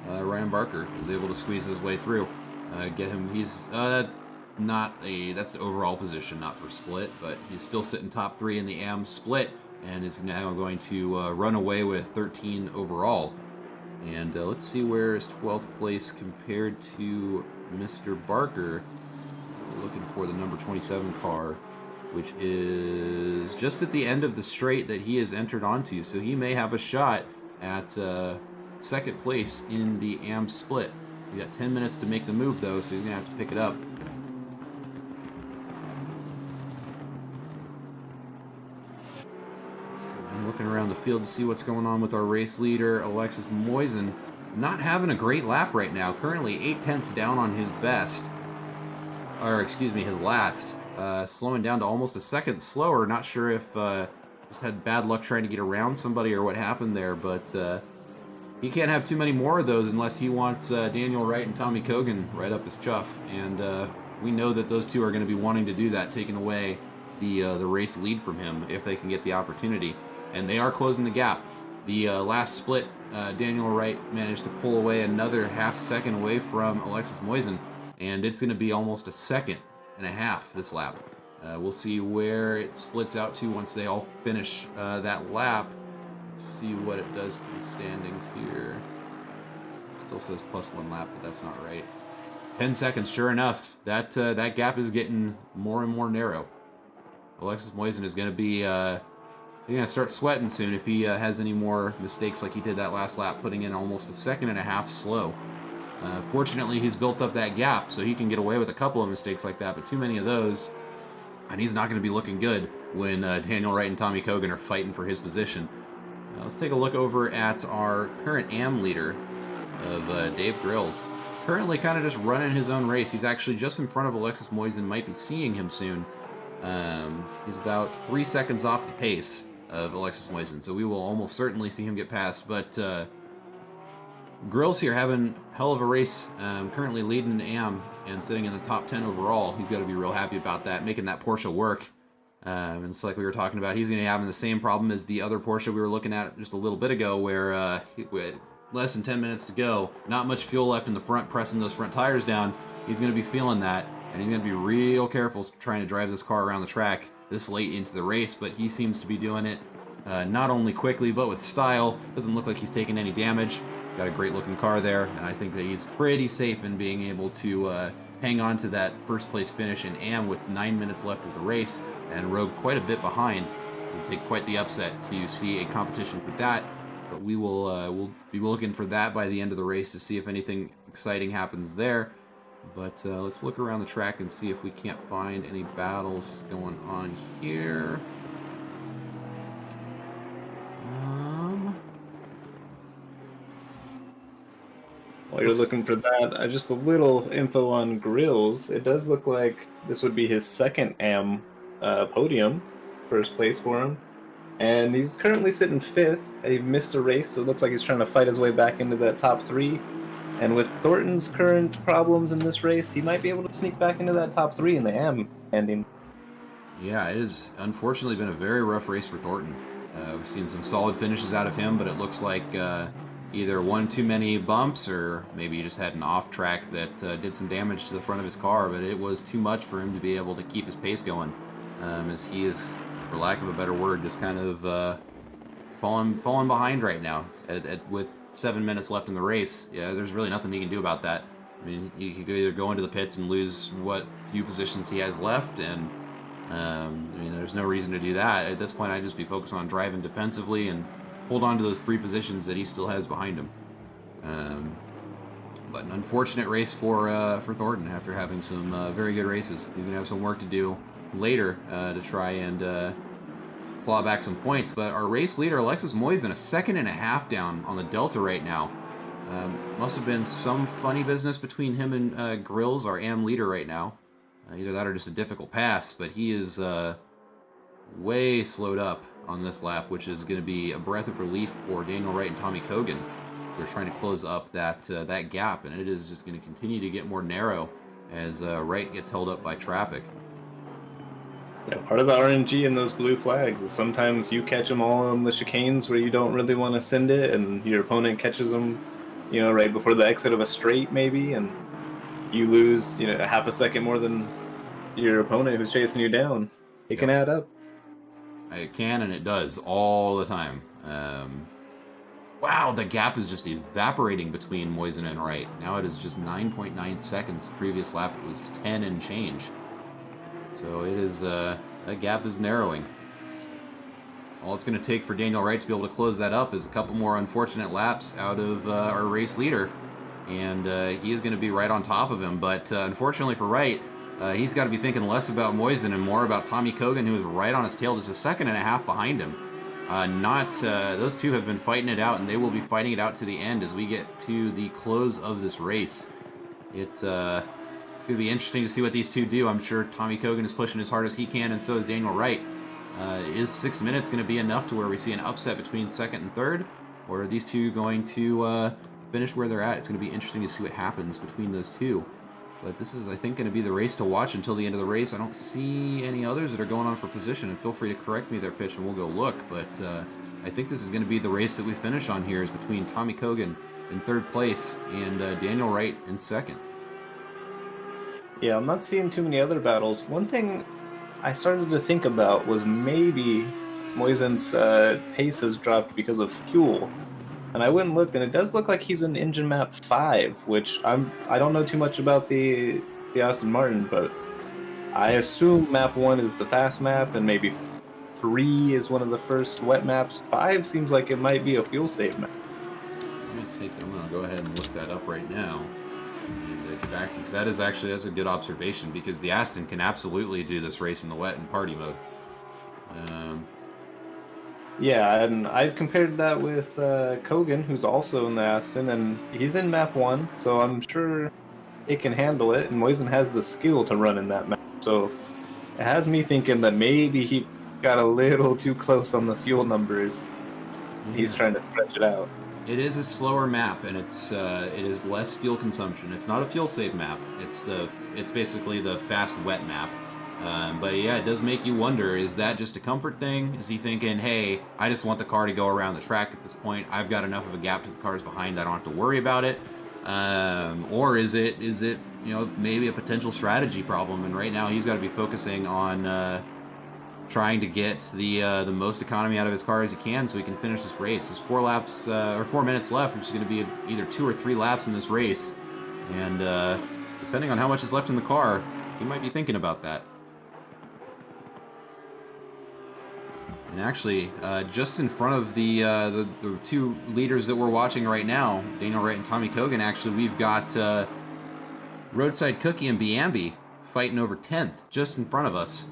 Ryan Barker was able to squeeze his way through. Get him, he's not a, that's the overall position, not for split, but he's still sitting top 3 in the AM split and is now going to run away with 13 overall. And let's see where is 12th place compared to Mr. Barker. We're looking for the number 27 car, which is just at the end of the straight that he has entered onto. So he may have a shot at second place in the AM split. We got 10 minutes to make the move though, so he's gonna have to pick it up. I'm looking around the field to see what's going on with our race leader, Alexis Moisen. Not having a great lap right now. Currently 8/10 down on his best. Or, excuse me, his last. Slowing down to almost a second slower. Not sure if just had bad luck trying to get around somebody or what happened there, but he can't have too many more of those unless he wants Daniel Wright and Tommy Kogan right up his chuff. And we know that those two are going to be wanting to do that, taking away the race lead from him if they can get the opportunity. And they are closing the gap. The last split, Daniel Wright managed to pull away another half second away from Alexis Moisen, and it's going to be almost a second and a half this lap. We'll see where it splits out to once they all finish that lap. Let's see what it does to the standings here. Still says +1 lap, but that's not right. 10 seconds, sure enough. That gap is getting more and more narrow. Alexis Moisen is going to be he's going to start sweating soon if he has any more mistakes like he did that last lap, putting in almost a second and a half slow. Fortunately, he's built up that gap, so he can get away with a couple of mistakes like that, but too many of those, and he's not going to be looking good when Daniel Wright and Tommy Kogan are fighting for his position. Let's take a look over at our current AM leader of Dave Grills. Currently kind of just running his own race. He's actually just in front of Alexis Moisen, might be seeing him soon. He's about 3 seconds off the pace of Alexis Moisen, so we will almost certainly see him get past, but Grills here having hell of a race, currently leading AM and sitting in the top 10 overall. He's got to be real happy about that, making that Porsche work. And it's like we were talking about, he's going to be having the same problem as the other Porsche we were looking at just a little bit ago, where with less than 10 minutes to go, not much fuel left in the front, pressing those front tires down. He's going to be feeling that, and he's going to be real careful trying to drive this car around the track this late into the race, but he seems to be doing it not only quickly, but with style. Doesn't look like he's taking any damage. Got a great looking car there, and I think that he's pretty safe in being able to hang on to that first place finish in AM with 9 minutes left of the race, and rode quite a bit behind. It would take quite the upset to see a competition for that, but we will we'll be looking for that by the end of the race to see if anything exciting happens there. But let's look around the track and see if we can't find any battles going on here.
While you're looking for that, just a little info on Grills. It does look like this would be his second AM podium, first place for him. And he's currently sitting 5th. He missed a race, so it looks like he's trying to fight his way back into that top 3. And with Thornton's current problems in this race, he might be able to sneak back into that top 3 in the AM ending.
Yeah, it has unfortunately been a very rough race for Thornton. We've seen some solid finishes out of him, but it looks like either one too many bumps, or maybe he just had an off track that did some damage to the front of his car, but it was too much for him to be able to keep his pace going, as he is, for lack of a better word, just kind of falling behind right now with 7 minutes left in the race. Yeah, there's really nothing he can do about that. I mean, he could either go into the pits and lose what few positions he has left, and I mean, there's no reason to do that. At this point, I'd just be focused on driving defensively and hold on to those 3 positions that he still has behind him. But an unfortunate race for Thornton after having some very good races. He's going to have some work to do later to try and claw back some points. But our race leader, Alexis Moisen, a second and a half down on the Delta right now. Must have been some funny business between him and Grills, our AM leader right now. Either that or just a difficult pass, but he is way slowed up on this lap, which is going to be a breath of relief for Daniel Wright and Tommy Kogan. They're trying to close up that gap, and it is just going to continue to get more narrow as Wright gets held up by traffic.
Yeah, part of the RNG in those blue flags is sometimes you catch them all on the chicanes where you don't really want to send it, and your opponent catches them, right before the exit of a straight maybe, and you lose, a half a second more than your opponent who's chasing you down. It can add up.
It can, and it does all the time. Wow, the gap is just evaporating between Moisen and Wright. Now it is just 9.9 seconds. The previous lap it was 10 and change. So it is, that gap is narrowing. All it's going to take for Daniel Wright to be able to close that up is a couple more unfortunate laps out of our race leader, and he is going to be right on top of him. But unfortunately for Wright, he's got to be thinking less about Moisen and more about Tommy Kogan, who is right on his tail, just a second and a half behind him. Those two have been fighting it out, and they will be fighting it out to the end as we get to the close of this race. It's going to be interesting to see what these two do. I'm sure Tommy Kogan is pushing as hard as he can, and so is Daniel Wright. Is 6 minutes going to be enough to where we see an upset between second and third, or are these two going to finish where they're at? It's going to be interesting to see what happens between those two. But this is, I think, going to be the race to watch until the end of the race. I don't see any others that are going on for position, and feel free to correct me there, Pitch, and we'll go look. But I think this is going to be the race that we finish on here, is between Tommy Kogan in third place and Daniel Wright in second.
Yeah, I'm not seeing too many other battles. One thing I started to think about was maybe Moisen's pace has dropped because of fuel. And I went and looked, and it does look like he's in engine map 5, which I don't know too much about the Aston Martin, but I assume map 1 is the fast map, and maybe 3 is one of the first wet maps. 5 seems like it might be a fuel save map.
I'm going to go ahead and look that up right now. And get back to, because that's a good observation, because the Aston can absolutely do this race in the wet and party mode.
Yeah, and I compared that with Kogan, who's also in the Aston, and he's in map 1, so I'm sure it can handle it, and Moisen has the skill to run in that map. So it has me thinking that maybe he got a little too close on the fuel numbers. Yeah. He's trying to stretch it out.
It is a slower map, and it is less fuel consumption. It's not a fuel save map. It's basically the fast wet map. But yeah, it does make you wonder, is that just a comfort thing? Is he thinking, hey, I just want the car to go around the track at this point. I've got enough of a gap to the cars behind. I don't have to worry about it. Or is it maybe a potential strategy problem? And right now he's got to be focusing on trying to get the most economy out of his car as he can, so he can finish this race. There's 4 minutes left, which is going to be either 2 or 3 laps in this race, and depending on how much is left in the car, he might be thinking about that. And actually, just in front of the two leaders that we're watching right now, Daniel Wright and Tommy Kogan, actually, we've got Roadside Cookie and Biambi fighting over 10th, just in front of us.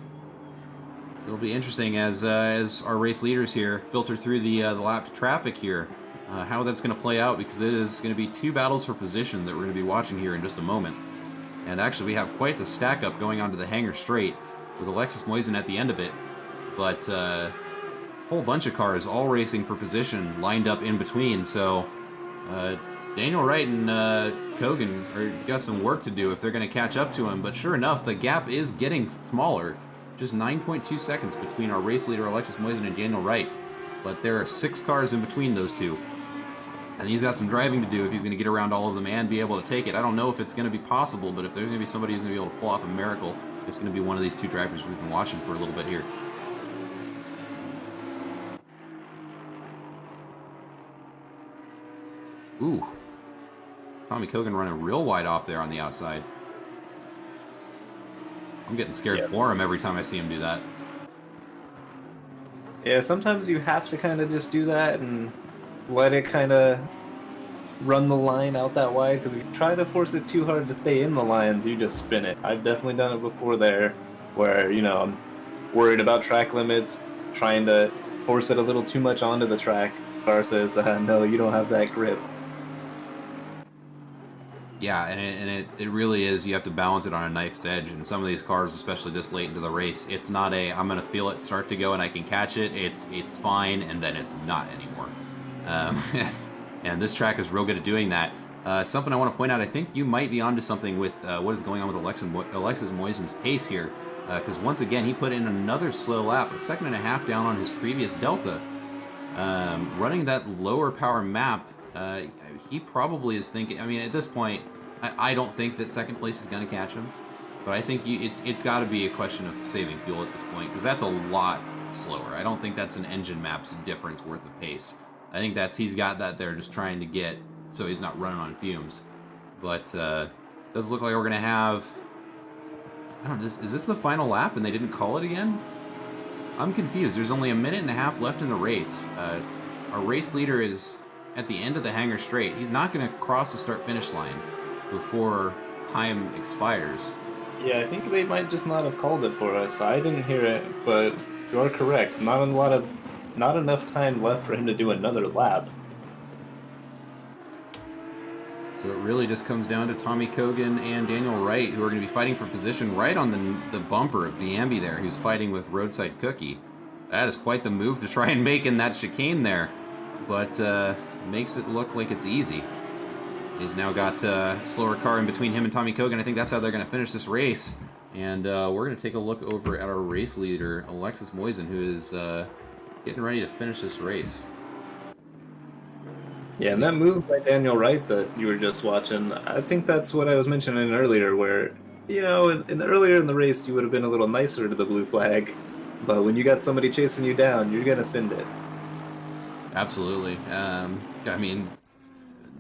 It'll be interesting as our race leaders here filter through the lap traffic here, how that's going to play out, because it is going to be 2 battles for position that we're going to be watching here in just a moment. And actually, we have quite the stack up going onto the Hangar Straight with Alexis Moisen at the end of it, but a whole bunch of cars all racing for position lined up in between. So Daniel Wright and Kogan got some work to do if they're going to catch up to him. But sure enough, the gap is getting smaller. Just 9.2 seconds between our race leader Alexis Moisen and Daniel Wright. But there are 6 cars in between those two. And he's got some driving to do if he's going to get around all of them and be able to take it. I don't know if it's going to be possible, but if there's going to be somebody who's going to be able to pull off a miracle, it's going to be one of these 2 drivers we've been watching for a little bit here. Ooh. Tommy Kogan running real wide off there on the outside. I'm getting scared for him every time I see him do that.
Yeah, sometimes you have to kind of just do that and let it kind of run the line out that wide, because if you try to force it too hard to stay in the lines, you just spin it. I've definitely done it before there. where, I'm worried about track limits, trying to force it a little too much onto the track. Car says, no, you don't have that grip.
Yeah, and it really is. You have to balance it on a knife's edge. And some of these cars, especially this late into the race, it's not a I'm gonna feel it start to go and I can catch it. It's fine, and then it's not anymore. And this track is real good at doing that. Something I want to point out, I think you might be onto something with what is going on with Alexis Moisen's pace here. Because once again, he put in another slow lap, a second and a half down on his previous Delta. Running that lower power map, he probably is thinking, I mean, at this point, I don't think that second place is going to catch him. But I think it's got to be a question of saving fuel at this point, because that's a lot slower. I don't think that's an engine map's difference worth of pace. I think he's got that there just trying to get so he's not running on fumes. But does look like we're going to have, I don't know, is this the final lap and they didn't call it again? I'm confused. There's only a minute and a half left in the race. Our race leader is at the end of the hangar straight. He's not going to cross the start-finish line before time expires.
Yeah, I think they might just not have called it for us. I didn't hear it, but you are correct. Not enough time left for him to do another lap.
So it really just comes down to Tommy Kogan and Daniel Wright, who are going to be fighting for position right on the bumper of Biambi there, who's fighting with Roadside Cookie. That is quite the move to try and make in that chicane there, but makes it look like it's easy. He's now got a slower car in between him and Tommy Kogan. I think that's how they're going to finish this race. And we're going to take a look over at our race leader, Alexis Moisen, who is getting ready to finish this race.
Yeah, and that move by Daniel Wright that you were just watching, I think that's what I was mentioning earlier, where, earlier in the race you would have been a little nicer to the blue flag, but when you got somebody chasing you down, you're going to send it.
Absolutely. I mean,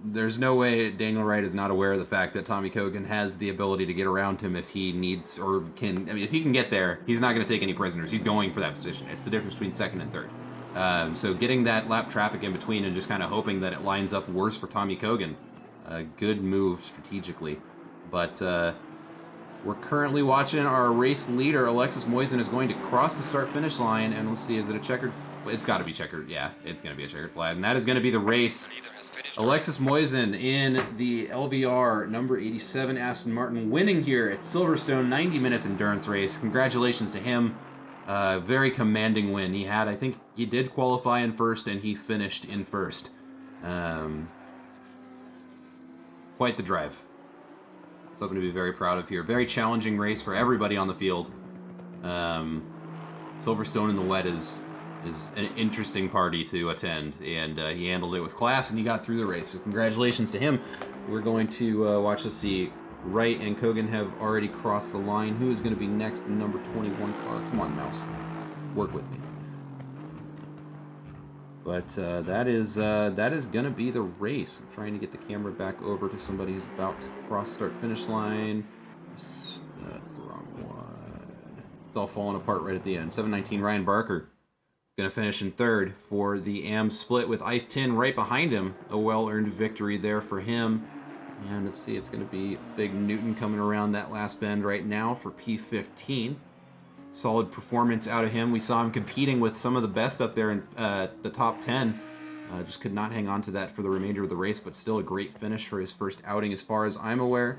there's no way Daniel Wright is not aware of the fact that Tommy Kogan has the ability to get around him if he needs or can. I mean, if he can get there, he's not going to take any prisoners. He's going for that position. It's the difference between second and third. So getting that lap traffic in between and just kind of hoping that it lines up worse for Tommy Kogan. Good move strategically. But we're currently watching our race leader, Alexis Moisen, is going to cross the start-finish line. And let's see, is it a checkered? It's got to be checkered. Yeah, it's going to be a checkered flag. And that is going to be the race. Alexis Moisen in the LVR number 87 Aston Martin, winning here at Silverstone 90 minutes endurance race. Congratulations to him. Very commanding win. I think he did qualify in first, and he finished in first. Quite the drive. Something to be very proud of here. Very challenging race for everybody on the field. Silverstone in the wet is an interesting party to attend, and he handled it with class, and he got through the race. So congratulations to him. We're going to watch to see Wright and Kogan have already crossed the line. Who is going to be next? The number 21 car. Come on, mouse. Work with me. But that is going to be the race. I'm trying to get the camera back over to somebody who's about to cross start-finish line. That's the wrong one. It's all falling apart right at the end. 719 Ryan Barker. Going to finish in third for the AM split with Ice Tin right behind him. A well-earned victory there for him. And let's see, it's going to be Fig Newton coming around that last bend right now for P15. Solid performance out of him. We saw him competing with some of the best up there in the top 10. Just could not hang on to that for the remainder of the race, but still a great finish for his first outing as far as I'm aware.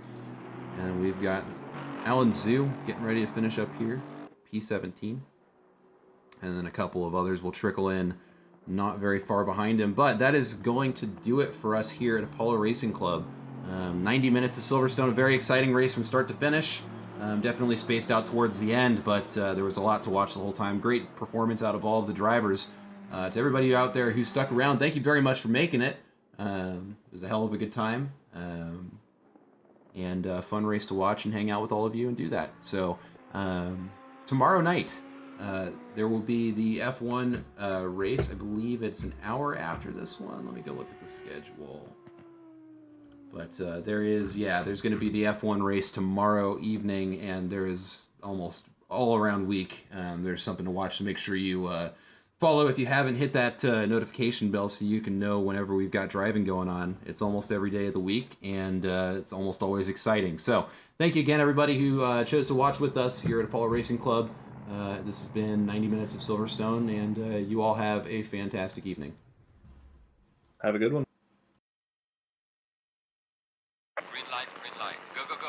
And we've got Alan Zhu getting ready to finish up here, P17. And then a couple of others will trickle in not very far behind him. But that is going to do it for us here at Apollo Racing Club. 90 minutes to Silverstone, a very exciting race from start to finish. Definitely spaced out towards the end, but there was a lot to watch the whole time. Great performance out of all of the drivers. To everybody out there who stuck around, thank you very much for making it. It was a hell of a good time. And a fun race to watch and hang out with all of you and do that. So tomorrow night, there will be the F1 race. I believe it's an hour after this one. Let me go look at the schedule. But there's going to be the F1 race tomorrow evening, and there is almost all around week. There's something to watch to make sure you follow if you haven't. Hit that notification bell so you can know whenever we've got driving going on. It's almost every day of the week, and it's almost always exciting. So thank you again, everybody who chose to watch with us here at Apollo Racing Club. This has been 90 minutes of Silverstone, and you all have a fantastic evening.
Have a good one.